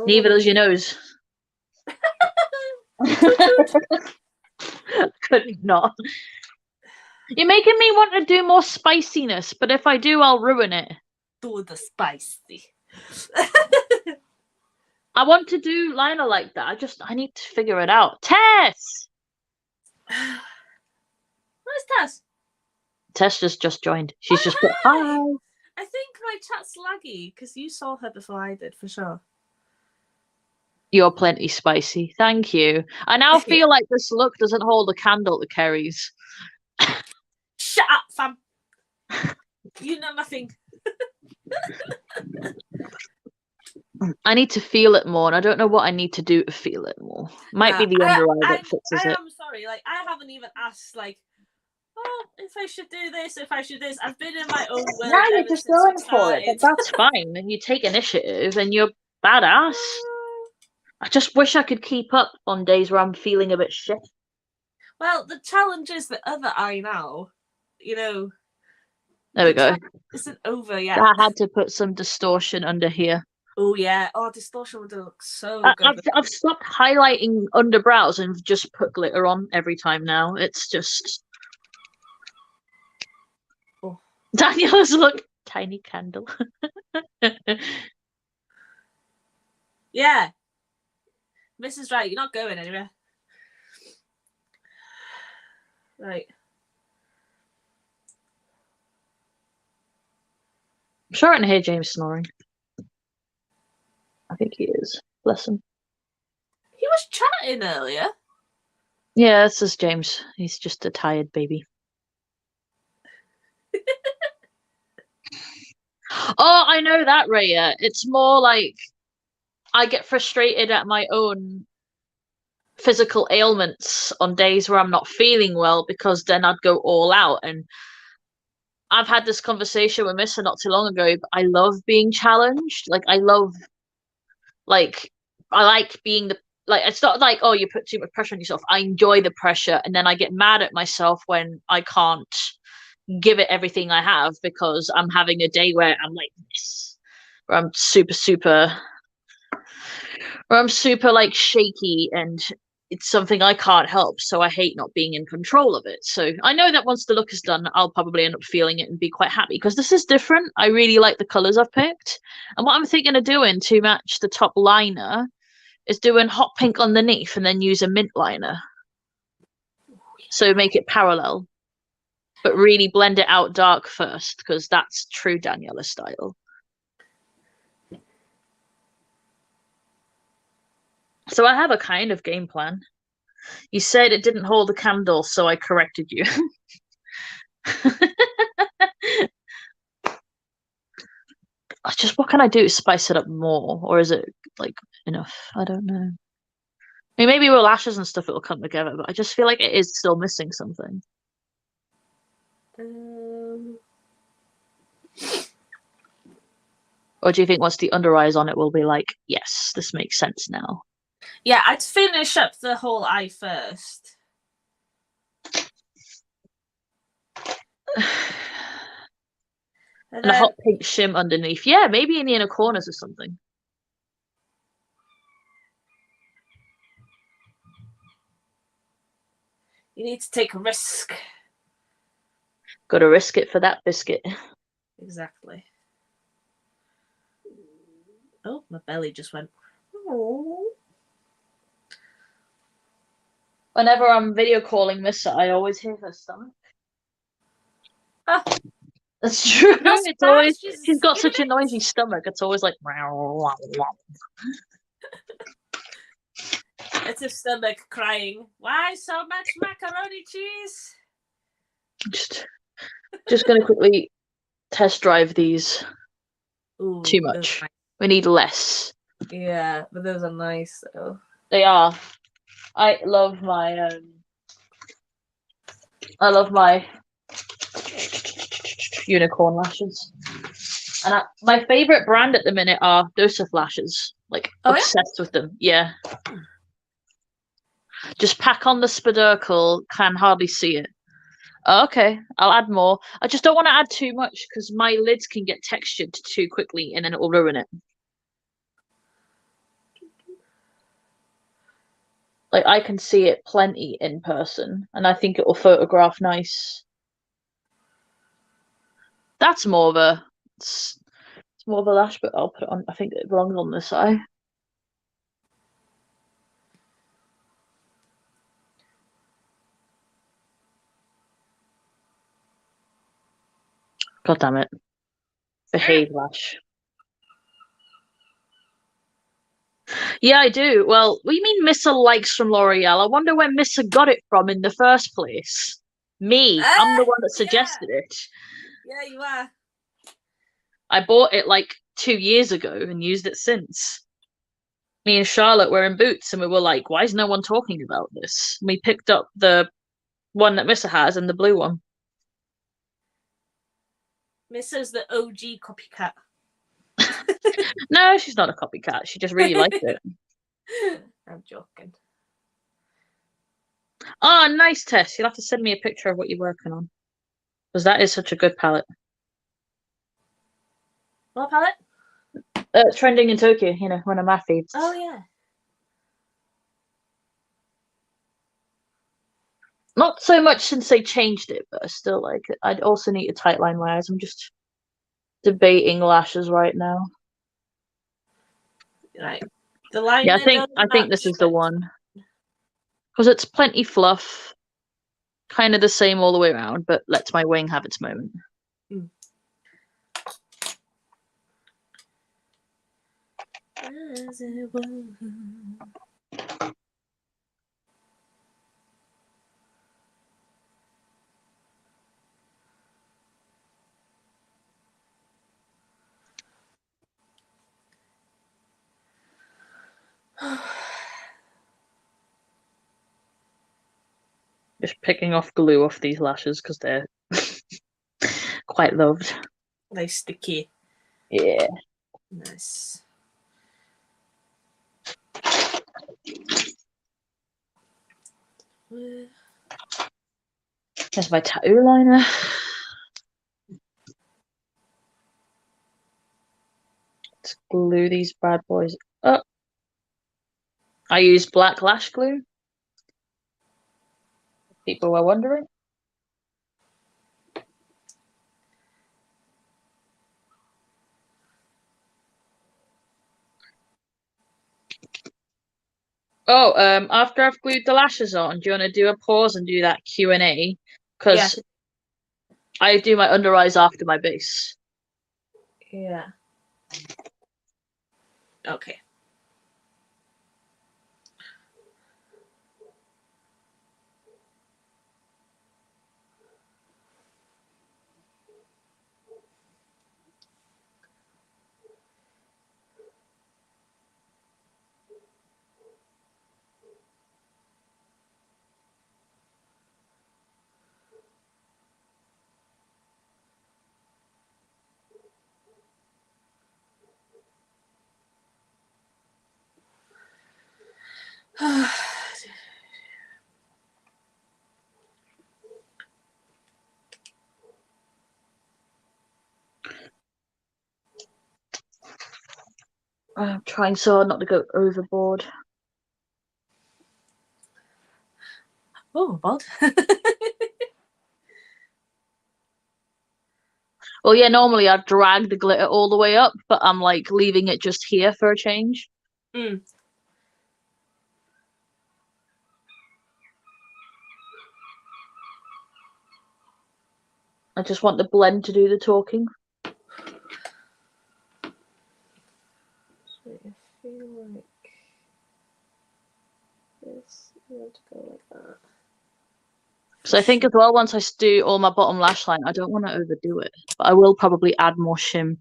Neither does your nose. Could not. You're making me want to do more spiciness, but if I do, I'll ruin it. Do the spicy. I want to do liner like that. I need to figure it out. Tess! Where's Tess? Tess just joined. She's just put, hi. I think my chat's laggy because you saw her before I did, for sure. You're plenty spicy. Thank you. I now feel like this look doesn't hold a candle to Ceri's. Shut up, fam. You know nothing. I need to feel it more, and I don't know what I need to do to feel it more. Might be the under eye that fixes it. I'm sorry, like I haven't even asked, like, oh, if I should do this, if I should do this. I've been in my own world. Now you're just going for it, but that's fine. And you take initiative, and you're badass. I just wish I could keep up on days where I'm feeling a bit shit. Well, the challenge is the other eye now. You know. There we go. Isn't over yet. I had to put some distortion under here. Oh yeah. Oh, distortion would look so good. I've stopped highlighting underbrows and just put glitter on every time now. It's just. Oh. Daniel's look tiny candle. Yeah. Mrs. Right, you're not going anywhere. Right. I'm sure I can hear James snoring. I think he is. Bless him. He was chatting earlier. Yeah, this is James. He's just a tired baby. Oh, I know that, Raya. It's more like I get frustrated at my own physical ailments on days where I'm not feeling well because then I'd go all out. And I've had this conversation with Missa not too long ago. But I love being challenged. I like being like it's not like, oh, you put too much pressure on yourself. I enjoy the pressure, and then I get mad at myself when I can't give it everything I have because I'm having a day where I'm like this, where I'm super like shaky, and it's something I can't help. So I hate not being in control of it. So I know that once the look is done, I'll probably end up feeling it and be quite happy because this is different. I really like the colors I've picked, and what I'm thinking of doing to match the top liner is doing hot pink underneath and then use a mint liner. So make it parallel, but really blend it out dark first because that's true Daniela style. So I have a kind of game plan. You said it didn't hold a candle, so I corrected you. Just what can I do to spice it up more? Or is it like enough? I don't know. I mean, maybe with lashes and stuff it'll come together, but I just feel like it is still missing something. Or do you think once the under eyes on it will be like, yes, this makes sense now? Yeah, I'd finish up the whole eye first. And a hot pink shim underneath. Yeah, maybe in the inner corners or something. You need to take a risk. Gotta risk it for that biscuit. Exactly. Oh, my belly just went. Oh. Whenever I'm video calling Missa, I always hear her stomach. Ah, that's true. It's always she's got such a noisy it. stomach. It's always like. It's a stomach crying. Why so much macaroni cheese? Just gonna quickly test drive these. Ooh, too much. Nice. We need less. Yeah, but those are nice though. They are. I love my unicorn lashes. And my favorite brand at the minute are Dosif lashes. Like obsessed with them. Yeah. Just pack on the spedurcle, can hardly see it. Okay, I'll add more. I just don't want to add too much because my lids can get textured too quickly and then it will ruin it. Like I can see it plenty in person and I think it will photograph nice. That's more of a it's more of a lash, but I'll put it on. I think it belongs on this eye. God damn it. Behave lash. Yeah, I do. Well, what do you mean Missa likes from L'Oreal? I wonder where Missa got it from in the first place. Me. I'm the one that suggested it. Yeah, you are. I bought it like 2 years ago and used it since. Me and Charlotte were in Boots and we were like, why is no one talking about this? And we picked up the one that Missa has and the blue one. Missa's the OG copycat. No, she's not a copycat. She just really liked it. I'm joking. Oh, nice, Tess. You'll have to send me a picture of what you're working on. Because that is such a good palette. What palette? Trending in Tokyo, you know, one of my feeds. Oh, yeah. Not so much since they changed it, but I still like it. I'd also need to tightline my eyes. I'm just debating lashes right now. Right. The line. Yeah, I think this is the one. Because it's plenty fluff. Kind of the same all the way around, but lets my wing have its moment. Mm. Just picking off glue off these lashes because they're quite loved. They're sticky. Yeah. Nice. There's my tattoo liner. Let's glue these bad boys up. I use black lash glue. People were wondering. Oh, after I've glued the lashes on, do you want to do a pause and do that Q&A? Because I do my under eyes after my base. Yeah. Okay. I'm trying so hard not to go overboard. Oh, bod. Well, yeah, normally I'd drag the glitter all the way up, but I'm like leaving it just here for a change. Mm. I just want the blend to do the talking. I feel like this. I want to go like that. So I think as well, once I do all my bottom lash line, I don't want to overdo it, but I will probably add more shim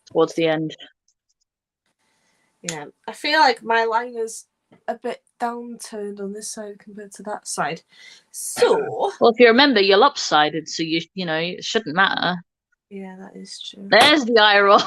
towards the end. Yeah, I feel like my liner's a bit downturned on this side compared to that side. So, well, if you remember, you're lopsided, so you know it shouldn't matter. Yeah, that is true. There's the eye roll.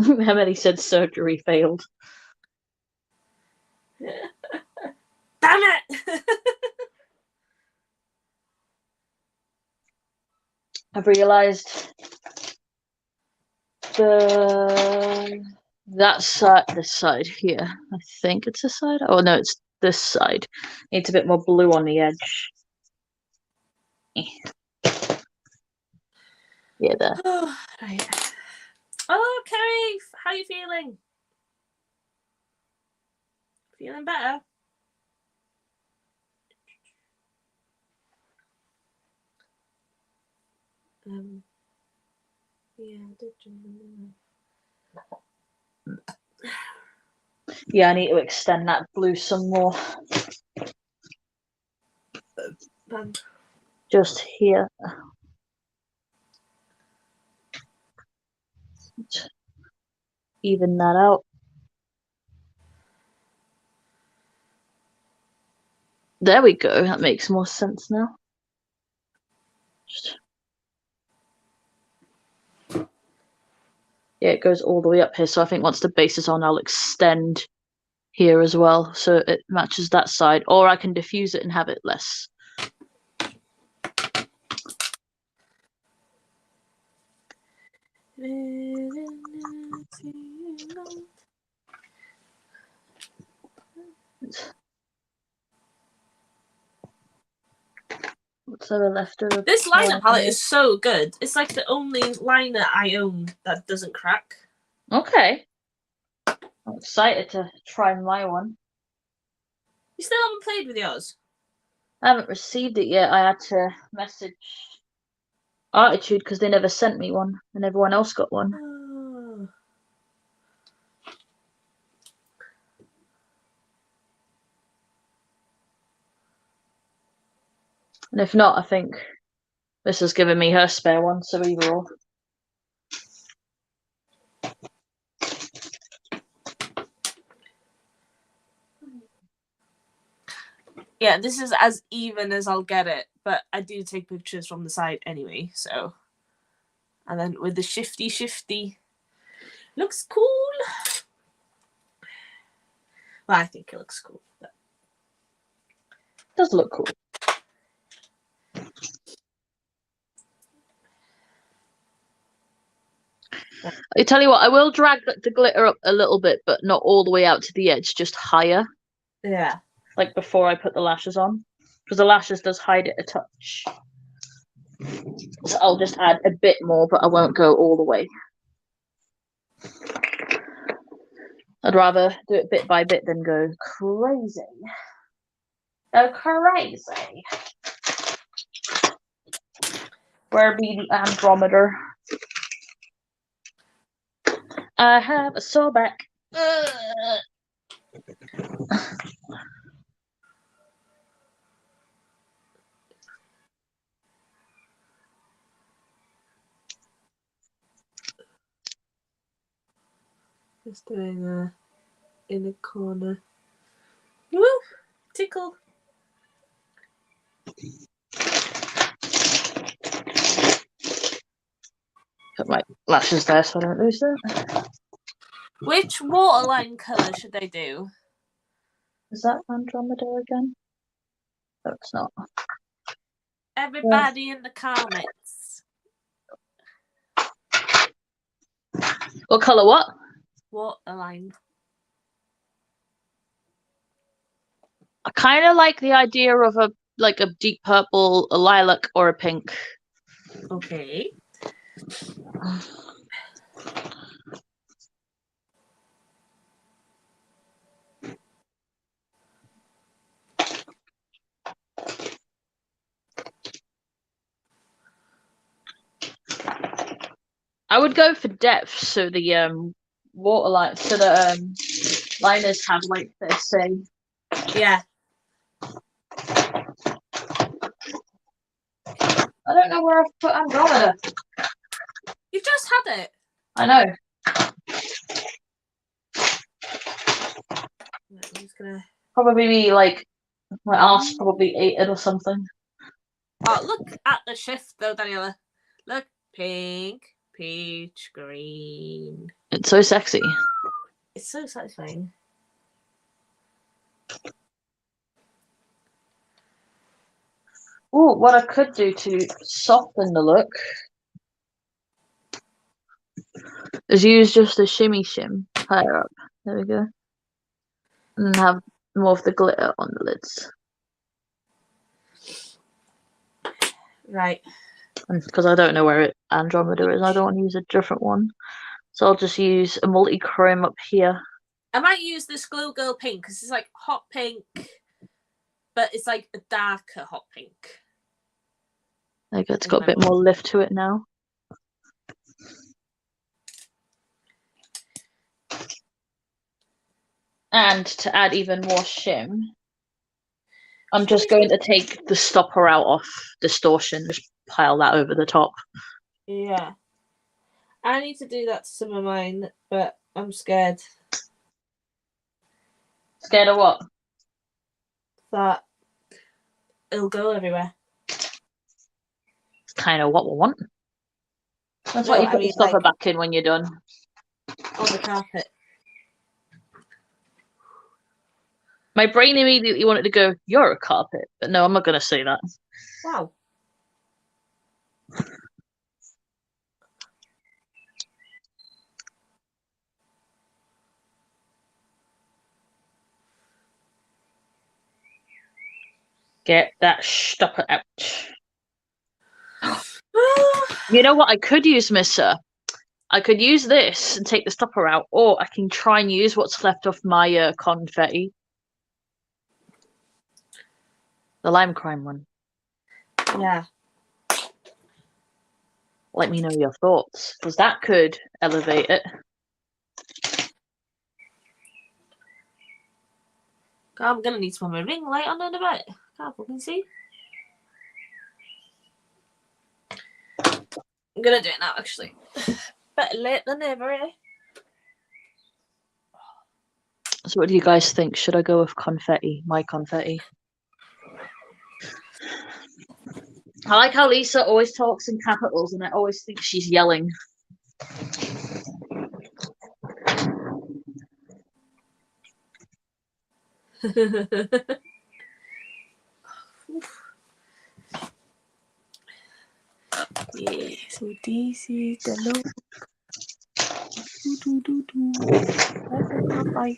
Emily said surgery failed. Damn it! I've realised that side, this side here. I think it's this side. Oh no, it's this side. Needs a bit more blue on the edge. Yeah, there. Oh, right. Oh, Ceri, how you feeling? Feeling better? Yeah, I did jump. Yeah, I need to extend that blue some more. Just here. Even that out. There we go. That makes more sense now. Yeah, it goes all the way up here. So I think once the base is on, I'll extend here as well, so it matches that side. Or I can diffuse it and have it less. What's left of this liner palette is so good. It's like the only liner I own that doesn't crack. Okay. I'm excited to try my one. You still haven't played with yours? I haven't received it yet. I had to message Artitude because they never sent me one and everyone else got one. Oh. And if not, I think this has given me her spare one, so either or. Yeah, this is as even as I'll get it, but I do take pictures from the side anyway, so. And then with the shifty. Looks cool. Well, I think it looks cool. But... It does look cool. I tell you what, I will drag the glitter up a little bit, but not all the way out to the edge, just higher. Yeah. Like before I put the lashes on. Because the lashes does hide it a touch. So I'll just add a bit more, but I won't go all the way. I'd rather do it bit by bit than go crazy. Go crazy. Where be the Andrometer? I have a sore back. Just doing a in the corner. Woo! Tickle. Put my lashes there so I don't lose them. Which waterline colour should I do? Is that Andromeda again? No, it's not. Everybody in the comments. What colour what? Waterline. I kind of like the idea of a deep purple, a lilac, or a pink. Okay. I would go for depth, so the waterline, so the liners have like this thing. Yeah. I don't know where I've put Andromeda. You've just had it. I know. I'm just gonna. Probably be like my arse probably ate it or something. Oh, look at the shift though, Daniela. Look, pink, peach, green. It's so sexy. It's so satisfying. Oh, what I could do to soften the look is use just a shimmy shim higher up. There we go. And have more of the glitter on the lids. Right. Because I don't know where Andromeda is, I don't want to use a different one. So I'll just use a multi-chrome up here. I might use this Glow Girl pink because it's like hot pink, but it's like a darker hot pink. There you go, it's got a bit more lift to it now. And to add even more shim, I'm just going to take the stopper out off Distortion, just pile that over the top. Yeah. I need to do that to some of mine, but I'm scared. Scared of what? That it'll go everywhere. It's kind of what we want. That's what you put the stopper back in when you're done. On the carpet. My brain immediately wanted to go, you're a carpet. But no, I'm not going to say that. Wow. Get that stopper out. You know what I could use, Mister? I could use this and take the stopper out, or I can try and use what's left of my confetti. The lime crime one. Yeah. Let me know your thoughts, because that could elevate it. I'm gonna need to put my ring light on in a bit. Can't fucking see. I'm gonna do it now, actually. Better late than never, eh? So what do you guys think? Should I go with confetti? My confetti. I like how Lisa always talks in capitals, and I always think she's yelling. Yeah, so this is the look. I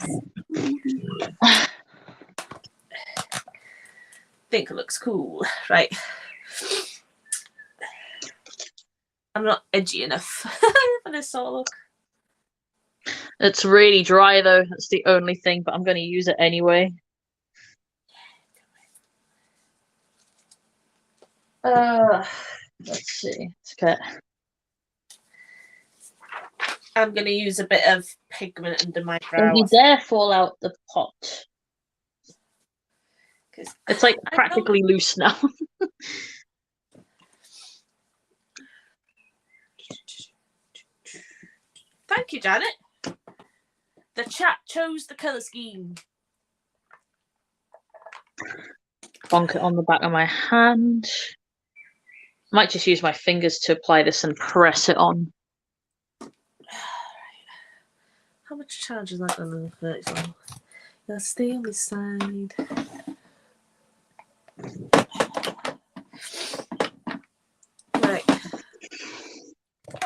think it looks cool. Right. I'm not edgy enough for this sort of look. It's really dry though. That's the only thing, but I'm going to use it anyway. Let's see. Let's get. I'm going to use a bit of pigment under my brow. Don't you dare fall out the pot. It's like practically loose now. Thank you, Janet. The chat chose the colour scheme. Bonk it on the back of my hand. Might just use my fingers to apply this and press it on. How much charge is that on the 34? Let's stay on this side. Right.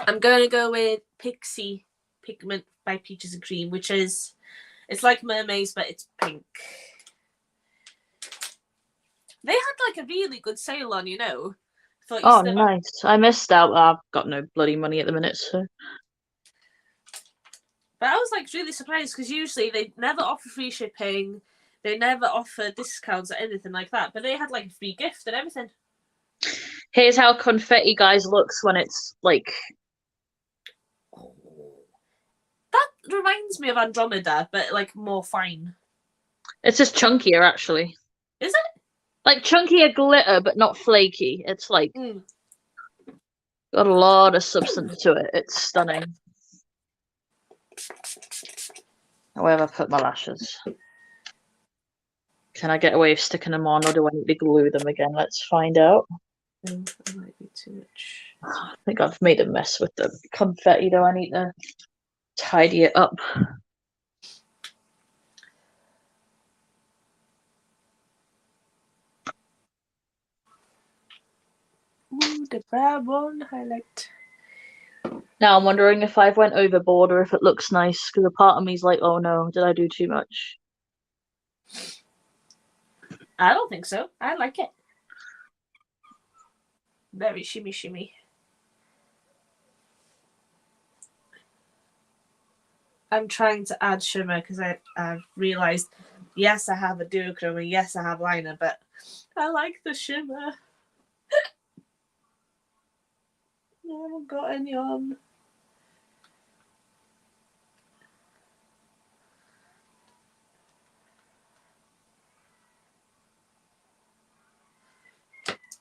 I'm going to go with Pixie Pigment by Peaches and Cream, which is, it's like Mermaids, but it's pink. They had like a really good sale on, you know. Oh, nice. I missed out. I've got no bloody money at the minute, so. But I was like really surprised because usually they never offer free shipping. They never offer discounts or anything like that. But they had like a free gift and everything. Here's how confetti guys looks when it's like. Oh. That reminds me of Andromeda, but like more fine. It's just chunkier, actually. Is it? Like chunkier glitter, but not flaky. It's like got a lot of substance to it. It's stunning. Where have I put my lashes? Can I get away with sticking them on, or do I need to glue them again? Let's find out. That might be too much. I think I've made a mess with the confetti, though. I need to tidy it up. Ooh, the brown one highlight. Now I'm wondering if I've went overboard or if it looks nice, because a part of me's like, oh no, did I do too much? I don't think so. I like it. Very shimmy shimmy. I'm trying to add shimmer because I've realised, yes, I have a duochrome, yes, I have liner, but I like the shimmer. I haven't got any on.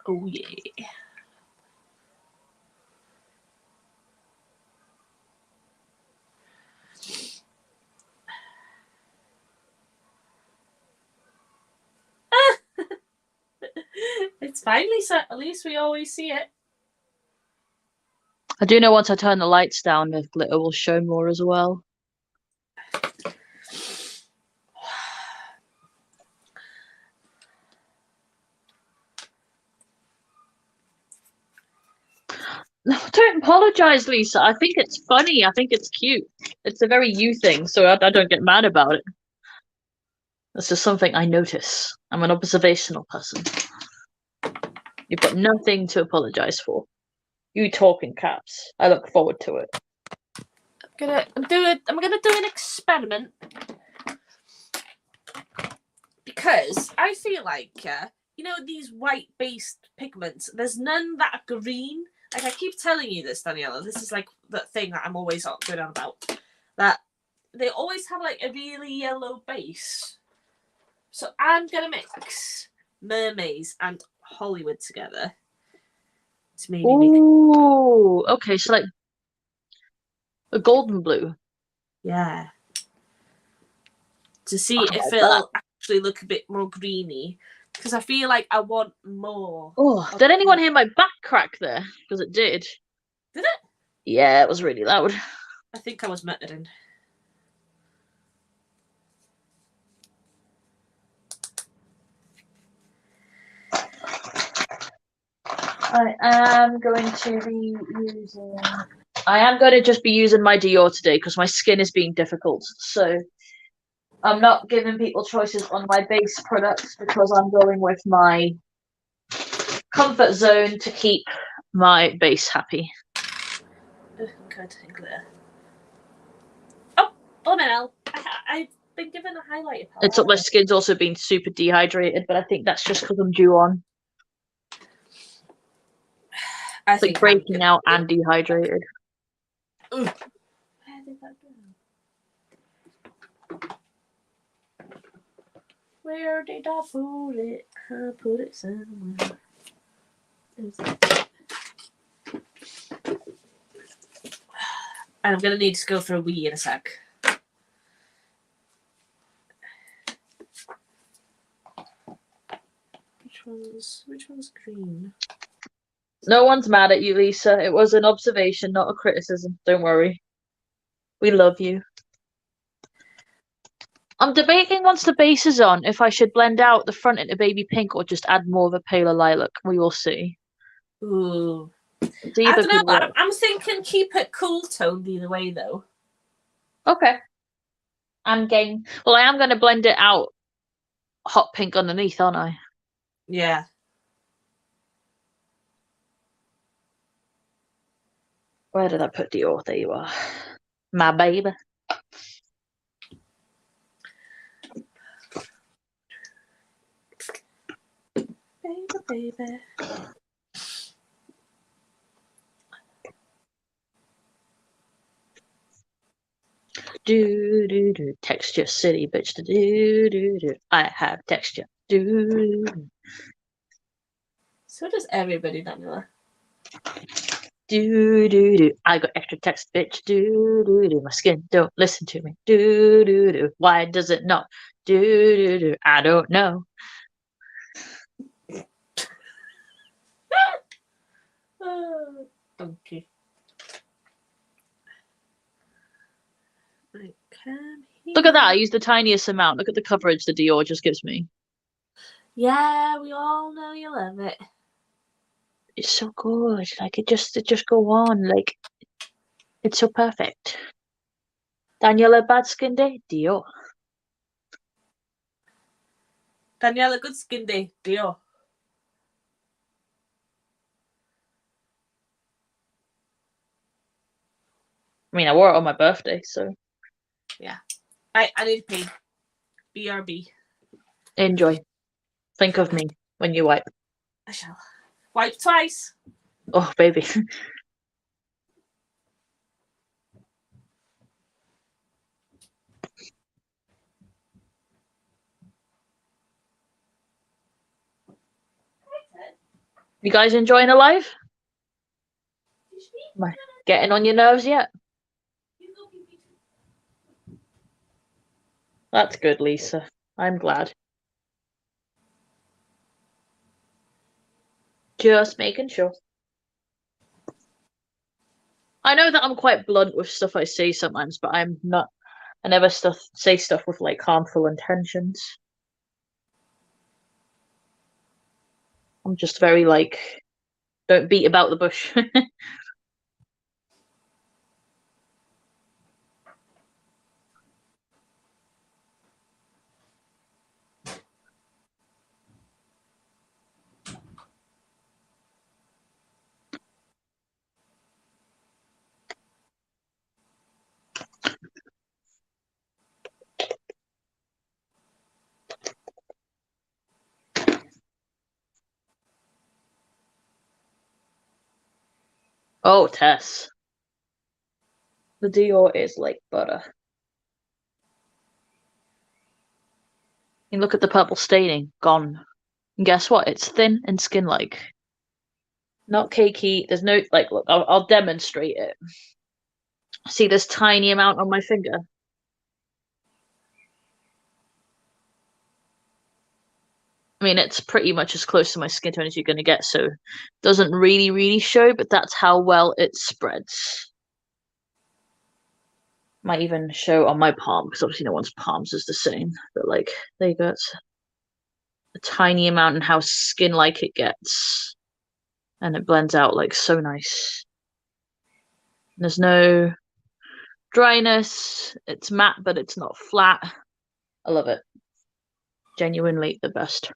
Oh, yeah. It's finally set. At least we always see it. I do know once I turn the lights down, the glitter will show more as well. No, don't apologize, Lisa. I think it's funny. I think it's cute. It's a very you thing, so I don't get mad about it. It's just something I notice. I'm an observational person. You've got nothing to apologize for. You talk in caps. I look forward to it. I'm gonna do an experiment because I feel like you know these white based pigments. There's none that are green. Like I keep telling you this, Daniela. This is like the thing that I'm always going on about. That they always have like a really yellow base. So I'm gonna mix Mermaids and Hollywood together. to maybe make it. Ooh, okay, so like a golden blue. Yeah. To see I if like that. it'll actually look a bit more greeny. Because I feel like I want more. Oh, did anyone hear my back crack there? Because it did. Did it? Yeah, it was really loud. I think I was muttering. I am going to be using. I am going to just be using my Dior today because my skin is being difficult. So I'm not giving people choices on my base products because I'm going with my comfort zone to keep my base happy. Good glitter. Oh, blumenel. I've been given a highlighter palette. It's my skin's also been super dehydrated, but I think that's just because I'm due on. I think like breaking out and dehydrated. Where did that go? Where did I put it? I put it somewhere. And I'm gonna need to go for a wee in a sec. Which one's green? No one's mad at you, Lisa. It was an observation, not a criticism. Don't worry. We love you. I'm debating once the base is on if I should blend out the front into baby pink or just add more of a paler lilac. We will see. Ooh. It's either I don't know. good. I'm thinking keep it cool toned either way though. Okay. I'm game. Well, I am going to blend it out hot pink underneath, aren't I? Yeah. Where did I put Dior? There you are. My baby. Baby. Do do do. Texture city, bitch. Do do do. I have texture. Do. So does everybody, Daniela. Do do do. I got extra text, bitch. Do do do. My skin don't listen to me. Do do do. Why does it not? Do do do. I don't know. Oh, donkey. Right, come here. Look at that. I used the tiniest amount. Look at the coverage the Dior just gives me. Yeah, we all know you love it. It's so good. Like it just go on. Like it's so perfect. Daniela bad skin day? Dior. Daniela good skin day, Dior. I mean, I wore it on my birthday, so. Yeah. I need to pee. BRB. Enjoy. Think of me when you wipe. I shall. Wipe twice. Oh, baby. You guys enjoying the live? Am I getting on your nerves yet? That's good, Lisa. I'm glad. Just making sure. I know that I'm quite blunt with stuff I say sometimes, but I'm not. I never say stuff with like harmful intentions. I'm just very like, don't beat about the bush. Oh, Tess. The Dior is like butter. And look at the purple staining. Gone. And guess what? It's thin and skin-like. Not cakey. There's no like. Look, I'll demonstrate it. See this tiny amount on my finger. I mean, it's pretty much as close to my skin tone as you're going to get, so it doesn't really show, but that's how well it spreads. Might even show on my palm, because obviously no one's palms is the same, but like, there you go. It's a tiny amount and how skin-like it gets. And it blends out like so nice. There's no dryness. It's matte, but it's not flat. I love it. Genuinely the best.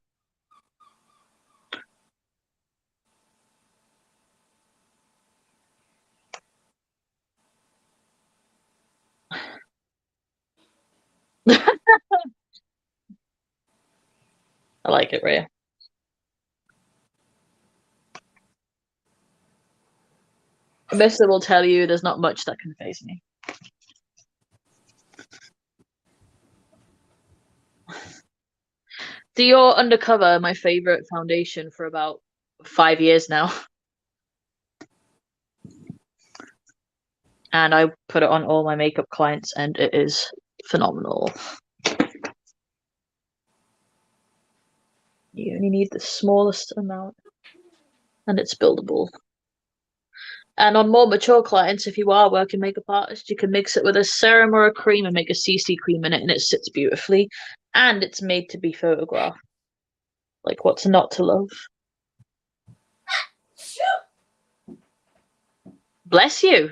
I like it, Rhea. Mister will tell you there's not much that can faze me. Dior Undercover, my favorite foundation for about 5 years now. And I put it on all my makeup clients, and it is phenomenal. You only need the smallest amount, and it's buildable. And on more mature clients, if you are a working makeup artist, you can mix it with a serum or a cream and make a CC cream in it, and it sits beautifully. And it's made to be photographed. Like, what's not to love? Bless you.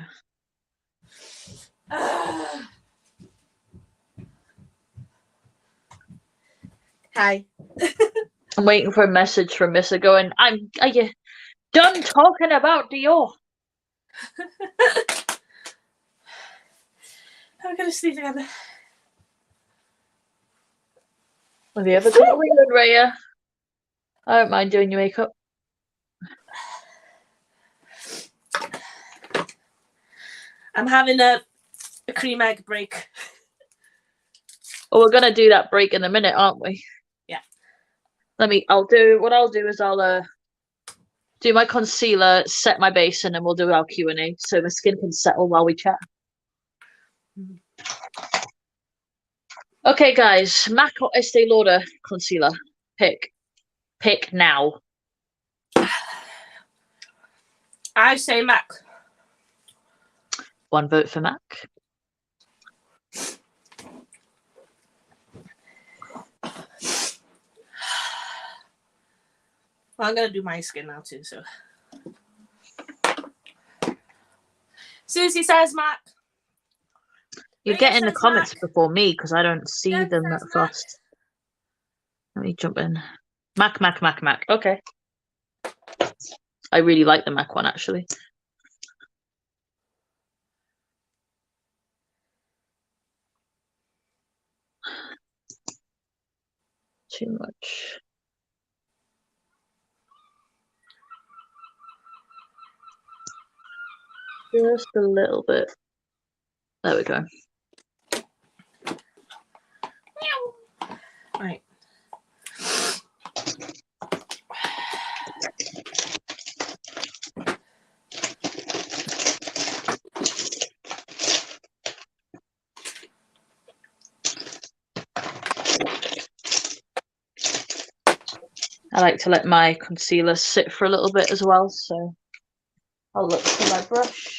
Hi. I'm waiting for a message from Missa going, are you done talking about Dior? I'm gonna sleep together. Have you ever come away with Rhea? I don't mind doing your makeup. I'm having a cream egg break. Oh, we're gonna do that break in a minute, aren't we? Yeah. I'll do do my concealer, set my base, and then we'll do our Q&A so my skin can settle while we chat. Okay, guys, MAC or Estee Lauder concealer? Pick now. I say MAC. One vote for MAC. Well, I'm gonna do my skin now too. So, Susie says MAC. You get in the comments before me because I don't see them that fast. Let me jump in. MAC. Okay. I really like the MAC one actually. Too much. Just a little bit. There we go. Right. I like to let my concealer sit for a little bit as well, so I'll look for my brush.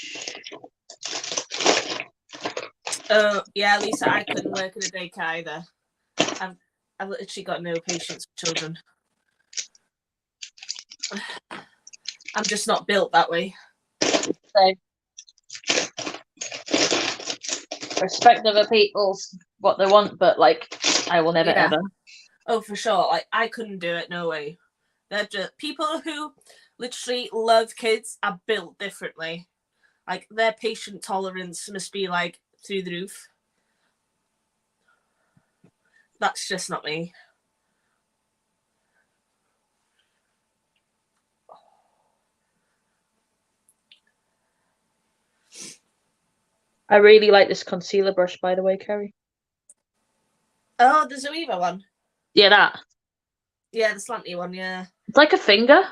Oh yeah, Lisa, I couldn't work in a daycare either. I've literally got no patience for children. I'm just not built that way. So, respect other people's what they want, but like I will never ever. Oh, for sure. Like I couldn't do it. No way. They're just people who literally love kids are built differently. Like their patient tolerance must be like through the roof. That's just not me. I really like this concealer brush, by the way, Ceri. Oh, the Zoeva one. Yeah, that. Yeah, the slanty one. Yeah. It's like a finger.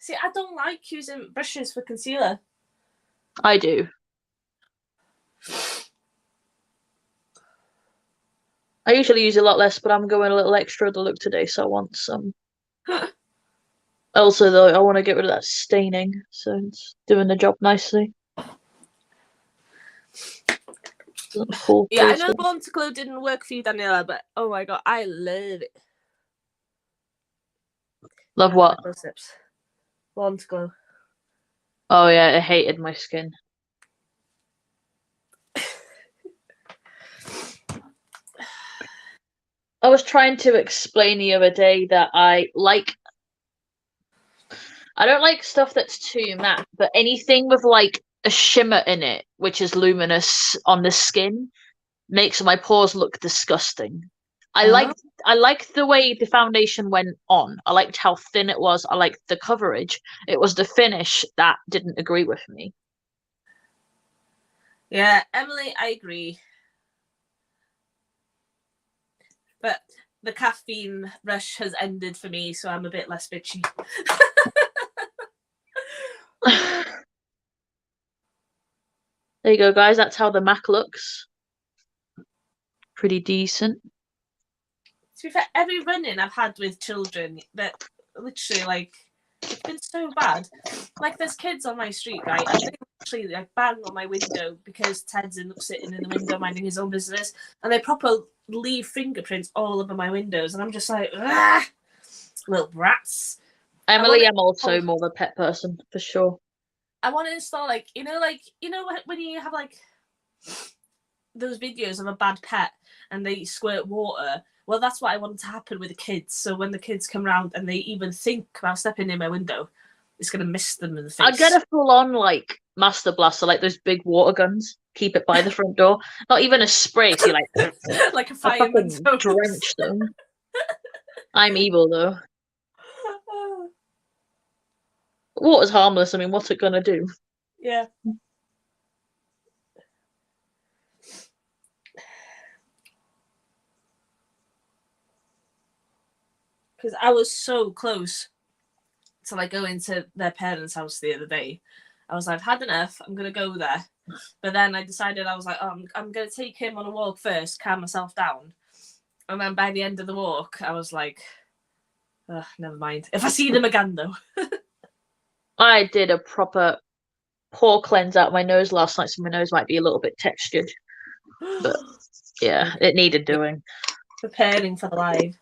See, I don't like using brushes for concealer. I do. I usually use a lot less, but I'm going a little extra the look today, so I want some. Also, though, I want to get rid of that staining, so it's doing the job nicely. Full Yeah, I face know in. Born to Glow didn't work for you, Daniela, but oh my god, I love it. Love what? Close-ups. Born to Glow. Oh yeah, I hated my skin. I was trying to explain the other day that I don't like stuff that's too matte, but anything with like a shimmer in it, which is luminous on the skin, makes my pores look disgusting. I Oh. liked I liked the way the foundation went on. I liked how thin it was. I liked the coverage. It was the finish that didn't agree with me. Yeah, Emily, I agree. But the caffeine rush has ended for me, so I'm a bit less bitchy. There you go, guys. That's how the Mac looks. Pretty decent. To be fair, every run-in I've had with children, that literally, like, it's been so bad. Like, there's kids on my street, right, and they literally like bang on my window because Ted's sitting in the window minding his own business, and they proper leave fingerprints all over my windows, and I'm just like, ah, little brats. Emily, I'm also more of a pet person for sure. I want to install like when you have like those videos of a bad pet and they squirt water. Well, that's what I want to happen with the kids. So when the kids come round and they even think about stepping in my window, it's gonna miss them in the face. I'll get a full-on like master blaster, like those big water guns. Keep it by the front door. Not even a spray. So you like like a I fireman's fucking drench them. I'm evil though. Water's harmless. I mean, what's it gonna do? Yeah. Because I was so close to like going to their parents' house the other day. I was like, I've had enough. I'm gonna go there. But then I decided I was like, oh, I'm gonna take him on a walk first, calm myself down. And then by the end of the walk, I was like, never mind. If I see them again, though. I did a proper pore cleanse out my nose last night, so my nose might be a little bit textured. But yeah, it needed doing. Preparing for the live.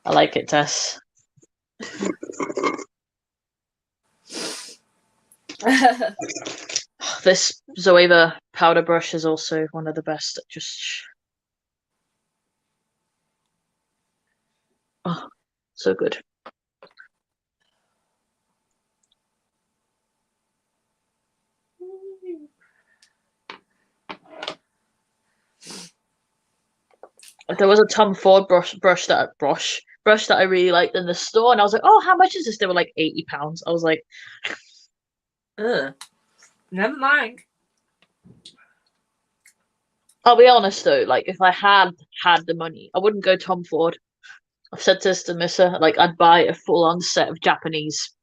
I like it, Tess. This Zoeva powder brush is also one of the best. Just oh, so good. There was a Tom Ford brush that I really liked in the store, and I was like, "Oh, how much is this?" They were like £80. I was like, never mind. I'll be honest though, like if I had the money, I wouldn't go Tom Ford. I've said this to Missa, like I'd buy a full-on set of Japanese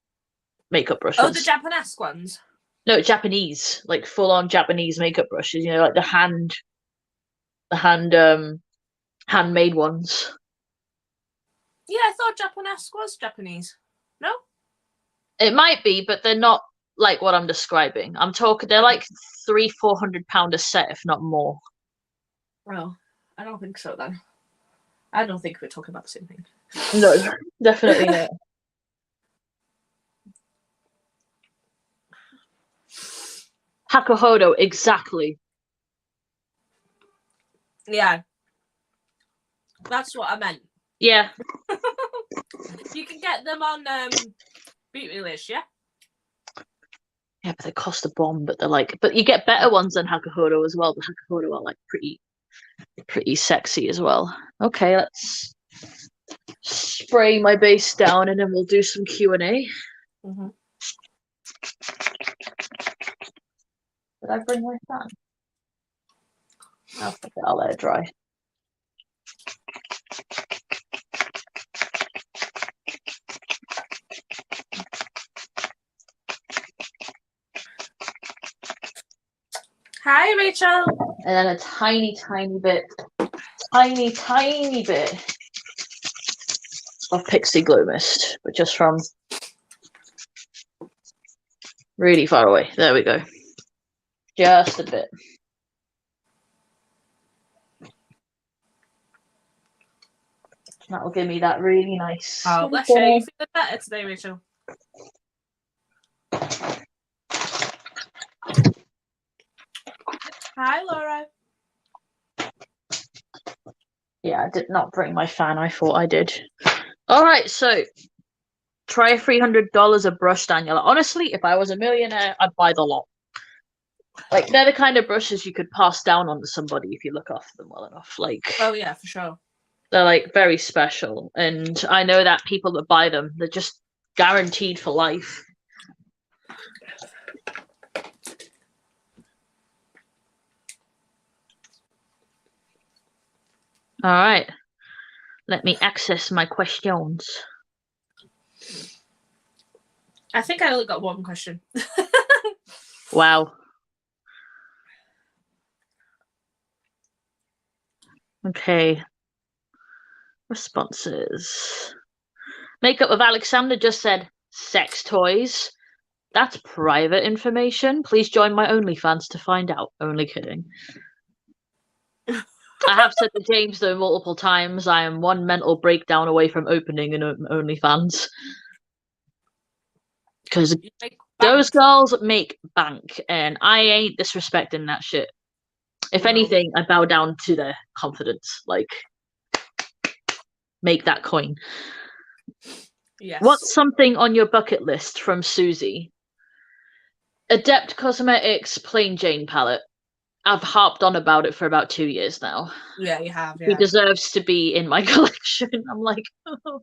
makeup brushes. Oh, the Japanese ones? No, Japanese, like full-on Japanese makeup brushes. You know, like the handmade ones. Yeah, I thought Japanese was Japanese. No? It might be, but they're not like what I'm describing. I'm talking, they're like £300-400 a set, if not more. Oh, I don't think so then. I don't think we're talking about the same thing. No, definitely not. Hakuhodo, exactly. Yeah. That's what I meant. Yeah. You can get them on Beautylish, yeah? Yeah, but they cost a bomb, but but you get better ones than Hakuhodo as well. But Hakuhodo are like pretty sexy as well. Okay, let's spray my base down and then we'll do some Q&A. Mm-hmm. Did I bring my fan? I'll let it dry. Hi, Rachel. And then a tiny bit of Pixie Glow Mist, but just from really far away. There we go. Just a bit. That'll give me that really nice. Oh, bless you. You feeling better today, Rachel? Hi, Laura. Yeah, I did not bring my fan. I thought I did. All right, so try $300 a brush, Daniela. Honestly, if I was a millionaire, I'd buy the lot. Like, they're the kind of brushes you could pass down onto somebody if you look after them well enough. Like, Oh, yeah, for sure. they're like very special, and I know that people that buy them, they're just guaranteed for life. All right, let me access my questions. I think I only got one question. Wow. Okay. Responses. Makeup of Alexander just said sex toys. That's private information. Please join my OnlyFans to find out. Only kidding. I have said to James though multiple times, I am one mental breakdown away from opening an OnlyFans. Because those girls make bank, and I ain't disrespecting that shit. If anything, I bow down to their confidence. Like, make that coin. Yes. What's something on your bucket list from Susie? Adept Cosmetics Plain Jane palette. I've harped on about it for about 2 years now. Yeah, you have. She deserves to be in my collection. I'm like, oh.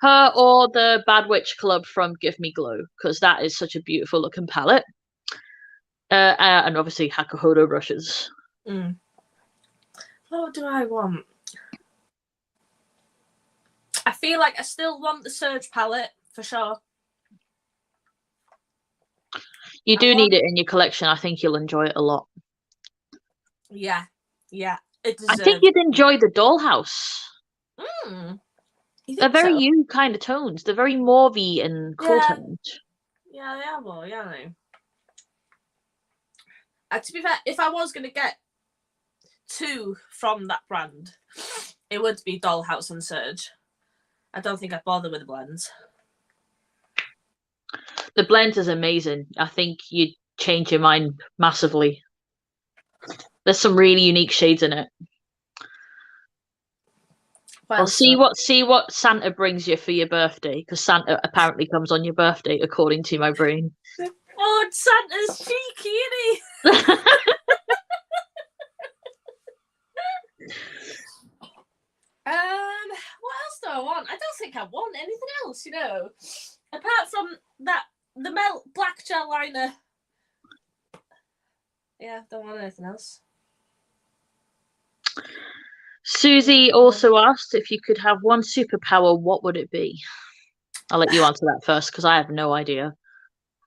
Her or the Bad Witch Club from Give Me Glow, because that is such a beautiful looking palette. And obviously Hakuhodo brushes. What do I want? I feel like I still want the Surge palette for sure. You do need it in your collection. I think you'll enjoy it a lot. Yeah. I think you'd enjoy the Dollhouse. They're very you kind of tones. They're very mauvey and cool toned. Yeah, they are more, yeah. To be fair, if I was going to get two from that brand, it would be Dollhouse and Surge. I don't think I'd bother with the blends. The blend is amazing. I think you'd change your mind massively. There's some really unique shades in it. Well, see what Santa brings you for your birthday, because Santa apparently comes on your birthday, according to my brain. Oh, Santa's cheeky, isn't he? What else do I want? I don't think I want anything else, you know. Apart from that, the Melt Black Gel Liner. Yeah, don't want anything else. Susie also asked if you could have one superpower, what would it be? I'll let you answer that first, because I have no idea.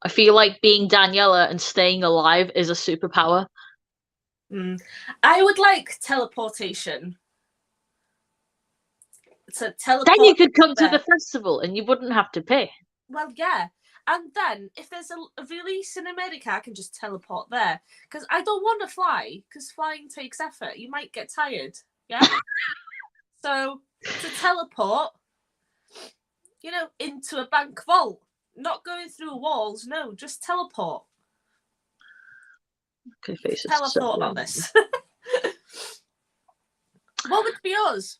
I feel like being Daniela and staying alive is a superpower. I would like teleportation. To teleport. Then you could come to the festival and you wouldn't have to pay. Well, yeah. And then if there's a release in America, I can just teleport there. Because I don't want to fly, because flying takes effort. You might get tired. Yeah? So to teleport, you know, into a bank vault. Not going through walls, no, just teleport. Okay, faces. Teleport on this. What would be yours?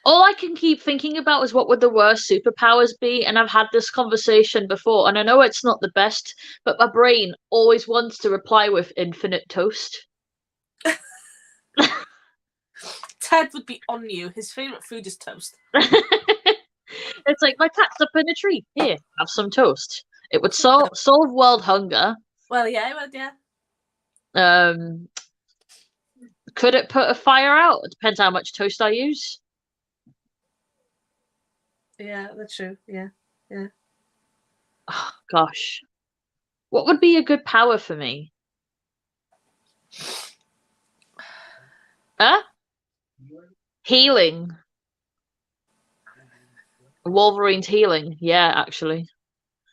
All I can keep thinking about is what would the worst superpowers be, and I've had this conversation before, and I know it's not the best, but my brain always wants to reply with infinite toast. Ted would be on you. His favourite food is toast. It's like, my cat's up in a tree. Here, have some toast. It would solve world hunger. Well, yeah, it would, yeah. Could it put a fire out? It depends how much toast I use. Yeah, that's true. Yeah. Oh, gosh. What would be a good power for me? Huh? Healing. Wolverine's healing. Yeah, actually.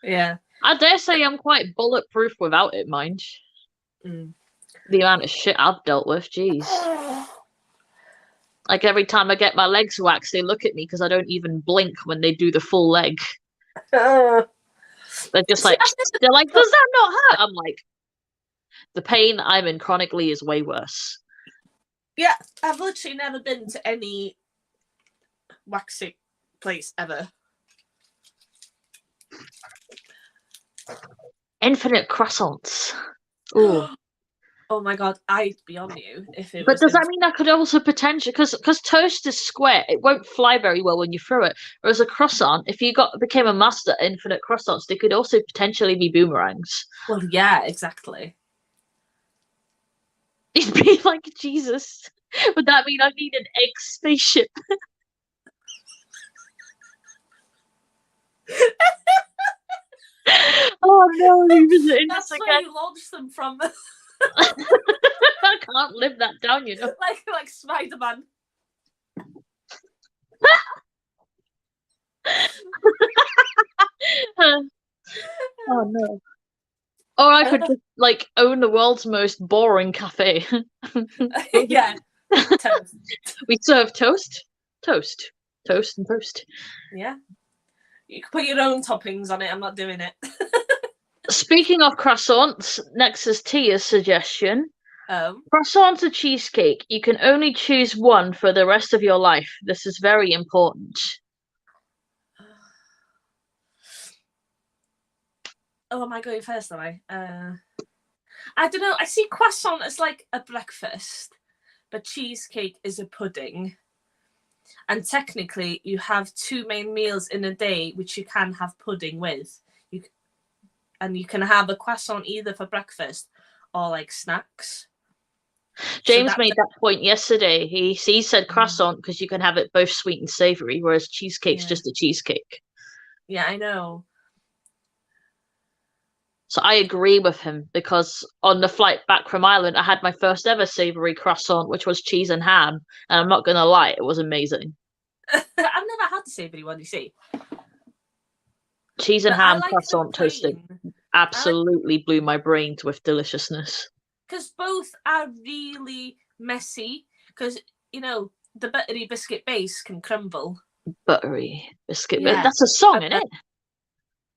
Yeah. I dare say I'm quite bulletproof without it, mind. Mm. The amount of shit I've dealt with, jeez. Like every time I get my legs waxed, they look at me because I don't even blink when they do the full leg. They're just See, like, I've never, they're like, does that not hurt? I'm like, the pain I'm in chronically is way worse. yeah, I've literally never been to any waxing place ever. Infinite croissants. Ooh. Oh my god, I'd be on you if it But was. does that mean I could also potentially, because toast is square, it won't fly very well when you throw it. Whereas a croissant, if you became a master at infinite croissants, they could also potentially be boomerangs. Well, yeah, exactly. It'd be like Jesus. Would that mean I need an egg spaceship? Oh no, revisiting That's this where again. you launch them from. I can't live that down, you know. like Spider-Man. Oh no. Or I could just like own the world's most boring cafe. Yeah. Toast. We serve toast, toast, toast, and toast. Yeah. You can put your own toppings on it. I'm not doing it. Speaking of croissants, next is Tia's suggestion. Croissants or cheesecake. You can only choose one for the rest of your life. This is very important. Oh, am I going first, am I? I don't know. I see croissant as like a breakfast, but cheesecake is a pudding. And technically, you have two main meals in a day, which you can have pudding with. And you can have a croissant either for breakfast or like snacks. James made that point yesterday. He said croissant because you can have it both sweet and savoury, whereas cheesecake's just a cheesecake. Yeah, I know. So I agree with him because on the flight back from Ireland, I had my first ever savoury croissant, which was cheese and ham. And I'm not going to lie, it was amazing. I've never had the savoury one, you see. Cheese and ham croissant toasted absolutely blew my brains with deliciousness. Because both are really messy. Because, you know, the buttery biscuit base can crumble. Buttery biscuit base? That's a song, isn't it?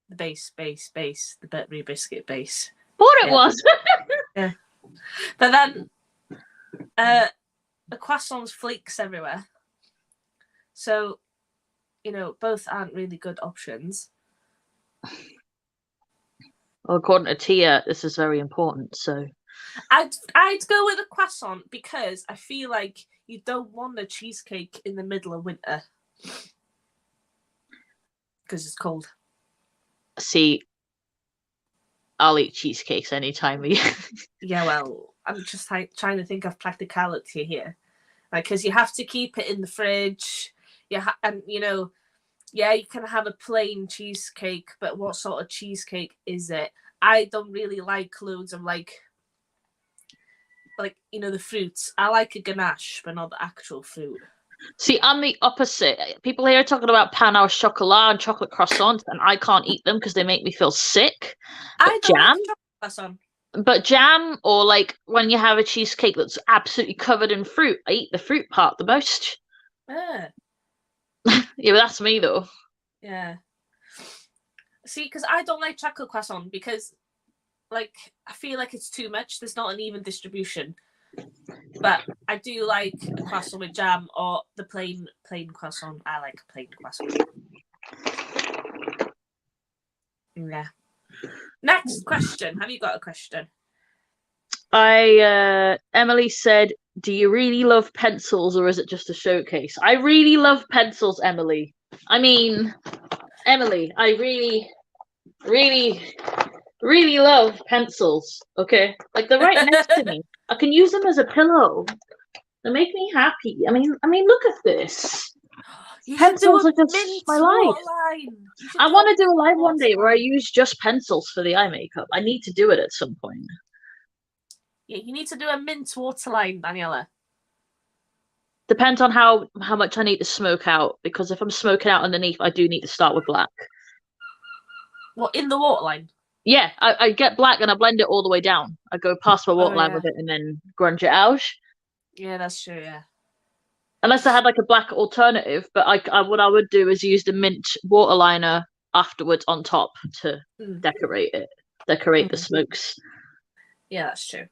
The base, the buttery biscuit base. Thought it was. Yeah. But then the croissants flakes everywhere. So, you know, both aren't really good options. Well, according to Tia, this is very important, so I'd go with a croissant because I feel like you don't want a cheesecake in the middle of winter. Because it's cold. See, I'll eat cheesecakes any time of year. Yeah, well, I'm just trying to think of practicality here. Like, because you have to keep it in the fridge. And, you know, yeah, you can have a plain cheesecake, but what sort of cheesecake is it? I don't really like loads of like, you know, the fruits. I like a ganache, but not the actual fruit. See, I'm the opposite. People here are talking about pain au chocolat and chocolate croissants, and I can't eat them because they make me feel sick. But I don't like chocolate croissant. But jam, or like when you have a cheesecake that's absolutely covered in fruit, I eat the fruit part the most. Yeah, but that's me though. Yeah. See, because I don't like chocolate croissant because, like, I feel like it's too much. There's not an even distribution. But I do like a croissant with jam or the plain croissant. I like a plain croissant. Yeah. Next question. Have you got a question? Emily said, do you really love pencils or is it just a showcase? I really love pencils, Emily. I mean, Emily, I really, really, really love pencils. Okay? Like they're right next to me. I can use them as a pillow. They make me happy. I mean, look at this. Pencils are just my life. I want to do a live one day where I use just pencils for the eye makeup. I need to do it at some point. Yeah, you need to do a mint waterline, Daniela. Depends on how much I need to smoke out, because if I'm smoking out underneath, I do need to start with black. What, in the waterline? Yeah, I get black and I blend it all the way down. I go past my Oh waterline yeah. with it and then grunge it out. Yeah, that's true. Yeah. Unless I had like a black alternative, but what I would do is use the mint waterliner afterwards on top to Mm. decorate the Mm. smokes. Yeah, that's true.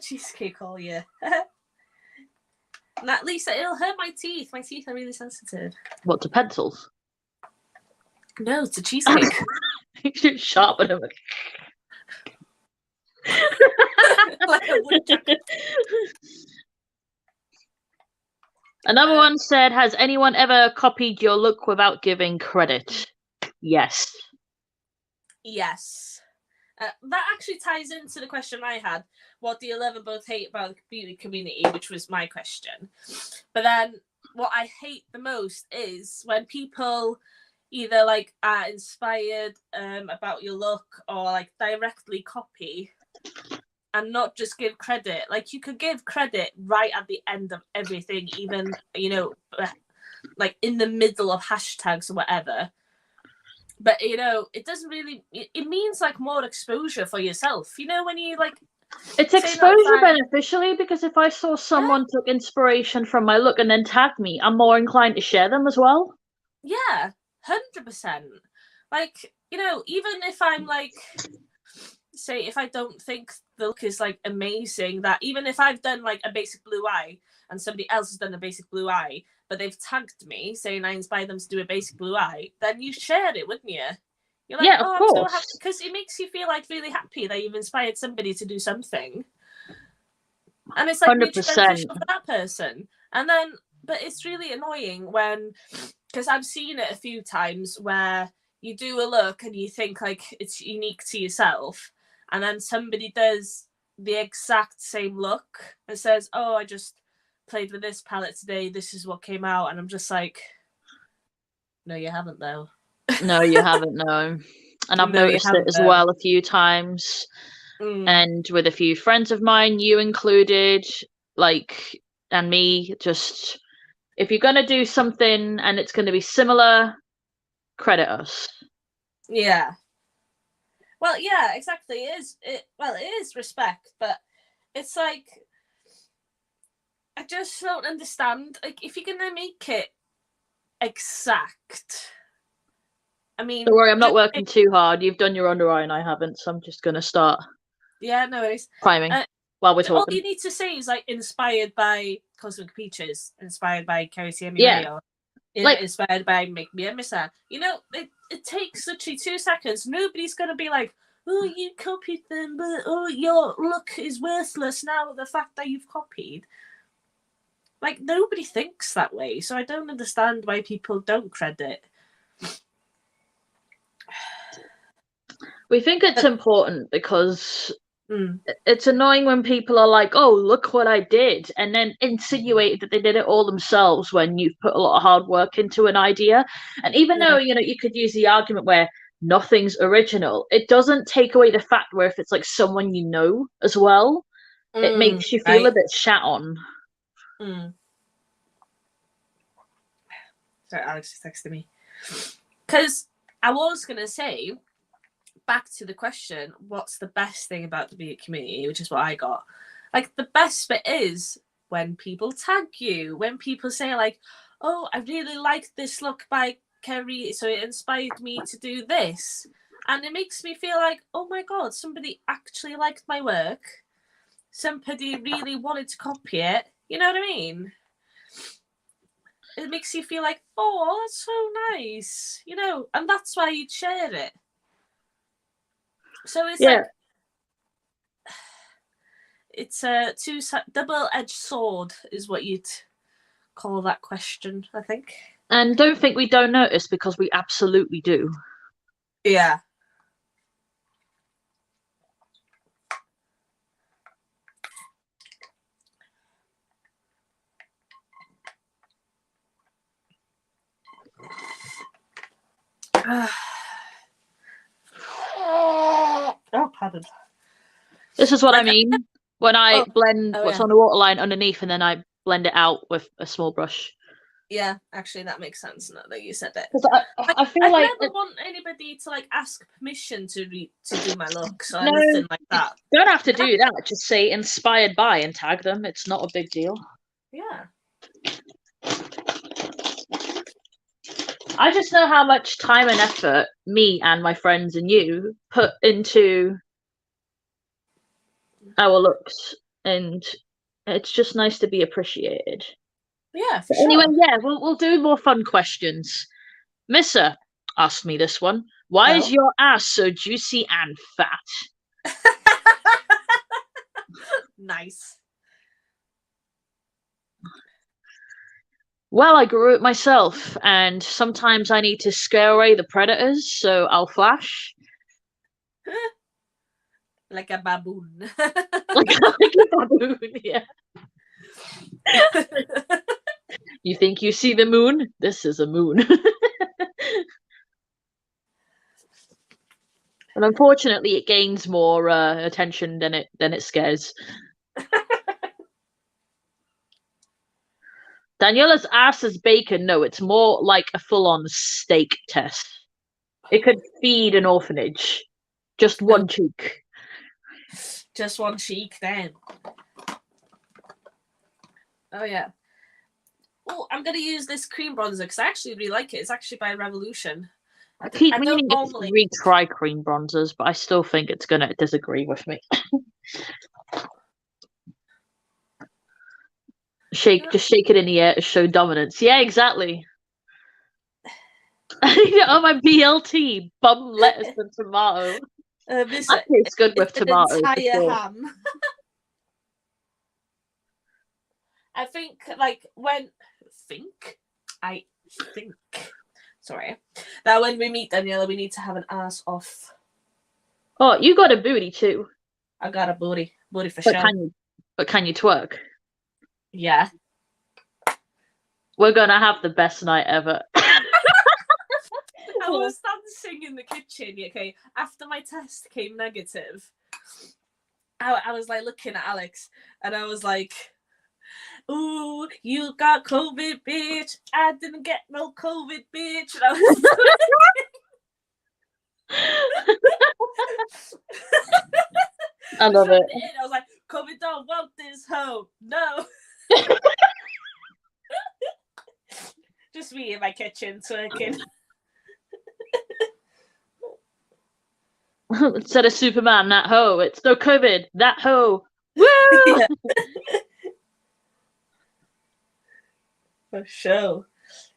Cheesecake all year. And at least it'll hurt my teeth. My teeth are really sensitive. What, to pencils? No, it's a cheesecake. You should sharpen them. Like a woodchuck. Another one said, has anyone ever copied your look without giving credit? Yes. Yes. That actually ties into the question I had. What do you love and both hate about the beauty community? Which was my question. But then what I hate the most is when people either like are inspired about your look or like directly copy and not just give credit. Like you could give credit right at the end of everything, even, you know, like in the middle of hashtags or whatever. But, you know, it doesn't really, it means like more exposure for yourself. You know, when you like, it's say exposure beneficially, because if I saw someone took inspiration from my look and then tagged me, I'm more inclined to share them as well. Yeah, 100%. Like, you know, even if I'm like, say, if I don't think the look is like amazing, that even if I've done like a basic blue eye and somebody else has done a basic blue eye, but they've tagged me saying I inspired them to do a basic blue eye, then you share it, wouldn't you? You're like, Yeah, of oh, I'm so happy, course. because it makes you feel like really happy that you've inspired somebody to do something, and it's like mutually 100%. beneficial for that person. And then, but it's really annoying when, because I've seen it a few times where you do a look and you think like it's unique to yourself, and then somebody does the exact same look and says, oh, I just played with this palette today, this is what came out, and I'm just like, no, you haven't though. No, you haven't, no. And I've No, you noticed it haven't as though. well a few times. And with a few friends of mine, you included, like, and me, just if you're gonna do something and it's gonna be similar, credit us. Yeah. Well, yeah, exactly. It is respect, but it's like I just don't understand. Like, if you're gonna make it exact, I mean, Don't worry, I'm not just working too hard. You've done your under eye and I haven't, so I'm just gonna start yeah, no worries. priming while we're All talking. you need to say is like inspired by Cosmic Peaches, inspired by Ceri, Yeah, or like inspired by Make Me a Missa. You know, it takes literally 2 seconds. Nobody's gonna be like, oh, you copied them, but oh, your look is worthless now. The fact that you've copied. Like, nobody thinks that way, so I don't understand why people don't credit. we think it's important because it's annoying when people are like, oh, look what I did, and then insinuate that they did it all themselves when you've put a lot of hard work into an idea. And even though, you know, you could use the argument where nothing's original, it doesn't take away the fact where if it's like someone you know as well, it makes you feel a bit shat on. Sorry, Alex is texting me. Because I was going to say, back to the question, what's the best thing about the beauty community, which is what I got. Like, the best bit is when people tag you, when people say like, oh, I really liked this look by Ceri, so it inspired me to do this. And it makes me feel like, oh my God, somebody actually liked my work. Somebody really wanted to copy it. You know what I mean? It makes you feel like, oh, that's so nice. You know, and that's why you'd share it. So it's like, it's a double-edged sword is what you'd call that question, I think. And don't think we don't notice, because we absolutely do. Yeah. Oh, pardon. This is what I mean when I blend what's yeah. on the waterline underneath and then I blend it out with a small brush. Yeah, actually, that makes sense now that you said it. Because I feel I'd like never want anybody to like ask permission to do my looks or no, anything like that. you don't have to do that. Just say inspired by and tag them. It's not a big deal. Yeah. I just know how much time and effort me and my friends and you put into our looks, and it's just nice to be appreciated. Yeah, for But anyway, sure. yeah, we'll do more fun questions. Missa asked me this one. Why is your ass so juicy and fat? Nice. Well, I grew it myself, and sometimes I need to scare away the predators, so I'll flash. Like a baboon. like a baboon, yeah. You think you see the moon? This is a moon. And unfortunately, it gains more attention than it scares. Daniela's ass is bacon. No, it's more like a full-on steak test. It could feed an orphanage. Just one cheek. Just one cheek, then. Oh yeah. Oh, I'm gonna use this cream bronzer because I actually really like it. It's actually by Revolution. I keep I meaning don't to retry cream bronzers, but I still think it's gonna disagree with me. Just shake it in the air to show dominance. Yeah, exactly. On my BLT, bum, lettuce, and tomato. That tastes good with tomato. Entire ham. I think sorry, that when we meet Daniela, we need to have an ass off. Oh, you got a booty too. I got a booty for sure. Can you twerk? Yeah. We're gonna have the best night ever. I was dancing in the kitchen, okay? After my test came negative, I was like looking at Alex and I was like, ooh, you got COVID, bitch. I didn't get no COVID, bitch. And I was I love it. I was like, COVID don't want this hoe. No. Just me in my kitchen twerking. Instead of Superman, that hoe. It's no COVID, that hoe. Woo! Yeah. For sure.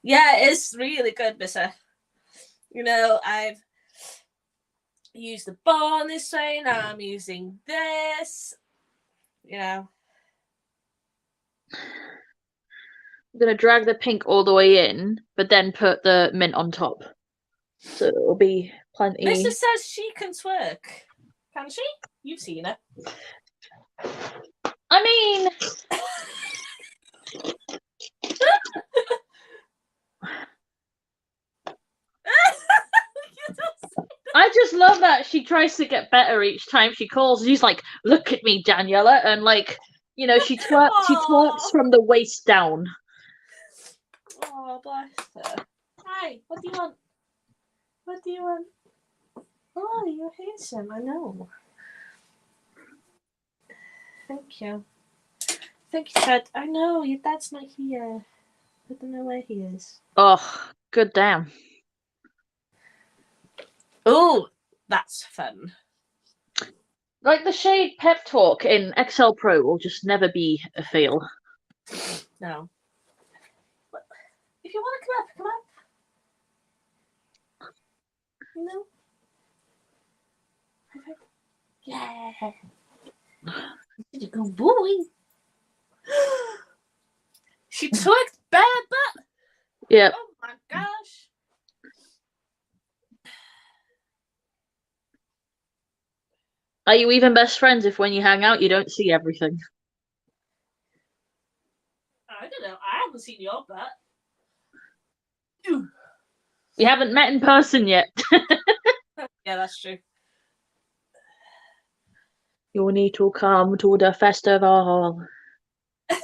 Yeah, it's really good, Missa. You know, I've used the bar this way, now I'm using this. You know. I'm gonna drag the pink all the way in, but then put the mint on top. So it'll be plenty. Missa says she can twerk. Can she? You've seen her. I mean, I just love that she tries to get better each time she calls. She's like, "Look at me, Daniela," and like, you know, she twerks from the waist down. Oh, bless her. Hi, what do you want? What do you want? Oh, you're handsome, I know. Thank you. Thank you, Fred. I know, your dad's not here. I don't know where he is. Oh, good damn. Oh, that's fun. Like the shade pep talk in XL Pro will just never be a fail. No. If you want to come up. You know? Yeah. Did you go, boy? She twerked bare butt. Yep. Oh my gosh. Are you even best friends if when you hang out you don't see everything? I don't know. I haven't seen your butt. We haven't met in person yet. Yeah, that's true. You need to come to the festival.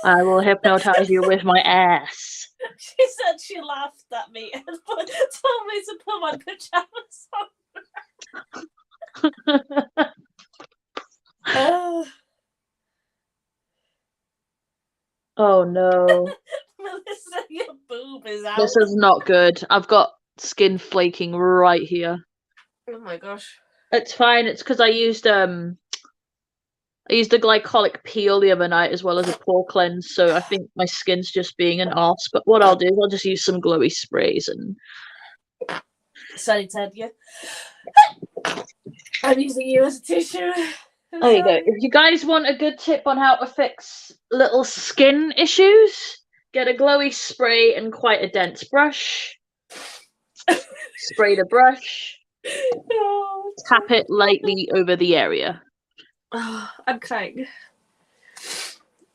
I will hypnotize you with my ass. She said she laughed at me and told me to put my pajamas on. Oh no. Melissa, your boob is out. This is not good. I've got skin flaking right here. Oh my gosh. It's fine. It's because I used a glycolic peel the other night as well as a pore cleanse, so I think my skin's just being an arse. But what I'll do is I'll just use some glowy sprays and. Sorry, Ted. Yeah. I'm using you as a tissue. There you go. If you guys want a good tip on how to fix little skin issues, get a glowy spray and quite a dense brush. Spray the brush. No. Tap it lightly over the area. Oh, I'm crying.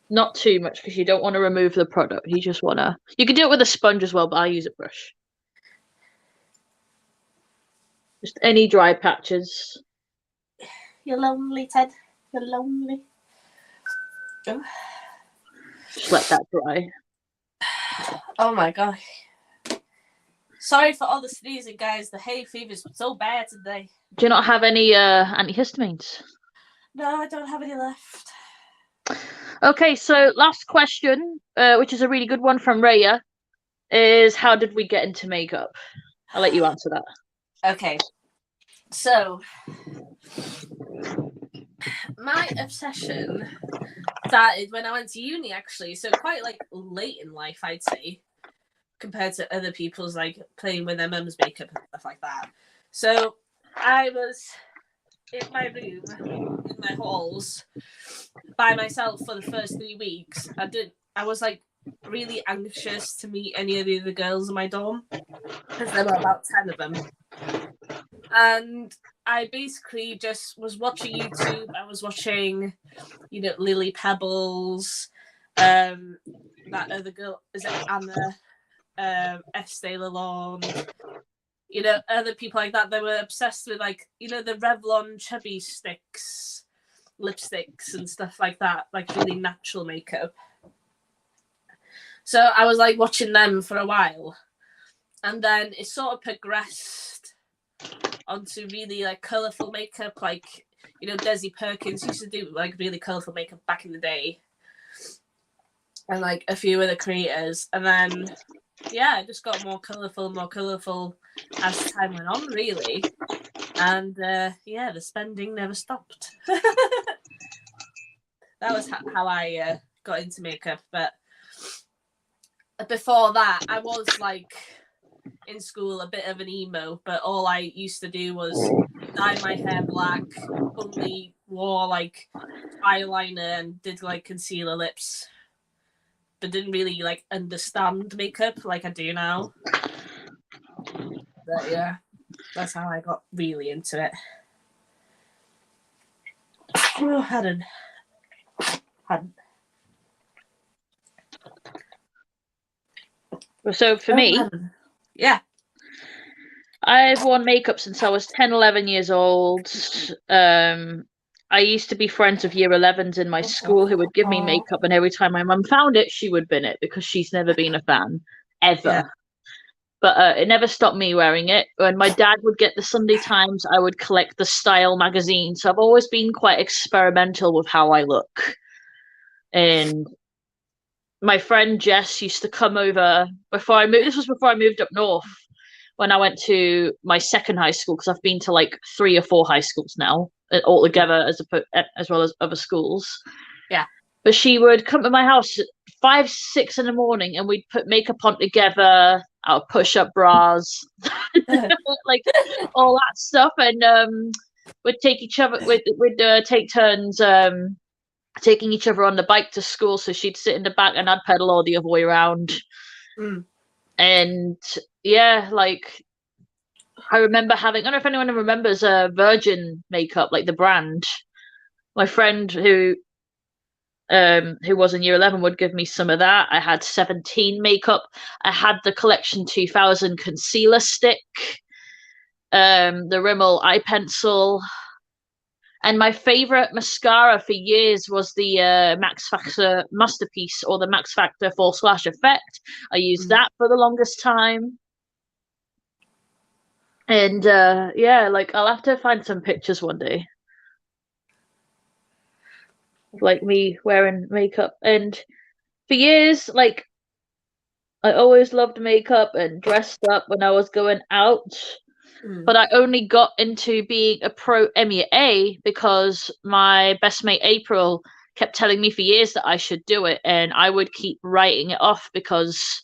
Not too much because you don't want to remove the product. You just want to. You can do it with a sponge as well, but I use a brush. Just any dry patches. You're lonely, Ted. You're lonely. Oh. Just let that dry. Oh my gosh. Sorry for all the sneezing, guys. The hay fever's so bad today. Do you not have any antihistamines? No, I don't have any left. Okay, so last question, which is a really good one from Raya, is how did we get into makeup? I'll let you answer that. Okay. So, my obsession started when I went to uni, actually. So quite like late in life, I'd say, compared to other people's like playing with their mum's makeup and stuff like that. So I was in my room, in my halls, by myself for the first 3 weeks. I was like really anxious to meet any of the other girls in my dorm because there were about 10 of them. And I basically just was watching YouTube. I was watching, Lily Pebbles, that other girl, is it Anna, Estee Lalonde, other people like that. They were obsessed with the Revlon chubby sticks, lipsticks and stuff like that, like really natural makeup. So I was like watching them for a while, and then it sort of progressed onto really like colourful makeup, like Desi Perkins used to do like really colourful makeup back in the day, and like a few other creators, and then it just got more colourful as time went on, really, and the spending never stopped. That was how I got into makeup. But before that, I was like in school a bit of an emo, but all I used to do was dye my hair black, only wore like eyeliner and did like concealer lips, but didn't really like understand makeup like I do now. But yeah, that's how I got really into it. Oh, hadn't. So for me, yeah, I've worn makeup since I was 10, 11 years old. I used to be friends with year 11s in my school who would give me makeup, and every time my mum found it, she would bin it because she's never been a fan, ever. Yeah. But it never stopped me wearing it. When my dad would get the Sunday Times, I would collect the Style magazine. So I've always been quite experimental with how I look. And my friend Jess used to come over before I moved. This was before I moved up north, when I went to my second high school, because I've been to like 3 or 4 high schools now, all together, as well as other schools. Yeah. But she would come to my house at 5, 6 in the morning, and we'd put makeup on together, our push-up bras, like all that stuff, and we'd take each other. We'd take turns taking each other on the bike to school. So she'd sit in the back, and I'd pedal all the other way around. Mm. And yeah, like I remember having, I don't know if anyone remembers Virgin makeup, like the brand. My friend who was in year 11 would give me some of that. I had 17 makeup. I had the Collection 2000 concealer stick, the Rimmel eye pencil, And my favorite mascara for years was the Max Factor Masterpiece or the Max Factor Full Splash Effect. I used that for the longest time. And yeah, like I'll have to find some pictures one day. Like me wearing makeup. And for years, like I always loved makeup and dressed up when I was going out. But I only got into being a pro MEA because my best mate April kept telling me for years that I should do it, and I would keep writing it off because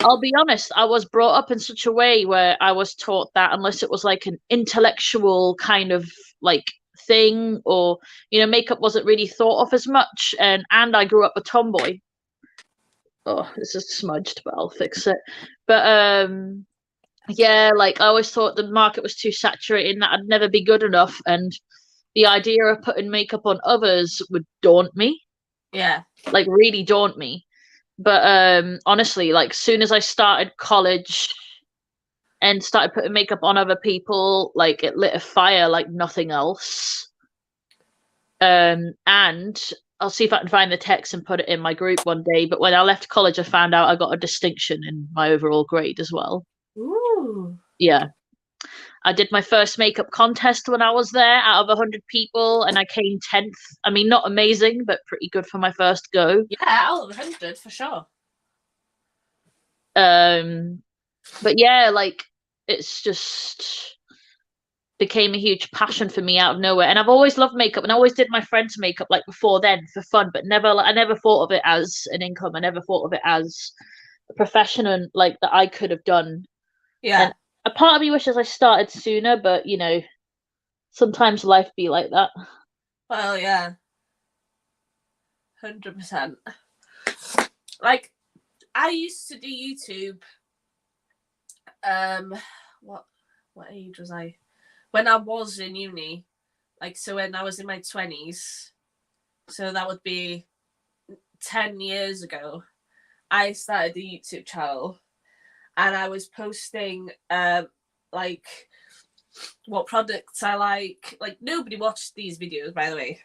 I'll be honest, I was brought up in such a way where I was taught that unless it was like an intellectual kind of like thing, or makeup wasn't really thought of as much, and I grew up a tomboy. Oh, this is smudged, but I'll fix it. But yeah, like I always thought the market was too saturated and that I'd never be good enough, and the idea of putting makeup on others would daunt me. Yeah. Like really daunt me. But honestly, like soon as I started college and started putting makeup on other people, like it lit a fire like nothing else. And I'll see if I can find the text and put it in my group one day. But when I left college, I found out I got a distinction in my overall grade as well. Ooh. Yeah. I did my first makeup contest when I was there out of 100 people, and I came 10th. I mean, not amazing, but pretty good for my first go. Yeah, out of 100 for sure. But yeah, like it's just became a huge passion for me out of nowhere. And I've always loved makeup, and I always did my friends' makeup like before then for fun, but I never thought of it as an income. I never thought of it as a profession like that I could have done. Yeah. And a part of me wishes I started sooner, but sometimes life be like that. Well, yeah. 100%. Like, I used to do YouTube. What age was I? When I was in uni. Like, so when I was in my 20s. So that would be 10 years ago. I started the YouTube channel. And I was posting, like, what products I like. Like, nobody watched these videos, by the way.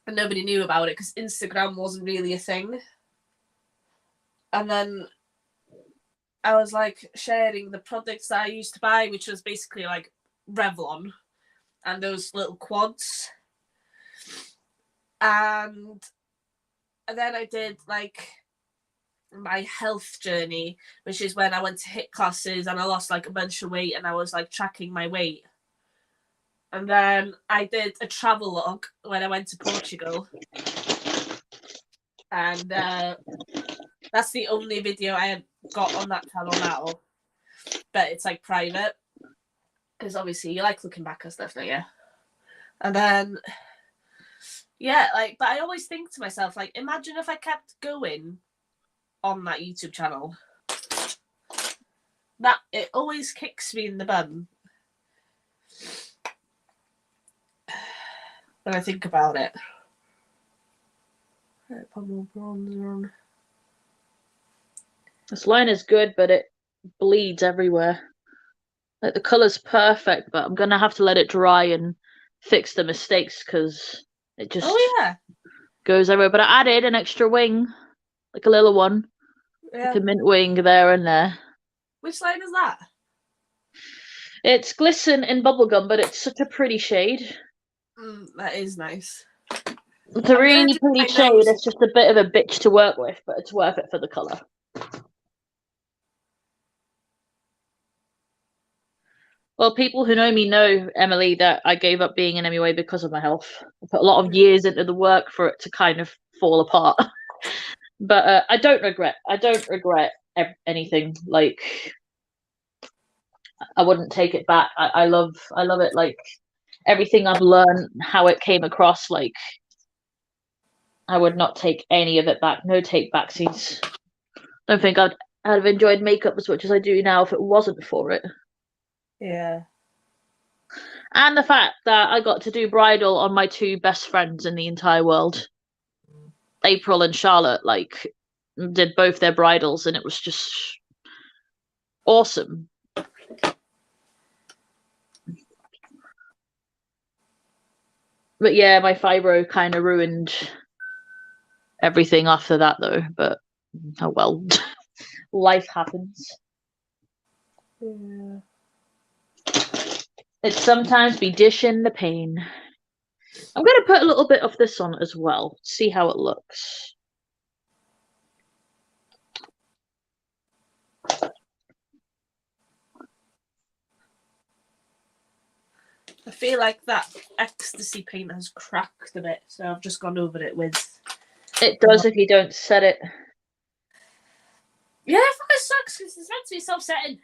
And nobody knew about it because Instagram wasn't really a thing. And then I was like sharing the products that I used to buy, which was basically like Revlon and those little quads. And then I did like my health journey, which is when I went to HIIT classes and I lost like a bunch of weight and I was like tracking my weight. And then I did a travel log when I went to Portugal. And that's the only video I had got on that channel now. But it's like private. Because obviously you like looking back at stuff, don't you? And then, yeah, like, but I always think to myself, like, imagine if I kept going on that YouTube channel. That, it always kicks me in the bum. When I think about it. This line is good, but it bleeds everywhere. Like the color's perfect, but I'm gonna have to let it dry and fix the mistakes because it just goes everywhere. But I added an extra wing, like a little one, like a mint wing there and there. Which line is that? It's glisten in bubblegum, but it's such a pretty shade. That is nice. It's a really pretty shade. It's just a bit of a bitch to work with, but it's worth it for the color. Well, people who know me know, Emily, that I gave up being an MUA because of my health. I put a lot of years into the work for it to kind of fall apart. But I don't regret. I don't regret anything. Like, I wouldn't take it back. I love it. Like, everything I've learned, how it came across, like, I would not take any of it back. No take backsies. Don't think I'd have enjoyed makeup as much as I do now if it wasn't for it. Yeah. And the fact that I got to do bridal on my two best friends in the entire world. April and Charlotte, like, did both their bridals, and it was just awesome. But yeah, my fibro kind of ruined everything after that, though. But oh well, life happens. Yeah. It sometimes be dishing the pain. I'm going to put a little bit of this on as well, see how it looks. I feel like that ecstasy paint has cracked a bit, so I've just gone over it with. It does if you don't set it. Yeah, it fucking sucks because it's meant to be self-setting.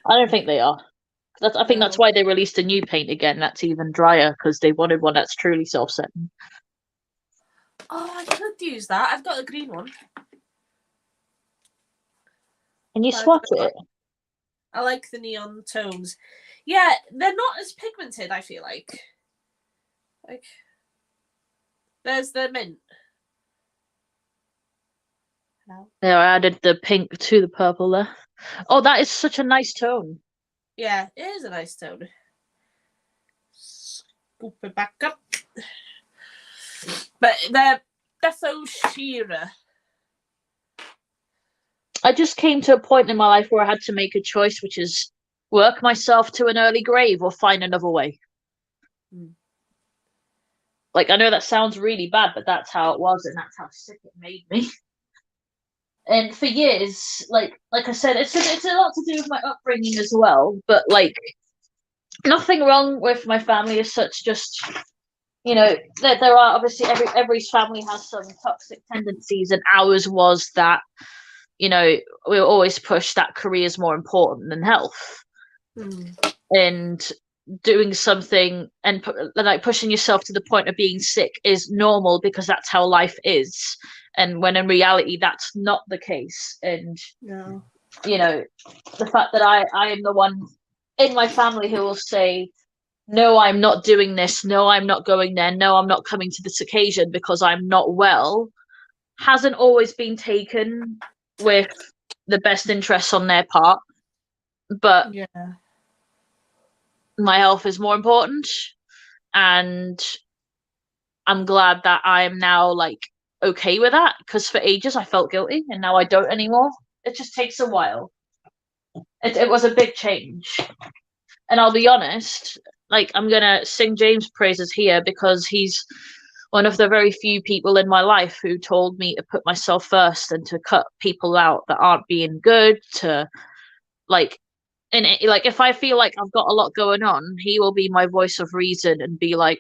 I don't think they are. I think that's why they released a new paint again that's even drier, because they wanted one that's truly self-setting. Oh, I could use that. I've got a green one. Can you swatch it? I like the neon tones. Yeah, they're not as pigmented, I feel like. Like, there's the mint. No. Yeah, I added the pink to the purple there. Oh, that is such a nice tone. Yeah, it is a nice tone. Scoop it back up. But they're defo shearer. I just came to a point in my life where I had to make a choice, which is work myself to an early grave or find another way. Like, I know that sounds really bad, but that's how it was, and that's how sick it made me. And for years, like I said, it's a lot to do with my upbringing as well. But like, nothing wrong with my family as such. Just, you know, there are obviously every family has some toxic tendencies, and ours was that, you know, we were always pushed that career is more important than health. And doing something and like pushing yourself to the point of being sick is normal because that's how life is, and when in reality that's not the case. And no, you know, the fact that I am the one in my family who will say, no, I'm not doing this, no, I'm not going there, no, I'm not coming to this occasion because I'm not well, hasn't always been taken with the best interests on their part. But yeah, my health is more important, and I'm glad that I am now like okay with that, because for ages I felt guilty and now I don't anymore. It just takes a while. It was a big change. And I'll be honest, like I'm gonna sing James' praises here because he's one of the very few people in my life who told me to put myself first and to cut people out that aren't being good, to like, and like if I feel like I've got a lot going on, he will be my voice of reason and be like,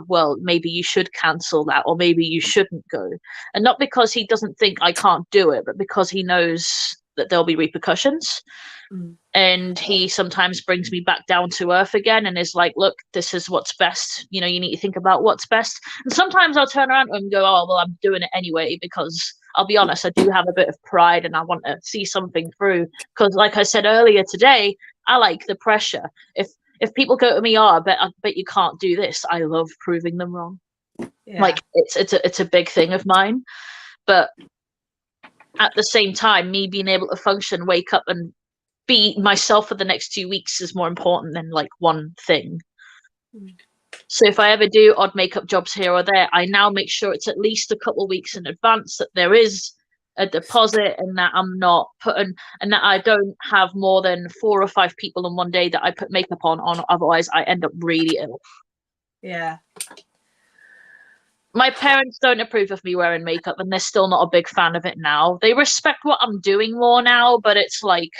well, maybe you should cancel that, or maybe you shouldn't go. And not because he doesn't think I can't do it, but because he knows that there'll be repercussions. And he sometimes brings me back down to earth again and is like, look, this is what's best. You know, you need to think about what's best. And sometimes I'll turn around and go, oh, well, I'm doing it anyway, because I'll be honest, I do have a bit of pride and I want to see something through. Because like I said earlier today, I like the pressure. If people go to me, I bet you can't do this, I love proving them wrong. Yeah. Like it's a big thing of mine. But at the same time, me being able to function, wake up and be myself for the next 2 weeks is more important than like one thing. So if I ever do odd makeup jobs here or there, I now make sure it's at least a couple of weeks in advance that there is a deposit, and that I'm not putting, and that I don't have more than 4 or 5 people in one day that I put makeup on, otherwise I end up really ill. Yeah. My parents don't approve of me wearing makeup, and they're still not a big fan of it now. They respect what I'm doing more now, but it's like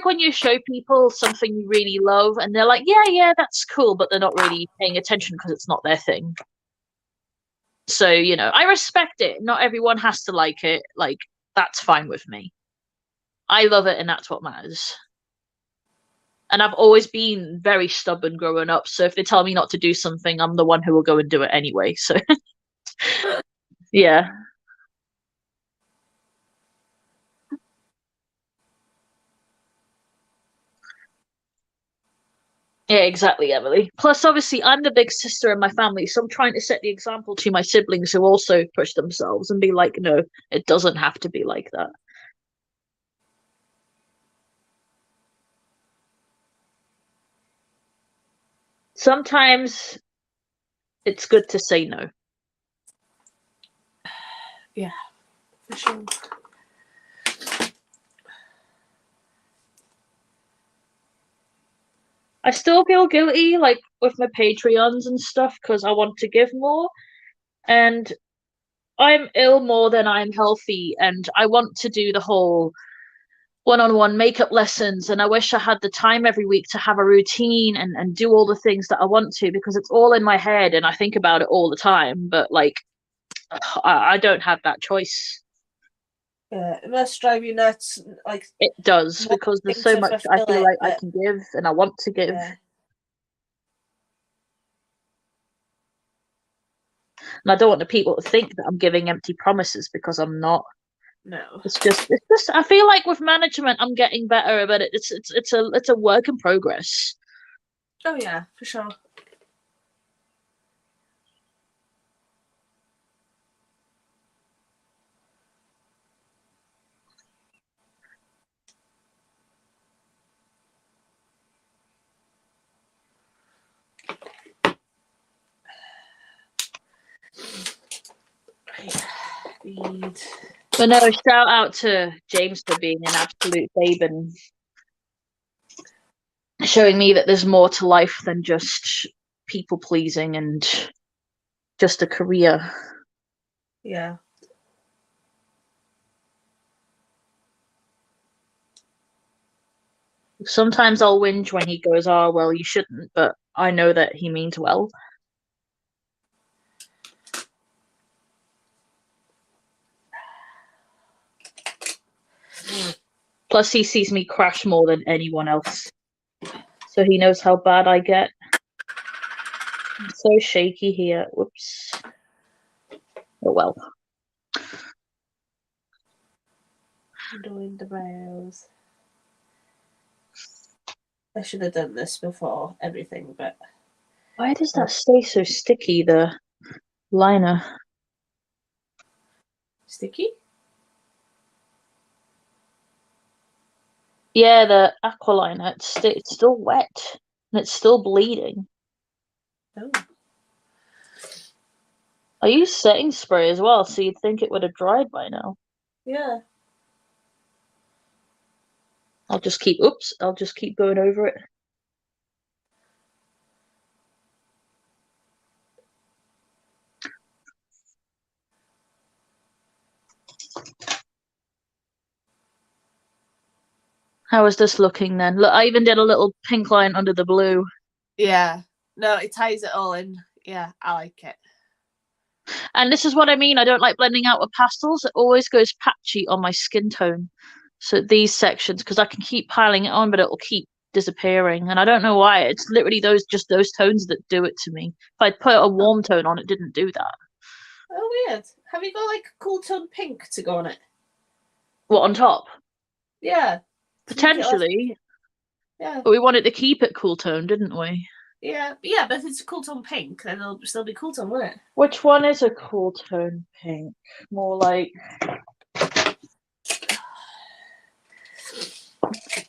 when you show people something you really love and they're like, yeah, that's cool, but they're not really paying attention because it's not their thing. So, you know, I respect it. Not everyone has to like it. Like, that's fine with me. I love it, and that's what matters. And I've always been very stubborn growing up. So if they tell me not to do something, I'm the one who will go and do it anyway. So, yeah. Yeah, exactly, Emily. Plus, obviously, I'm the big sister in my family, so I'm trying to set the example to my siblings who also push themselves and be like, no, it doesn't have to be like that. Sometimes it's good to say no. Yeah, for sure. I still feel guilty, like with my Patreons and stuff, because I want to give more, and I'm ill more than I'm healthy, and I want to do the whole one-on-one makeup lessons, and I wish I had the time every week to have a routine and do all the things that I want to, because it's all in my head and I think about it all the time, but like I don't have that choice. Yeah, it must drive you nuts. Like It does, because there's wanting so to much I fulfill feel it, like I but can give and I want to give. yeah, And I don't want the people to think that I'm giving empty promises, because I'm not. no. It's just I feel like with management I'm getting better, but it's a work in progress. Oh yeah, for sure. Read. But no, shout out to James for being an absolute babe and showing me that there's more to life than just people pleasing and just a career. Yeah. Sometimes I'll whinge when he goes, "Oh, well, you shouldn't," but I know that he means well. Plus, he sees me crash more than anyone else, so he knows how bad I get. I'm so shaky here. Whoops. Oh well. Doing the brows. I should have done this before everything, but Why does that stay so sticky, the liner? sticky. Yeah, the aqua liner. It's still wet and it's still bleeding. Oh. I use setting spray as well, so you'd think it would have dried by now. Yeah. I'll just keep going over it. How is this looking then? Look, I even did a little pink line under the blue. Yeah. No, it ties it all in. Yeah, I like it. And this is what I mean. I don't like blending out with pastels. It always goes patchy on my skin tone. So these sections, because I can keep piling it on, but it will keep disappearing. And I don't know why. It's literally those tones that do it to me. If I'd put a warm tone on, it didn't do that. Oh, weird. Have you got like cool tone pink to go on it? What, on top? Yeah. Potentially. Yeah. But we wanted to keep it cool tone, didn't we? Yeah, but if it's a cool tone pink, then it'll still be cool tone, won't it? Which one is a cool tone pink? More like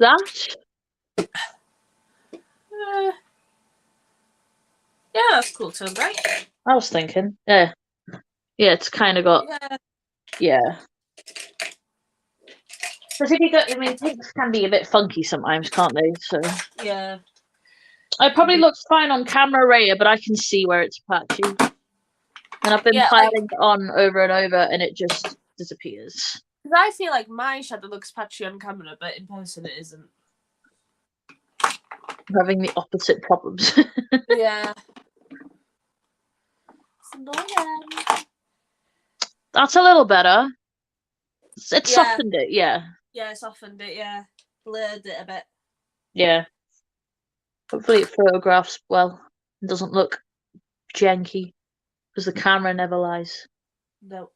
that? Yeah, that's cool tone, right? I was thinking. Yeah. Yeah, it's kind of got. Yeah. Because if you go, I mean, pinks can be a bit funky sometimes, can't they? So. Yeah. It probably looks fine on camera, Raya, but I can see where it's patchy. And I've been piling it on over and over, and it just disappears. Because I feel like my shadow looks patchy on camera, but in person it isn't. I'm having the opposite problems. Yeah. It's annoying. That's a little better. It softened it, yeah. Yeah, it softened it, yeah. Blurred it a bit. Yeah. Hopefully it photographs well. It doesn't look janky. Because the camera never lies. No.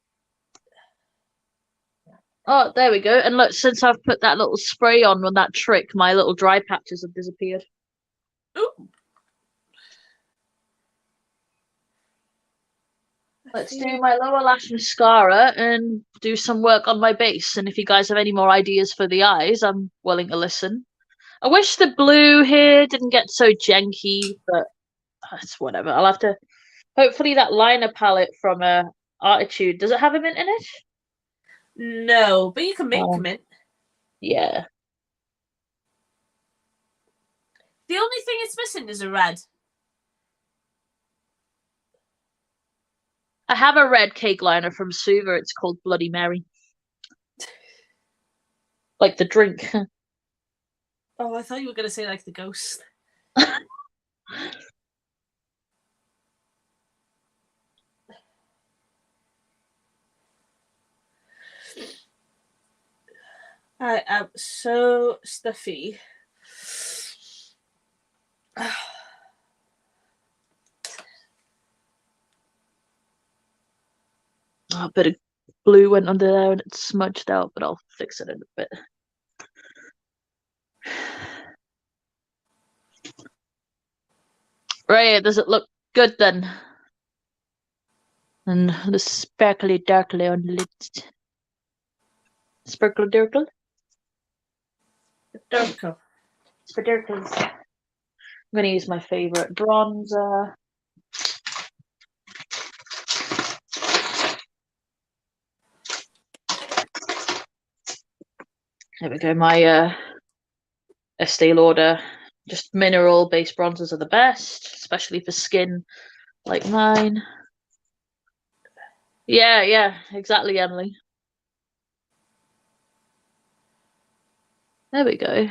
Oh, there we go. And look, since I've put that little spray on that trick, my little dry patches have disappeared. Ooh. Let's do my lower lash mascara and do some work on my base. And if you guys have any more ideas for the eyes, I'm willing to listen. I wish the blue here didn't get so janky, but it's whatever. I'll have to. Hopefully, that liner palette from Artitude, does it have a mint in it? No, but you can make mint. Yeah. The only thing it's missing is a red. I have a red cake liner from Suva. It's called Bloody Mary. Like the drink. Oh, I thought you were going to say like the ghost. I am so stuffy. Oh, a bit of blue went under there and it's smudged out, but I'll fix it in a bit. Right, does it look good then? And the sparkly darkly on the lids. Sparkle dirkle? Darko. Sparkles. I'm gonna use my favorite bronzer. There we go, my Estee Lauder. Just mineral based bronzers are the best, especially for skin like mine. Yeah, exactly, Emily. There we go.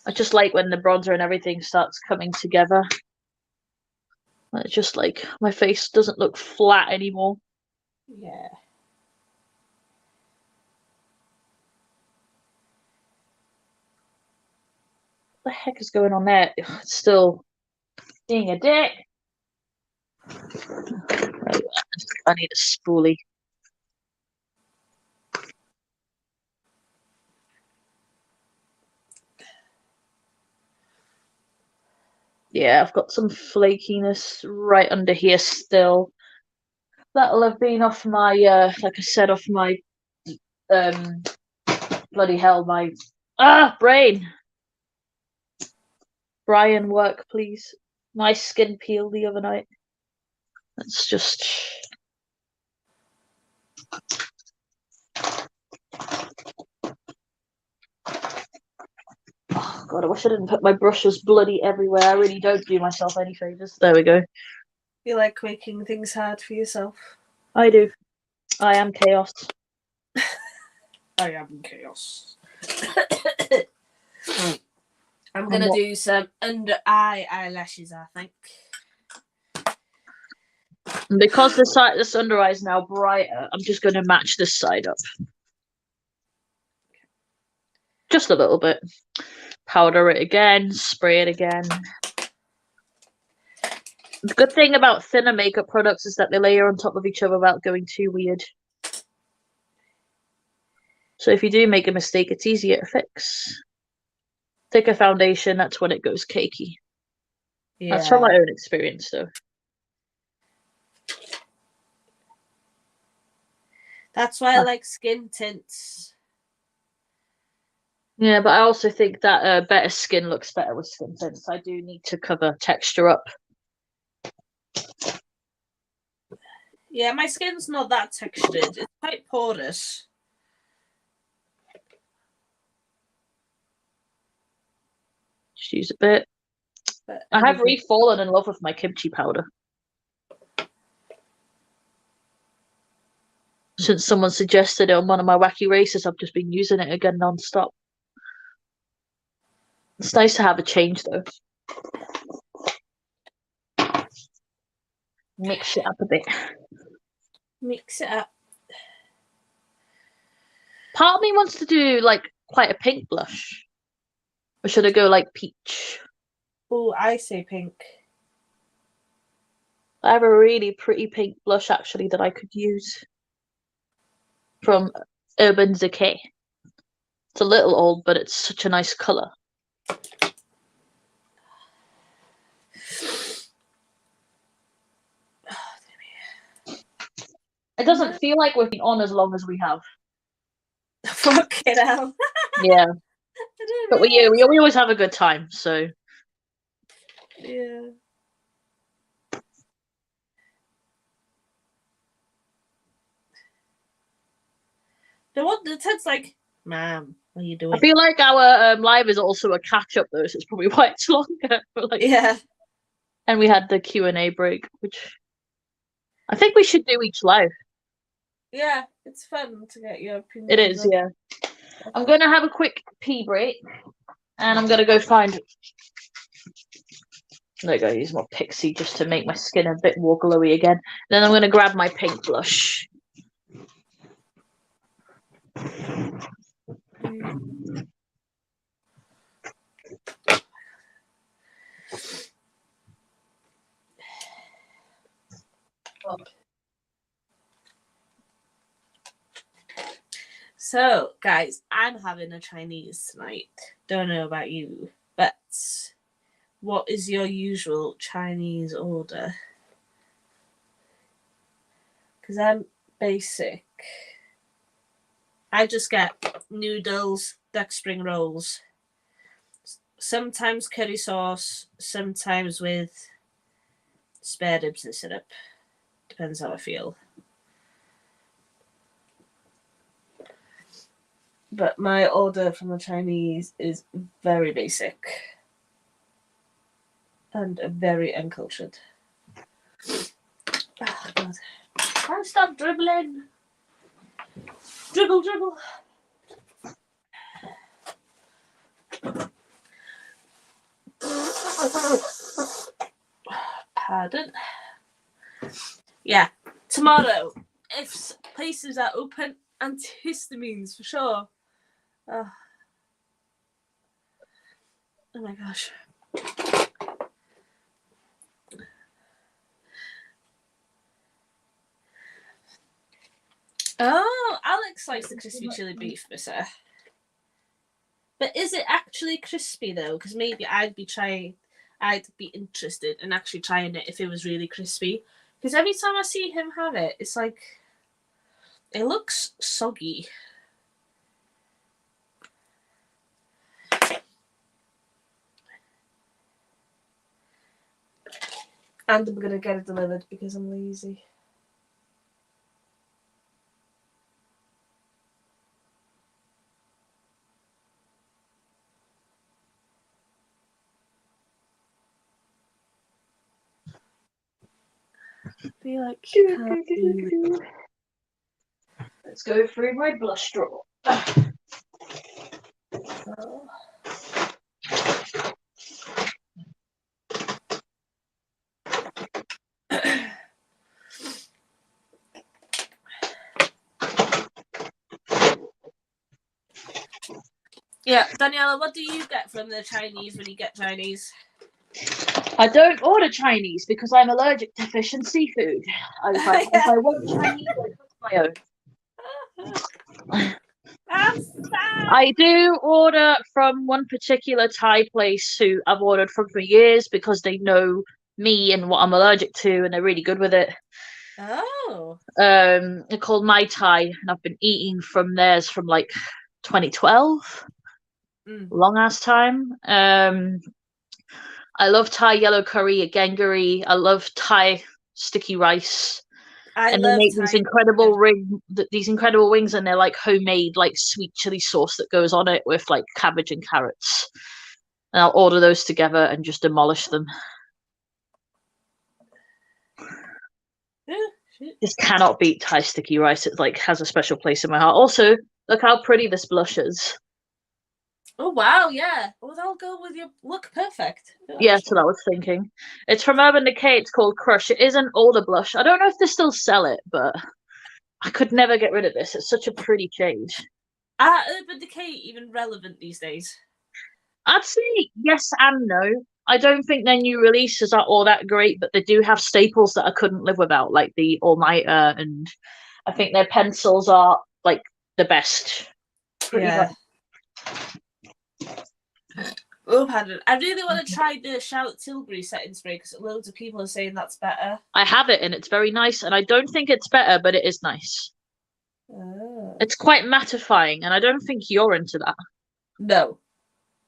I just like when the bronzer and everything starts coming together. It's just like my face doesn't look flat anymore. Yeah. What the heck is going on there? It's still being a dick. Right, I need a spoolie. Yeah, I've got some flakiness right under here still. That'll have been off my, like I said, off my, bloody hell, my, brain. Brian, work, please. My skin peeled the other night. It's just. Oh, God, I wish I didn't put my brushes bloody everywhere. I really don't do myself any favours. There we go. You like making things hard for yourself? I do. I am chaos. I am chaos. I'm going to do some under eye eyelashes, I think. And because this under eye is now brighter, I'm just going to match this side up. Just a little bit. Powder it again, spray it again. The good thing about thinner makeup products is that they layer on top of each other without going too weird. So if you do make a mistake, it's easier to fix. Thicker foundation, that's when it goes cakey. Yeah. That's from my own experience, though. That's why I like skin tints. Yeah, but I also think that better skin looks better with skin tints. I do need to cover texture up. Yeah, my skin's not that textured. It's quite porous. Just use a bit. I have fallen in love with my kimchi powder. Since someone suggested it on one of my wacky races, I've just been using it again non-stop. It's nice to have a change, though. Mix it up a bit. Mix it up. Part of me wants to do, like, quite a pink blush. Or should I go, like, peach? Oh, I say pink. I have a really pretty pink blush, actually, that I could use. From Urban Decay. It's a little old, but it's such a nice colour. It doesn't feel like we've been on as long as we have. Fucking hell. Yeah. I But didn't we always have a good time, so. Yeah. The Ted's like, "Ma'am, what are you doing?" I feel like our live is also a catch up though, so it's probably why it's longer. But like, Yeah. And we had the Q&A break, which I think we should do each live. Yeah, it's fun to get your opinion. It is, yeah. I'm gonna have a quick pee break, and I'm gonna go find. There you go. Use my pixie just to make my skin a bit more glowy again. Then I'm gonna grab my pink blush. So, guys, I'm having a Chinese tonight. Don't know about you, but what is your usual Chinese order? Because I'm basic. I just get noodles, duck spring rolls, sometimes curry sauce, sometimes with spare ribs and syrup. Depends how I feel. But my order from the Chinese is very basic and very uncultured. Oh, God. Can't stop dribbling. Dribble, dribble. Pardon. Yeah, tomorrow, if places are open, antihistamines for sure. Oh my gosh. Oh, Alex likes the crispy chili beef, Missa. But is it actually crispy though? Because maybe I'd be interested in actually trying it if it was really crispy. Because every time I see him have it, it's like it looks soggy. And I'm gonna get it delivered because I'm lazy. Be like, let's go through my blush drawer. Oh. Yeah, Daniela, what do you get from the Chinese when you get Chinese? I don't order Chinese because I'm allergic to fish and seafood. If I want Chinese, I cook my own. That's sad. I do order from one particular Thai place who I've ordered from for years because they know me and what I'm allergic to, and they're really good with it. Oh. They're called My Thai, and I've been eating from theirs from like 2012. Long ass time. I love Thai yellow curry, a gangari. I love Thai sticky rice. And they make these incredible wings, and they're like homemade, like sweet chili sauce that goes on it with like cabbage and carrots. And I'll order those together and just demolish them. Just cannot beat Thai sticky rice. It like has a special place in my heart. Also, look how pretty this blush is. Oh wow, yeah. Well, that'll go with your look perfect. Yeah, that's what I was thinking. It's from Urban Decay. It's called Crush. It is an older blush. I don't know if they still sell it, but I could never get rid of this. It's such a pretty shade. Are Urban Decay even relevant these days? I'd say yes and no. I don't think their new releases are all that great, but they do have staples that I couldn't live without, like the All Nighter, and I think their pencils are like the best. Pretty much. Oh, pardon. I really want to try the Charlotte Tilbury setting spray because loads of people are saying that's better. I have it and it's very nice, and I don't think it's better, but it is nice. Oh. It's quite mattifying, and I don't think you're into that. No.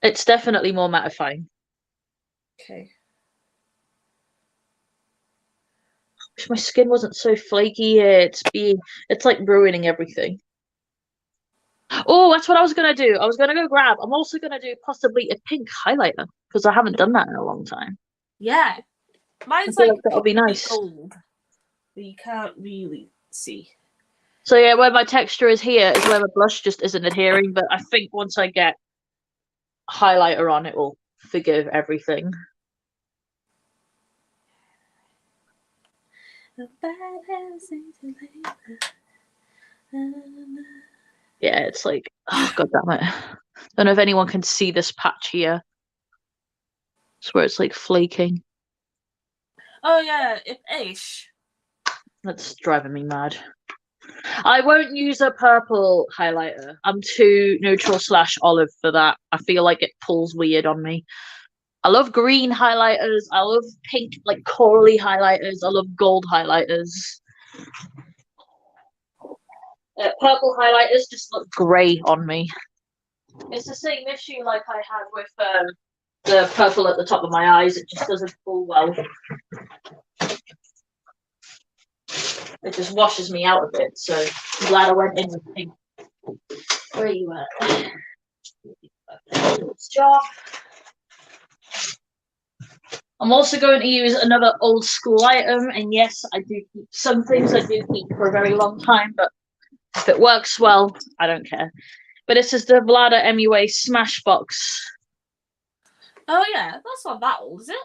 It's definitely more mattifying. Okay. Wish my skin wasn't so flaky here. It's like ruining everything. Oh, that's what I was gonna do. I was gonna go grab. I'm also gonna do possibly a pink highlighter because I haven't done that in a long time. Yeah. I Mine's feel like like that'll be nice. gold, but you can't really see. So yeah, where my texture is here is where my blush just isn't adhering. But I think once I get highlighter on, it will forgive everything. Yeah, it's like, oh god damn it. Don't know if anyone can see this patch here. It's where it's like flaking. Oh yeah, ish. That's driving me mad. I won't use a purple highlighter. I'm too neutral / olive for that. I feel like it pulls weird on me. I love green highlighters. I love pink, like corally highlighters. I love gold highlighters. Purple highlighters just look grey on me. It's the same issue like I had with the purple at the top of my eyes. It just doesn't pull well. It just washes me out a bit. So I'm glad I went in with pink. Where are you at? Job. I'm also going to use another old school item, and yes, I do keep some things I do keep for a very long time, but if it works well, I don't care. But this is the Vlada MUA Smashbox. Oh yeah, that's not that old, is it?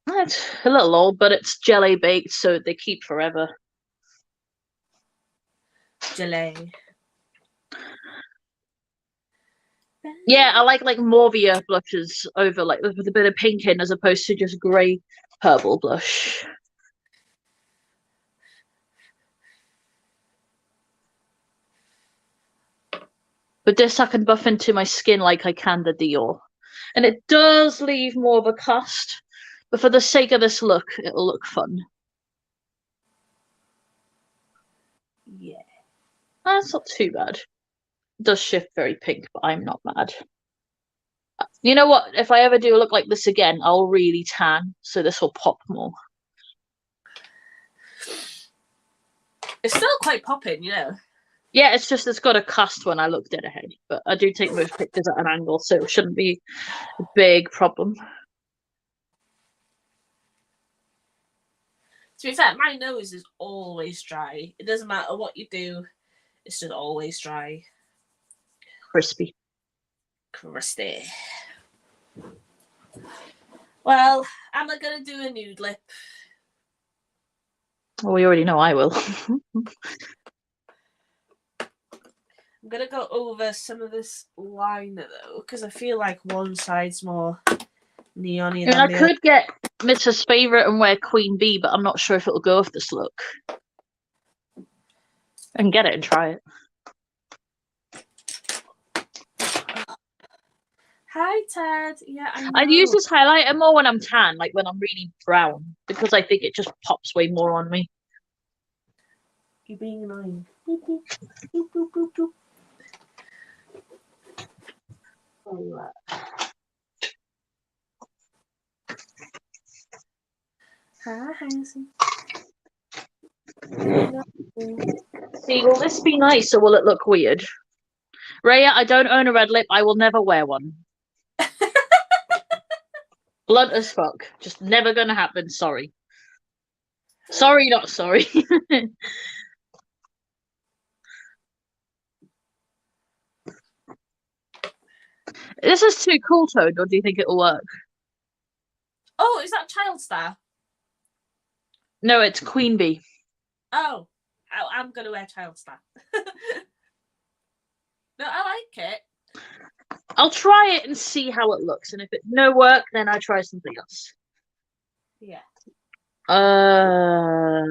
It's a little old, but it's jelly baked, so they keep forever. Gelée. Yeah, I like Morvia blushes over like with a bit of pink in as opposed to just grey purple blush. But this I can buff into my skin like I can the Dior. And it does leave more of a cast, but for the sake of this look, it'll look fun. Yeah. That's not too bad. It does shift very pink, but I'm not mad. You know what? If I ever do look like this again, I'll really tan, so this will pop more. It's still quite popping, you know. Yeah, it's got a cast when I look dead ahead, but I do take most pictures at an angle, so it shouldn't be a big problem. To be fair, my nose is always dry. It doesn't matter what you do, it's just always dry. Crispy. Crusty. Well, am I gonna do a nude lip? Well, we already know I will. I'm gonna go over some of this liner though, because I feel like one side's more neon-y than I the could get Mrs. Favorite and wear Queen Bee, but I'm not sure if it'll go with this look. I can get it and try it. Hi, Ted. Yeah, I know. I use this highlighter more when I'm tan, like when I'm really brown, because I think it just pops way more on me. You're being annoying. Boop, boop, boop, boop, boop, boop. Hi, handsome. See, will this be nice or will it look weird? Raya, I don't own a red lip. I will never wear one. Blunt as fuck. Just never gonna happen. Sorry. Sorry, not sorry. This is too cool toned, or do you think it'll work? Oh, is that Child Star? No, it's Queen Bee. Oh, I'm gonna wear Child Star. No, I like it. I'll try it and see how it looks, and if it's no work, then I try something else. Yeah. I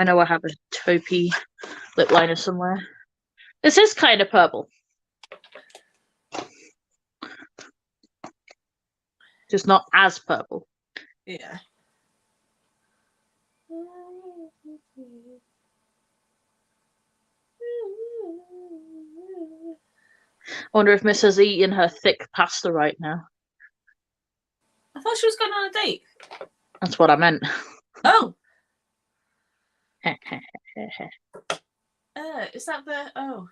know I have a taupey lip liner somewhere. This is kind of purple. just not as purple. Yeah. I wonder if Miss has eaten her thick pasta right now. I thought she was going on a date. That's what I meant. Oh. Is that the... Oh.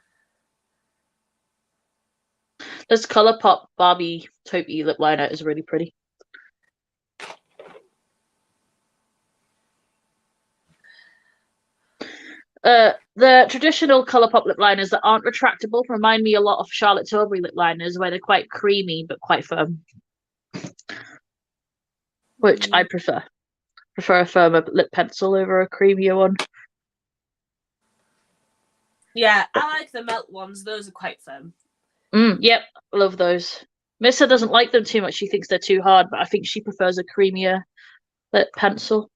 This Colourpop Barbie taupey lip liner is really pretty. The traditional Colourpop lip liners that aren't retractable remind me a lot of Charlotte Tilbury lip liners, where they're quite creamy but quite firm, which I prefer. Prefer a firmer lip pencil over a creamier one. Yeah, I like the melt ones. Those are quite firm. Yep, love those. Missa doesn't like them too much. She thinks they're too hard, but I think she prefers a creamier lip pencil.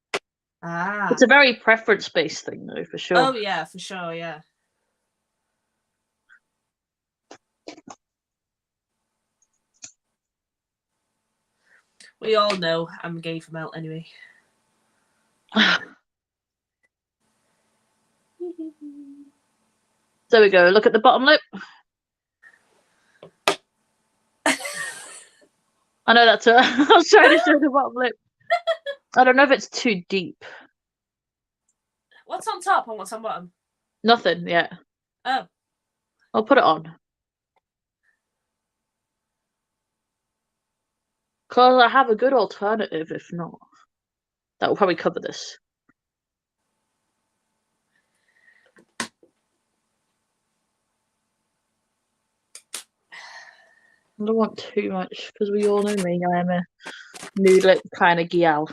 Ah. It's a very preference-based thing, though, for sure. Oh, yeah, for sure, yeah. We all know I'm gay for melt anyway. There we go. Look at the bottom lip. I know that's I was trying to show the bottom lip. I don't know if it's too deep. What's on top and what's on bottom? Nothing yet. Oh. I'll put it on. Because I have a good alternative, if not. That will probably cover this. I don't want too much, because we all know me. I am a nude lip kind of gal.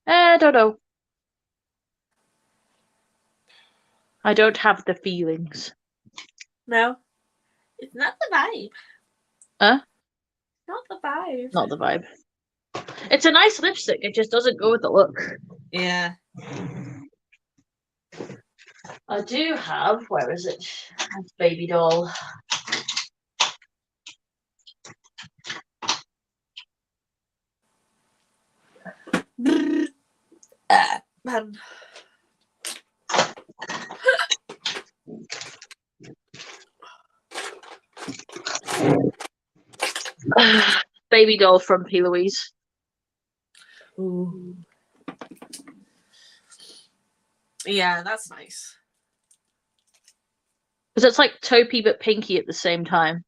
I don't know. I don't have the feelings. No. It's not the vibe. Huh? Not the vibe. Not the vibe. It's a nice lipstick. It just doesn't go with the look. Yeah. I do have, where is it? Baby doll. Man. Baby doll from P. Louise. Ooh. Yeah, that's nice. Because it's like taupey but pinky at the same time.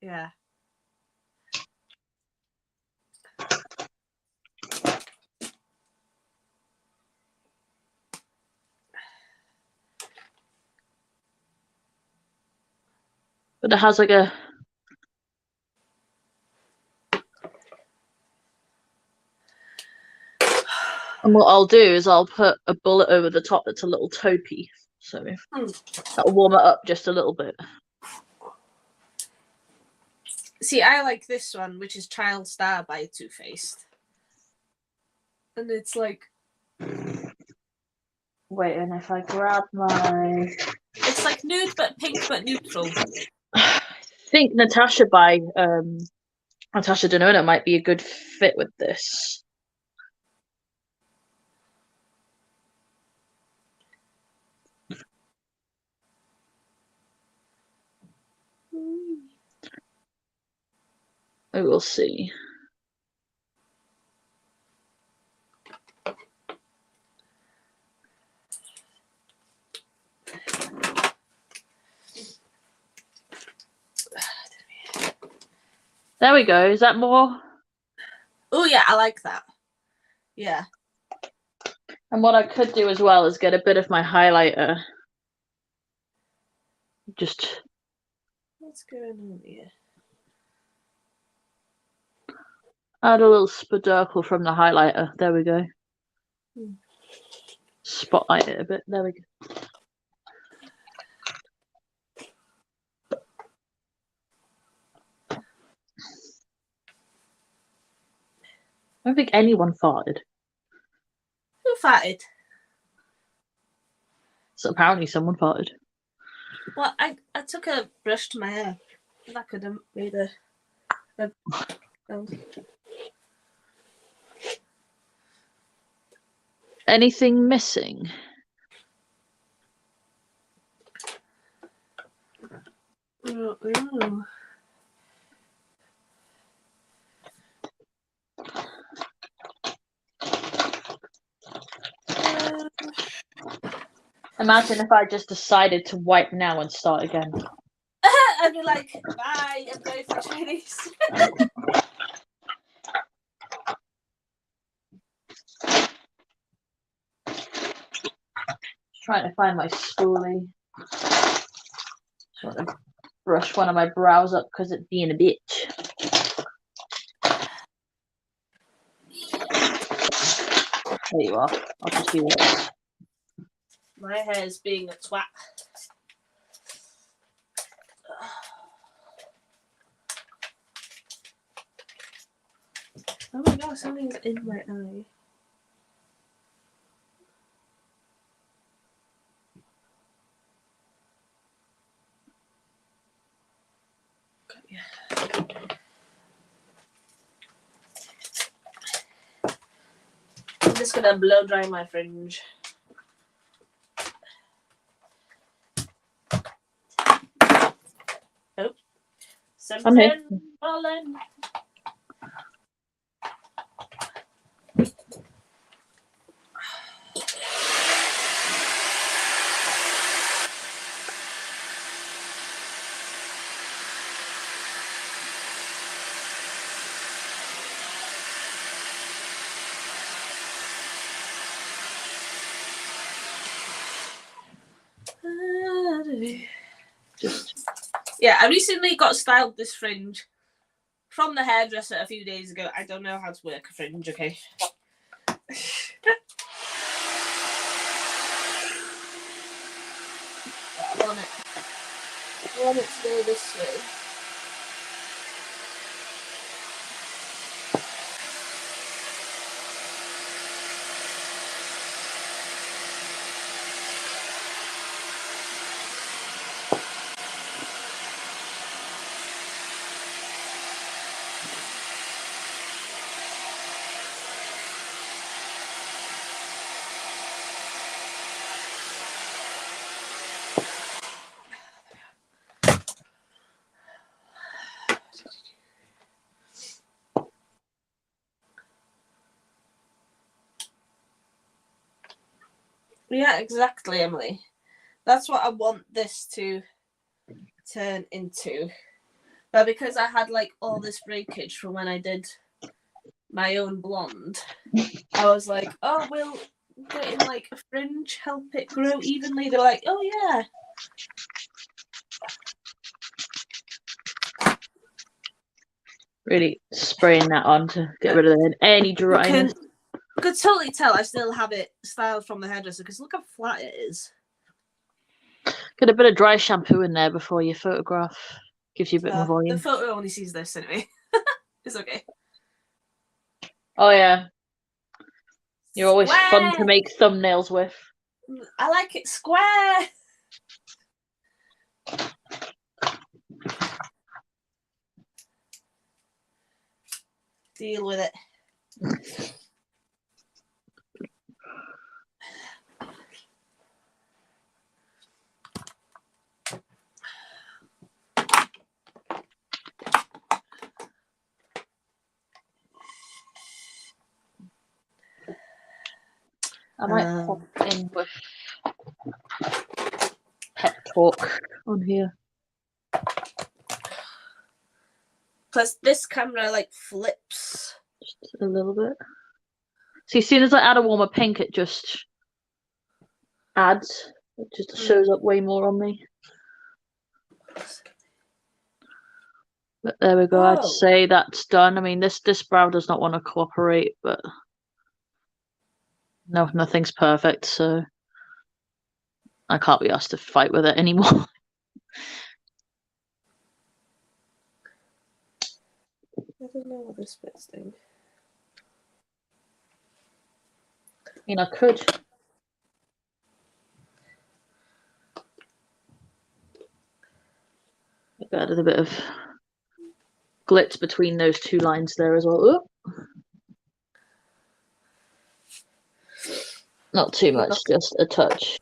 Yeah. But it has like a... And what I'll do is I'll put a bullet over the top that's a little taupey. So that'll warm it up just a little bit. See, I like this one, which is Child Star by Too Faced. And it's like... Wait, and if I grab my... It's like nude but pink but neutral. I think Natasha by Natasha Denona might be a good fit with this. We will see. There we go. Is that more? Oh, yeah, I like that. Yeah. And what I could do as well is get a bit of my highlighter. Just... What's going on here? Add a little spedurcle from the highlighter. There we go. Spotlight it a bit. There we go. I don't think anyone farted. Who farted? So apparently someone farted. Well, I took a brush to my hair. That could have made a Anything missing? Ooh. Imagine if I just decided to wipe now and start again. I'd be like, bye, I'm going for Chinese. Trying to find my spoolie. Sort of brush one of my brows up because it's being a bitch. There you are. I'll just do this. My hair is being a twat. Oh my god, something's in my eye. I'm just gonna blow dry my fringe. Oh, something fallen. Yeah, I recently got styled this fringe from the hairdresser a few days ago. I don't know how to work a fringe, okay? I want it to go this way. Yeah, exactly, Emily. That's what I want this to turn into. But because I had like all this breakage from when I did my own blonde, I was like, oh, will getting like a fringe help it grow evenly? They're like, oh yeah. Really spraying that on to get rid of any dryness. You could totally tell I still have it styled from the hairdresser because look how flat it is. Get a bit of dry shampoo in there before you photograph. Gives you a bit more volume. The photo only sees this anyway. It's okay. Oh yeah. You're always fun to make thumbnails with. I like it square. Deal with it. I might pop in with pep talk on here. Plus, this camera like flips just a little bit. See, as soon as I add a warmer pink, it just adds. It just shows up way more on me. But there we go. I'd say that's done. I mean, this brow does not want to cooperate, but no, nothing's perfect, so I can't be asked to fight with it anymore. I don't know what this bit's doing. I mean, I could. Added a bit of glitz between those two lines there as well. Oop. Not too much, just a touch.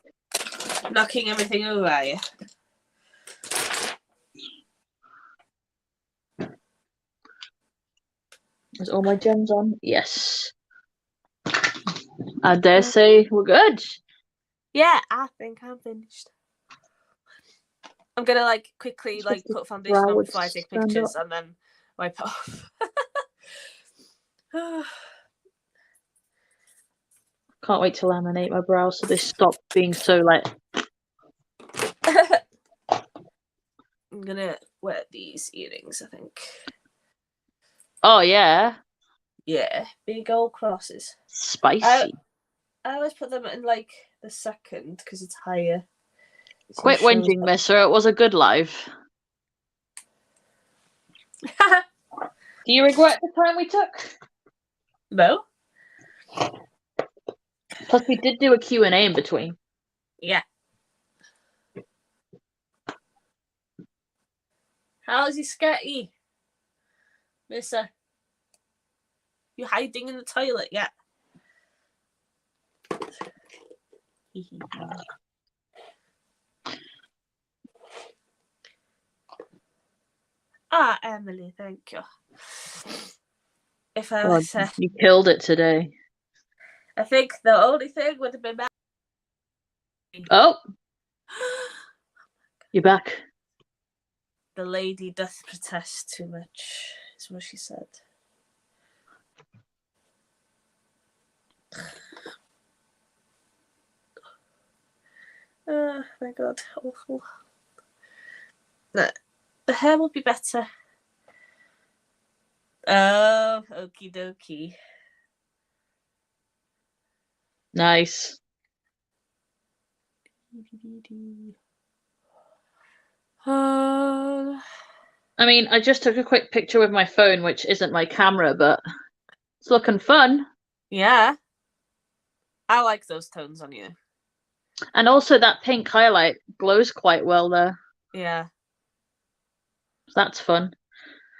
Knocking everything over, are you? Is all my gems on? Yes. I dare say we're good. Yeah, I think I'm finished. I'm gonna like quickly like put foundation on before I take pictures and then wipe it off. Can't wait to laminate my brows so they stop being so like. I'm gonna wear these earrings, I think. Oh yeah. Yeah, big old crosses. Spicy. I always put them in like the second because it's higher. So Quit whinging, mister. It was a good live. Do you regret the time we took? No. Plus, we did do a Q&A in between. Yeah. How's your sketty, mister? You hiding in the toilet yet? Ah, Emily, thank you. If I was, you killed it today. I think the only thing would have been better. Oh, you're back. The lady doth protest too much, is what she said. Oh my god, awful. No, the hair will be better. Oh, okie dokie. Nice. I mean, I just took a quick picture with my phone, which isn't my camera, but it's looking fun. Yeah. I like those tones on you. And also that pink highlight glows quite well there. Yeah. That's fun.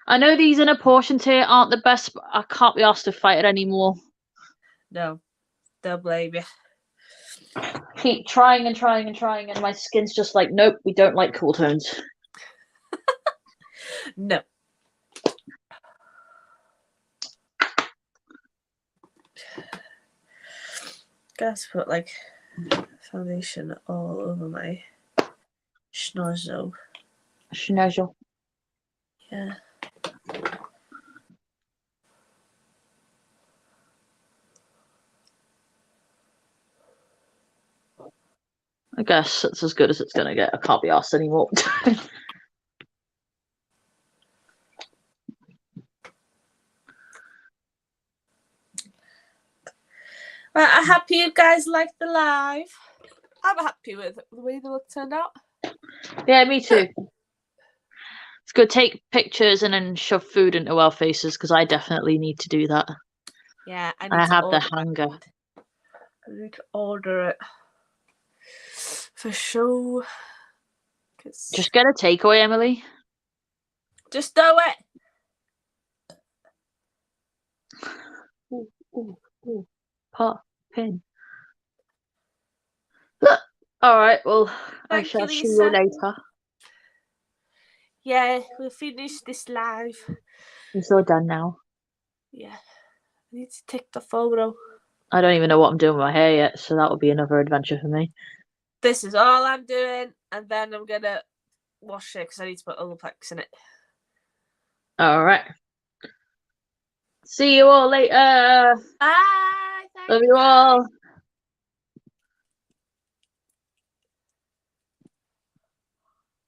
I know these inner portions here aren't the best, but I can't be asked to fight it anymore. No. Don't blame you. Keep trying and trying and trying, and my skin's just like, nope, we don't like cool tones. No. Gotta put like foundation all over my schnozzle. Schnozzle. Yeah. I guess it's as good as it's gonna get. I can't be asked anymore. Well, I'm happy you guys liked the live. I'm happy with the way the look turned out. Yeah, me too. It's good. Take pictures and then shove food into our faces because I definitely need to do that. Yeah, I have the hunger. I need to order it for sure. Just get a takeaway, Emily. Just do it. Ooh. Pop pin. All right. Well, I shall see you later. Yeah, we'll finish this live. I'm so done now. Yeah, I need to take the photo. I don't even know what I'm doing with my hair yet, so that will be another adventure for me. This is all I'm doing, and then I'm gonna wash it because I need to put Olaplex in it. All right. See you all later. Bye. Love you all.